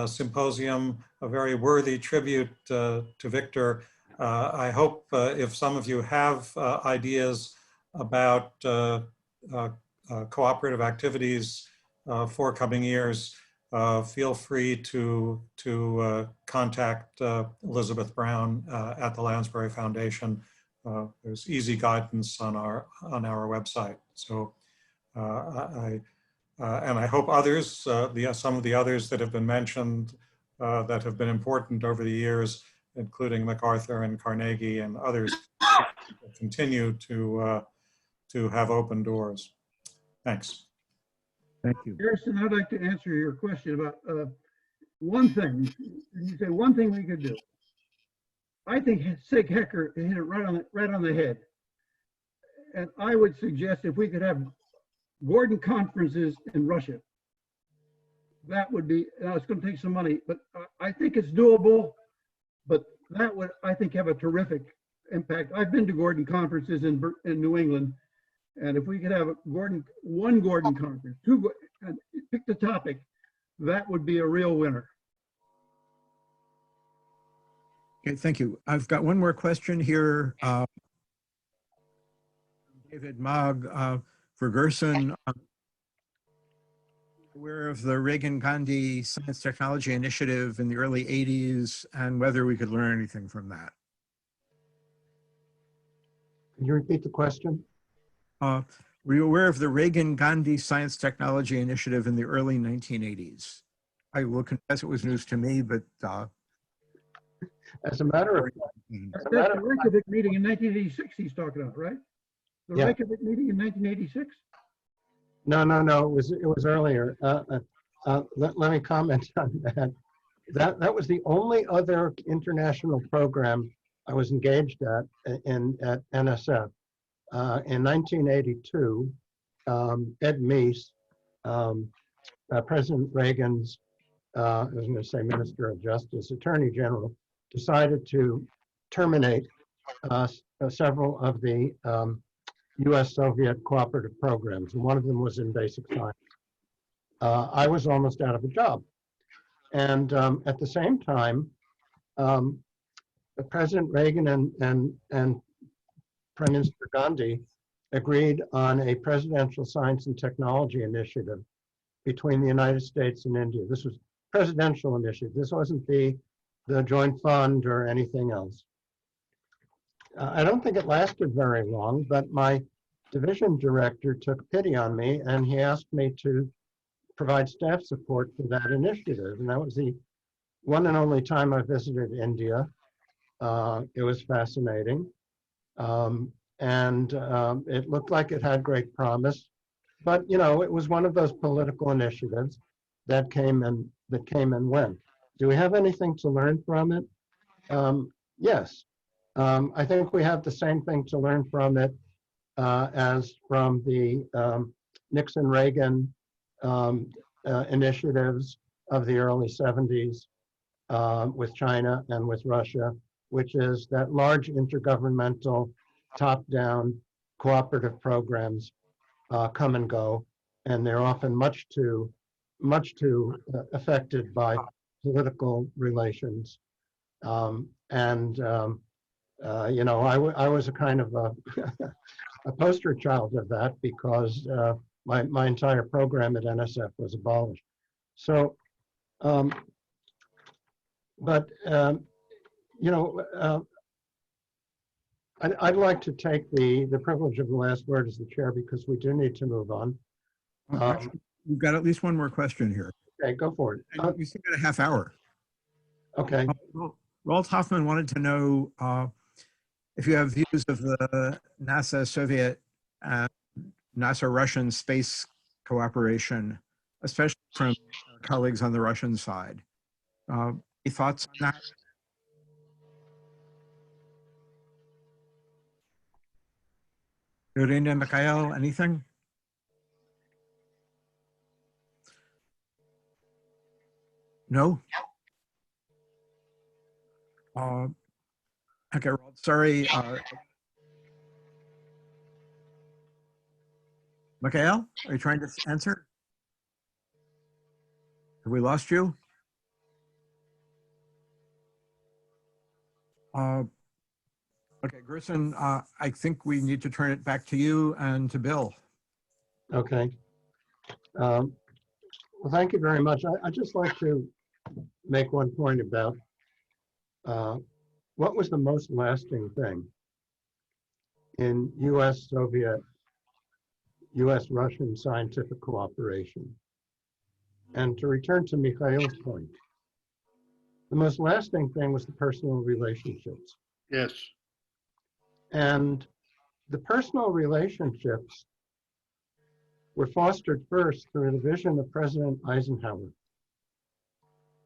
symposium, a very worthy tribute to Victor. I hope if some of you have ideas about cooperative activities for coming years, feel free to contact Elizabeth Brown at the Lansbury Foundation. There's easy guidance on our website. So and I hope others, some of the others that have been mentioned that have been important over the years, including MacArthur and Carnegie and others, continue to have open doors. Thanks. Thank you. Harrison, I'd like to answer your question about one thing. You say one thing we could do. I think Sig Hecker hit it right on the head. And I would suggest if we could have Gordon conferences in Russia, that would be, now it's going to take some money, but I think it's doable, but that would, I think, have a terrific impact. I've been to Gordon conferences in New England, and if we could have one Gordon conference, two, and pick the topic, that would be a real winner. Okay, thank you. I've got one more question here. David Mogg for Gerson. Aware of the Reagan-Gandhi Science Technology Initiative in the early 80s and whether we could learn anything from that. Can you repeat the question? Were you aware of the Reagan-Gandhi Science Technology Initiative in the early 1980s? I will confess it was news to me, but as a matter of that's the Reykjavik meeting in 1986 he's talking about, right? The Yeah. Reykjavik meeting in 1986? No, it was earlier. Let me comment on that. That was the only other international program I was engaged at NSF. In 1982, Ed Meese, President Reagan's, I was going to say Minister of Justice, Attorney General, decided to terminate several of the US-Soviet cooperative programs, and one of them was in basic science. I was almost out of a job. And at the same time, President Reagan and Prime Minister Gandhi agreed on a presidential science and technology initiative between the United States and India. This was presidential initiative. This wasn't the joint fund or anything else. I don't think it lasted very long, but my division director took pity on me and he asked me to provide staff support for that initiative. And that was the one and only time I visited India. It was fascinating. And it looked like it had great promise. but you know, it was one of those political initiatives that came and went. Do we have anything to learn from it? Yes. I think we have the same thing to learn from it as from the Nixon-Reagan initiatives of the early 70s with China and with Russia, which is that large intergovernmental top-down cooperative programs come and go, and they're often much too affected by political relations. You know, I was a kind of a poster child of that because my entire program at NSF was abolished. So, you know, I'd like to take the privilege of the last word as the chair because we do need to move on. We've got at least one more question here. Okay, go for it. And we still got a half hour. Okay. Walt Hoffman wanted to know if you have views of the NASA Soviet and NASA Russian space cooperation, especially from colleagues on the Russian side. Any thoughts on that? Erina, Mikhail, anything? No? Okay, Rod, sorry. Mikhail, are you trying to answer? Have we lost you? Okay, Gerson, I think we need to turn it back to you and to Bill. Okay. Well, thank you very much. I'd just like to make one point about what was the most lasting thing in US-Soviet, US-Russian scientific cooperation. And to return to Mikhail's point, the most lasting thing was the personal relationships. Yes. And the personal relationships were fostered first through the vision of President Eisenhower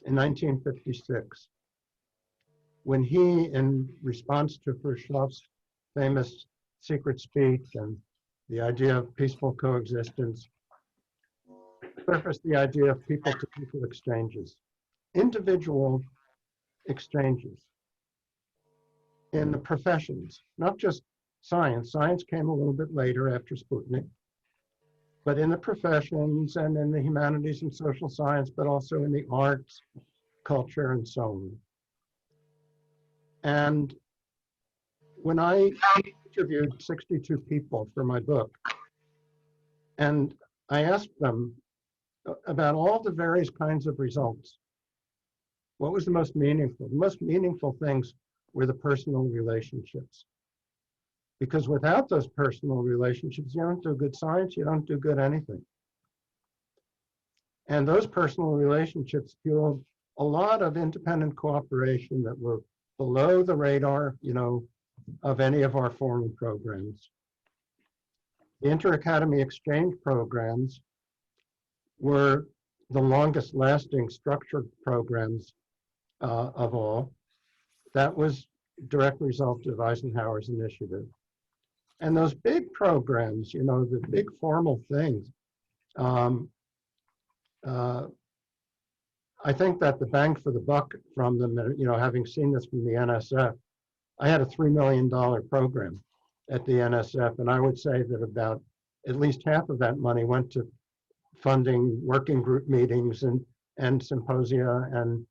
in 1956, when he, in response to Khrushchev's famous secret speech and the idea of peaceful coexistence, surfaced the idea of people-to-people exchanges, individual exchanges in the professions, not just science. Science came a little bit later after Sputnik, but in the professions and in the humanities and social science, but also in the arts, culture, and so on. And when I interviewed 62 people for my book, and I asked them about all the various kinds of results, what was the most meaningful? The most meaningful things were the personal relationships. Because without those personal relationships, you don't do good science, you don't do good anything. And those personal relationships fueled a lot of independent cooperation that were below the radar, you know, of any of our foreign programs. The inter-academy exchange programs were the longest lasting structured programs of all. That was a direct result of Eisenhower's initiative. And those big programs, you know, the big formal things, I think that the bang for the buck from them, you know, having seen this from the NSF, I had a $3 million program at the NSF, and I would say that about at least half of that money went to funding working group meetings and symposia and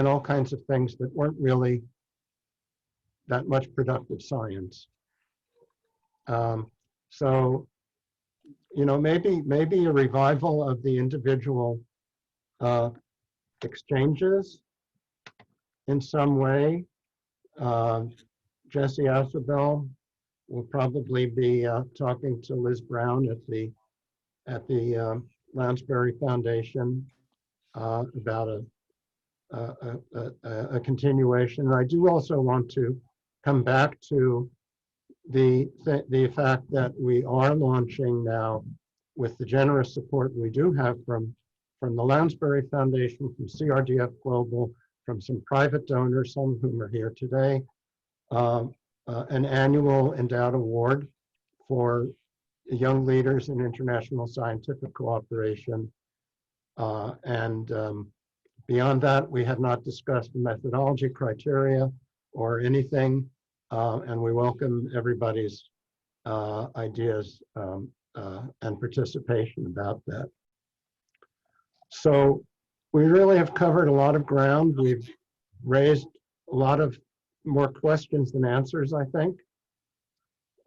all kinds of things that weren't really that much productive science. So, you know, maybe a revival of the individual exchanges in some way. Jesse Alcebel will probably be talking to Liz Brown at the Lansbury Foundation about a continuation. And I do also want to come back to the fact that we are launching now with the generous support we do have from the Lansbury Foundation, from CRDF Global, from some private donors, some of whom are here today, an annual Endowed Award for young leaders in international scientific cooperation. Beyond that, we have not discussed the methodology criteria or anything, and we welcome everybody's ideas and participation about that. So we really have covered a lot of ground. We've raised a lot of more questions than answers, I think.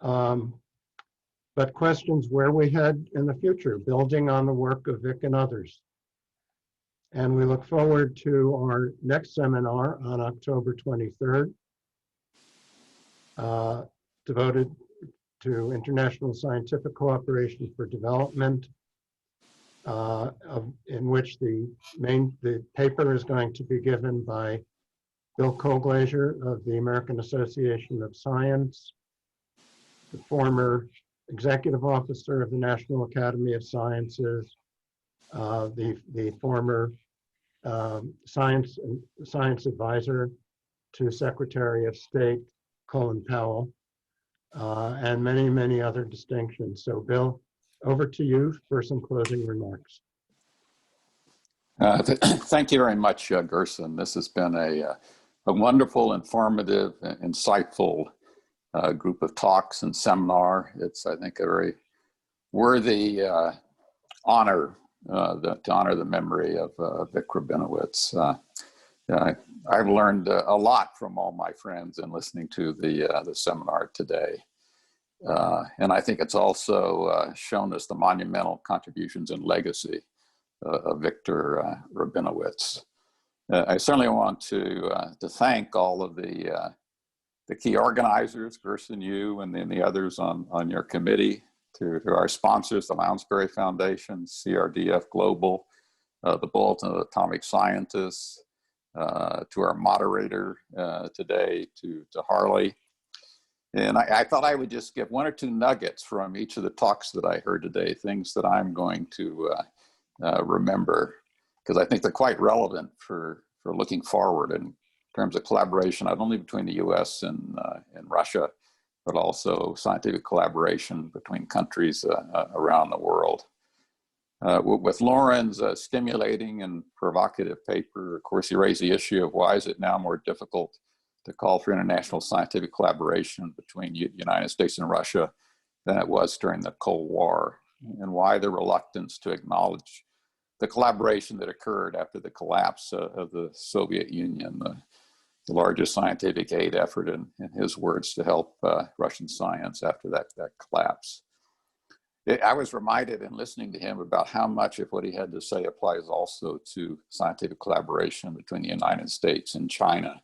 But questions where we head in the future, building on the work of Vic and others. And we look forward to our next seminar on October 23rd, devoted to international scientific cooperation for development, in which the paper is going to be given by Bill Koglaser of the American Association of Science, the former executive officer of the National Academy of Sciences, the former science advisor to Secretary of State Colin Powell, and many, many other distinctions. So Bill, over to you for some closing remarks. Thank you very much, Gerson. This has been a wonderful, informative, insightful group of talks and seminar. It's, I think, a very worthy honor to honor the memory of Vic Rabinowitch. I've learned a lot from all my friends in listening to the seminar today. And I think it's also shown us the monumental contributions and legacy of Victor Rabinowitch. I certainly want to thank all of the key organizers, Gerson, you, and then the others on your committee, to our sponsors, the Lansbury Foundation, CRDF Global, the Bulletin of Atomic Scientists, to our moderator today, to Harley. And I thought I would just give one or two nuggets from each of the talks that I heard today, things that I'm going to remember, because I think they're quite relevant for looking forward in terms of collaboration, not only between the US and Russia, but also scientific collaboration between countries around the world. With Lauren's stimulating and provocative paper, of course, he raised the issue of why is it now more difficult to call for international scientific collaboration between the United States and Russia than it was during the Cold War, and why the reluctance to acknowledge the collaboration that occurred after the collapse of the Soviet Union, the largest scientific aid effort, in his words, to help Russian science after that collapse. I was reminded in listening to him about how much of what he had to say applies also to scientific collaboration between the United States and China.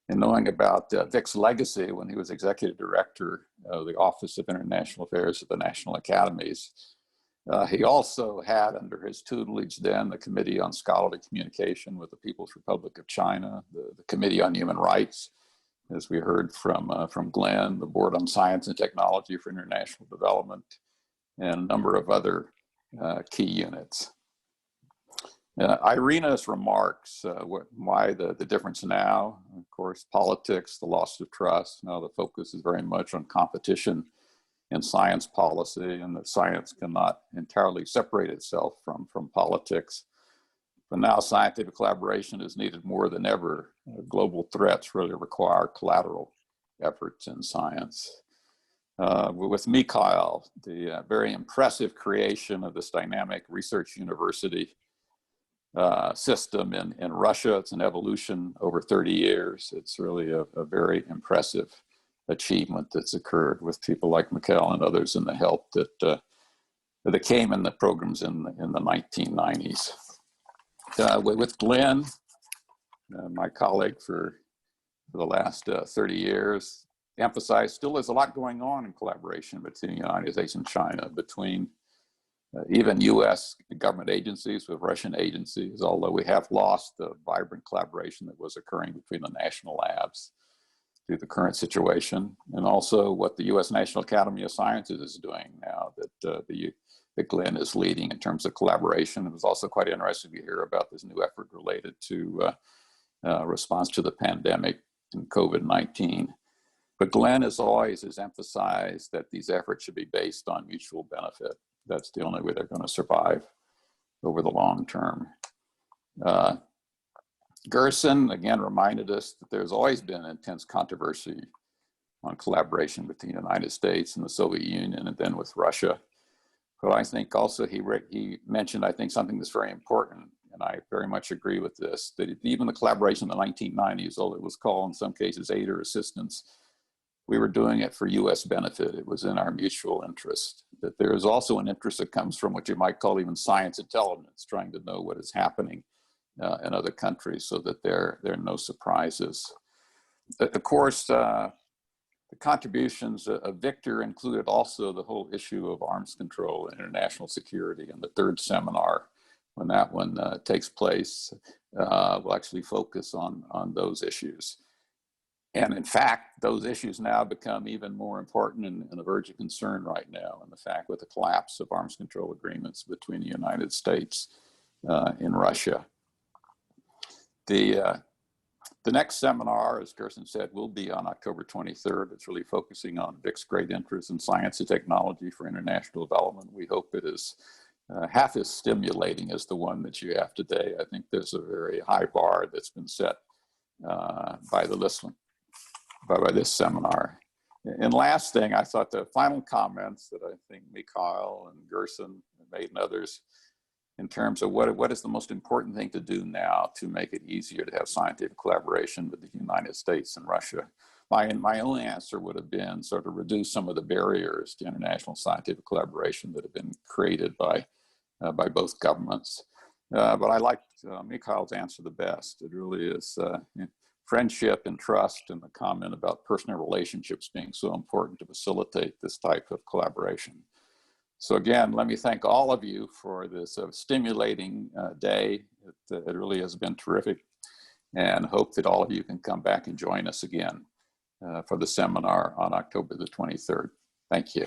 And knowing about Vic's legacy when he was executive director of the Office of International Affairs at the National Academies, he also had under his tutelage then the Committee on Scholarly Communication with the People's Republic of China, the Committee on Human Rights, as we heard from Glenn, the Board on Science and Technology for International Development, and a number of other key units. Irina's remarks, why the difference now, of course, politics, the loss of trust. Now the focus is very much on competition in science policy, and that science cannot entirely separate itself from politics. But now scientific collaboration is needed more than ever. Global threats really require collateral efforts in science. With Mikhail, the very impressive creation of this dynamic research university system in Russia. It's an evolution over 30 years. It's really a very impressive achievement that's occurred with people like Mikhail and others and the help that came in the programs in the 1990s. With Glenn, my colleague for the last 30 years, emphasized still there's a lot going on in collaboration between the United States and China, between even US government agencies with Russian agencies, although we have lost the vibrant collaboration that was occurring between the national labs through the current situation, and also what the US National Academy of Sciences is doing now that the that Glenn is leading in terms of collaboration. It was also quite interesting to hear about this new effort related to response to the pandemic and COVID-19. But Glenn, as always, has emphasized that these efforts should be based on mutual benefit. That's the only way they're going to survive over the long term. Gerson, again, reminded us that there's always been intense controversy on collaboration between the United States and the Soviet Union and then with Russia. But I think also he mentioned, I think, something that's very important, and I very much agree with this, that even the collaboration in the 1990s, although it was called in some cases aid or assistance, we were doing it for US benefit. It was in our mutual interest. That there is also an interest that comes from what you might call even science intelligence, trying to know what is happening in other countries so that there are no surprises. Of course, the contributions of Victor included also the whole issue of arms control and international security, and the third seminar, when that one takes place, will actually focus on those issues. And in fact, those issues now become even more important and of urgent concern right now, and the fact with the collapse of arms control agreements between the United States and Russia. The next seminar, as Gerson said, will be on October 23rd. It's really focusing on Vic's great interest in science and technology for international development. We hope it is half as stimulating as the one that you have today. I think there's a very high bar that's been set by this seminar. And last thing, I thought the final comments that I think Mikhail and Gerson made and others in terms of what is the most important thing to do now to make it easier to have scientific collaboration with the United States and Russia. My only answer would have been sort of reduce some of the barriers to international scientific collaboration that have been created by both governments. But I liked Mikhail's answer the best. It really is friendship and trust, and the comment about personal relationships being so important to facilitate this type of collaboration. So again, let me thank all of you for this stimulating day. It really has been terrific, and hope that all of you can come back and join us again for the seminar on October the 23rd. Thank you.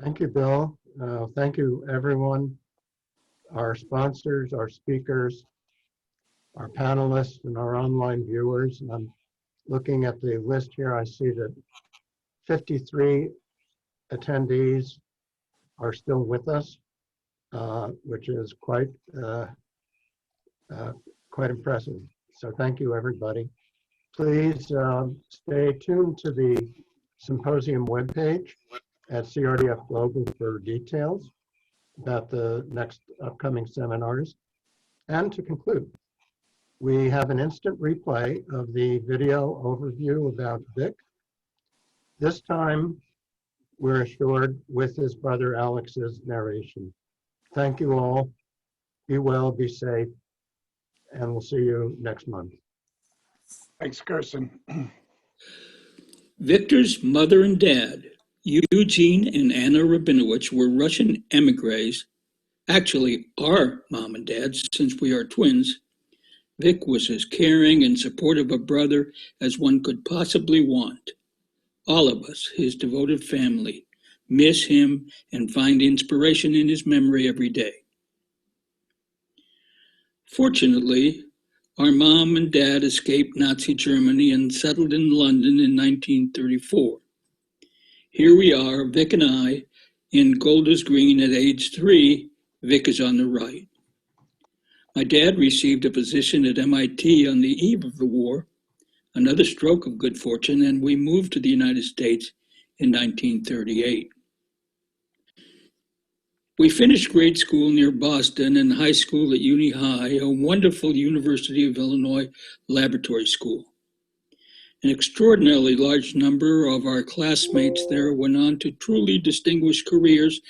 Thank you, Bill. Thank you, everyone, our sponsors, our speakers, our panelists, and our online viewers. And I'm looking at the list here. I see that 53 attendees are still with us, which is quite impressive. So thank you, everybody. Please stay tuned to the symposium webpage at CRDF Global for details about the next upcoming seminars. And to conclude, we have an instant replay of the video overview about Vic. This time, we're assured with his brother Alex's narration. Thank you all. Be well, be safe, and we'll see you next month. Thanks, Gerson. Victor's mother and dad, Eugene and Anna Rabinowitch, were Russian emigres, actually our mom and dad, since we are twins. Vic was as caring and supportive a brother as one could possibly want. All of us, his devoted family, miss him and find inspiration in his memory every day. Fortunately, our mom and dad escaped Nazi Germany and settled in London in 1934. Here we are, Vic and I, in Golders Green at age 3. Vic is on the right. My dad received a position at MIT on the eve of the war, another stroke of good fortune, and we moved to the United States in 1938. We finished grade school near Boston and high school at Uni High, a wonderful University of Illinois laboratory school. An extraordinarily large number of our classmates there went on to truly distinguished careers,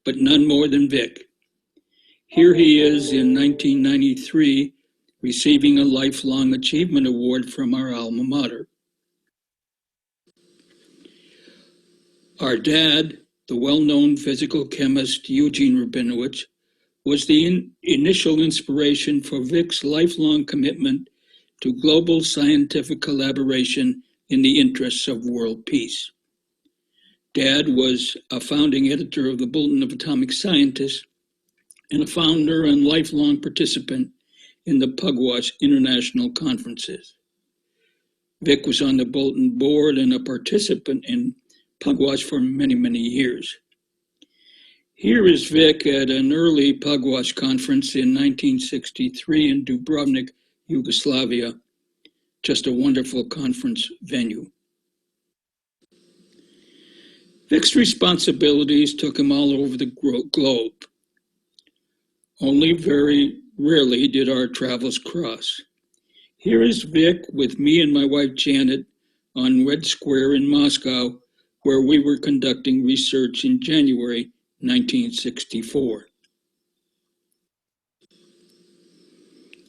but none more than Vic. Here he is in 1993, receiving a Lifelong Achievement Award from our alma mater. Our dad, the well-known physical chemist Eugene Rabinowitch, was the initial inspiration for Vic's lifelong commitment to global scientific collaboration in the interests of world peace. Dad was a founding editor of the Bulletin of Atomic Scientists and a founder and lifelong participant in the Pugwash International Conferences. Vic was on the Bulletin board and a participant in Pugwash for many, many years. Here is Vic at an early Pugwash conference in 1963 in Dubrovnik, Yugoslavia. Just a wonderful conference venue. Vic's responsibilities took him all over the globe. Only very rarely did our travels cross. Here is Vic with me and my wife Janet on Red Square in Moscow, where we were conducting research in January 1964.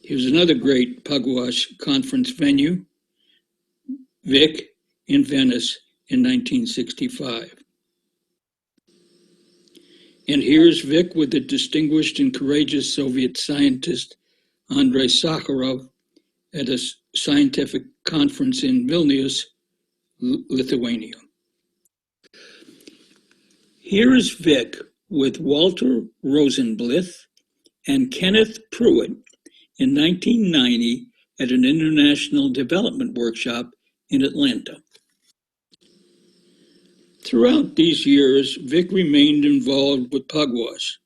Here's another great Pugwash conference venue, Vic in Venice in 1965. And here's Vic with the distinguished and courageous Soviet scientist Andrei Sakharov at a scientific conference in Vilnius, Lithuania. Here is Vic with Walter Rosenblith and Kenneth Pruitt in 1990 at an international development workshop in Atlanta. Throughout these years, Vic remained involved with Pugwash,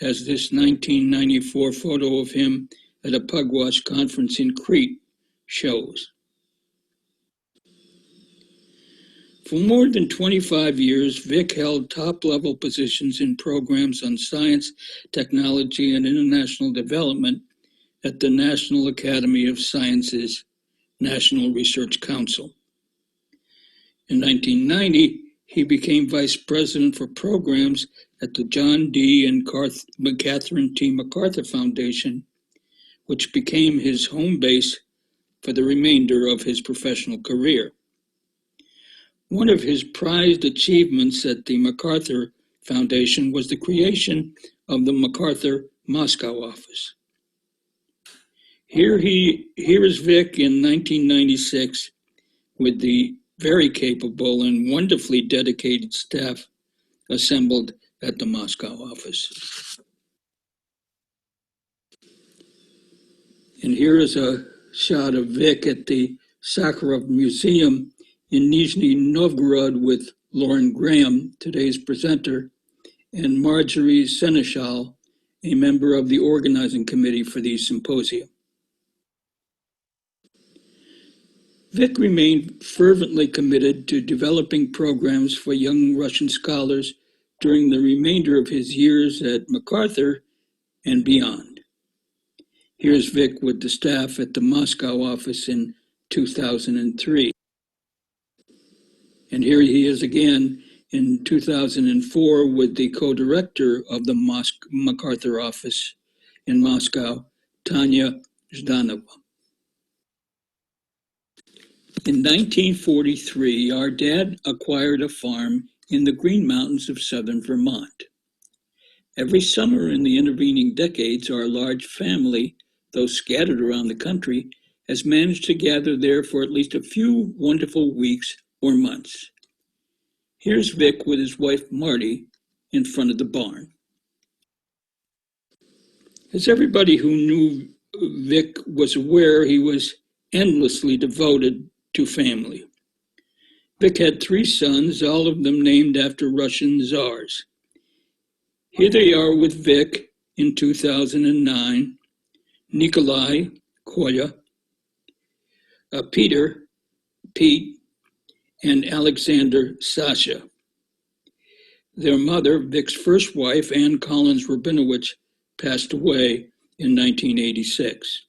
as this 1994 photo of him at a Pugwash conference in Crete shows. For more than 25 years, Vic held top-level positions in programs on science, technology, and international development at the National Academy of Sciences National Research Council. In 1990, he became vice president for programs at the John D. and Catherine T. MacArthur Foundation, which became his home base for the remainder of his professional career. One of his prized achievements at the MacArthur Foundation was the creation of the MacArthur Moscow office. Here is Vic in 1996 with the very capable and wonderfully dedicated staff assembled at the Moscow office. And here is a shot of Vic at the Sakharov Museum in Nizhny Novgorod with Lauren Graham, today's presenter, and Marjorie Seneschal, a member of the organizing committee for the symposium. Vic remained fervently committed to developing programs for young Russian scholars during the remainder of his years at MacArthur and beyond. Here's Vic with the staff at the Moscow office in 2003. And here he is again in 2004 with the co-director of the MacArthur office in Moscow, Tanya Zhdanova. In 1943, our dad acquired a farm in the Green Mountains of southern Vermont. Every summer in the intervening decades, our large family, though scattered around the country, has managed to gather there for at least a few wonderful weeks or months. Here's Vic with his wife Marty in front of the barn. As everybody who knew Vic was aware, he was endlessly devoted to family. Vic had 3 sons, all of them named after Russian czars. Here they are with Vic in 2009, Nikolai, Kolya, Peter, Pete, and Alexander, Sasha. Their mother, Vic's first wife, Ann Collins Rabinowitch, passed away in 1986.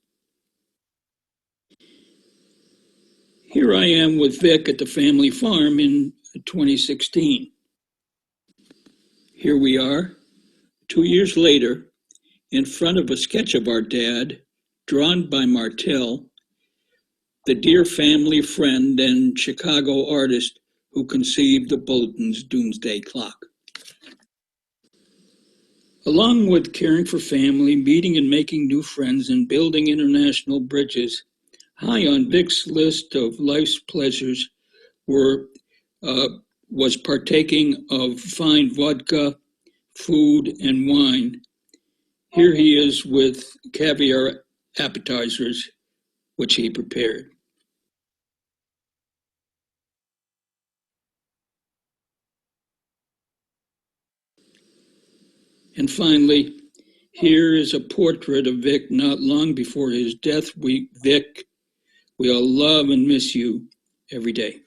Here I am with Vic at the family farm in 2016. Here we are, 2 years later, in front of a sketch of our dad, drawn by Martel, the dear family friend and Chicago artist who conceived the Bulletin's doomsday clock. Along with caring for family, meeting and making new friends, and building international bridges, high on Vic's list of life's pleasures were was partaking of fine vodka, food, and wine. Here he is with caviar appetizers, which he prepared. And finally, here is a portrait of Vic not long before his death. Vic, we all love and miss you every day.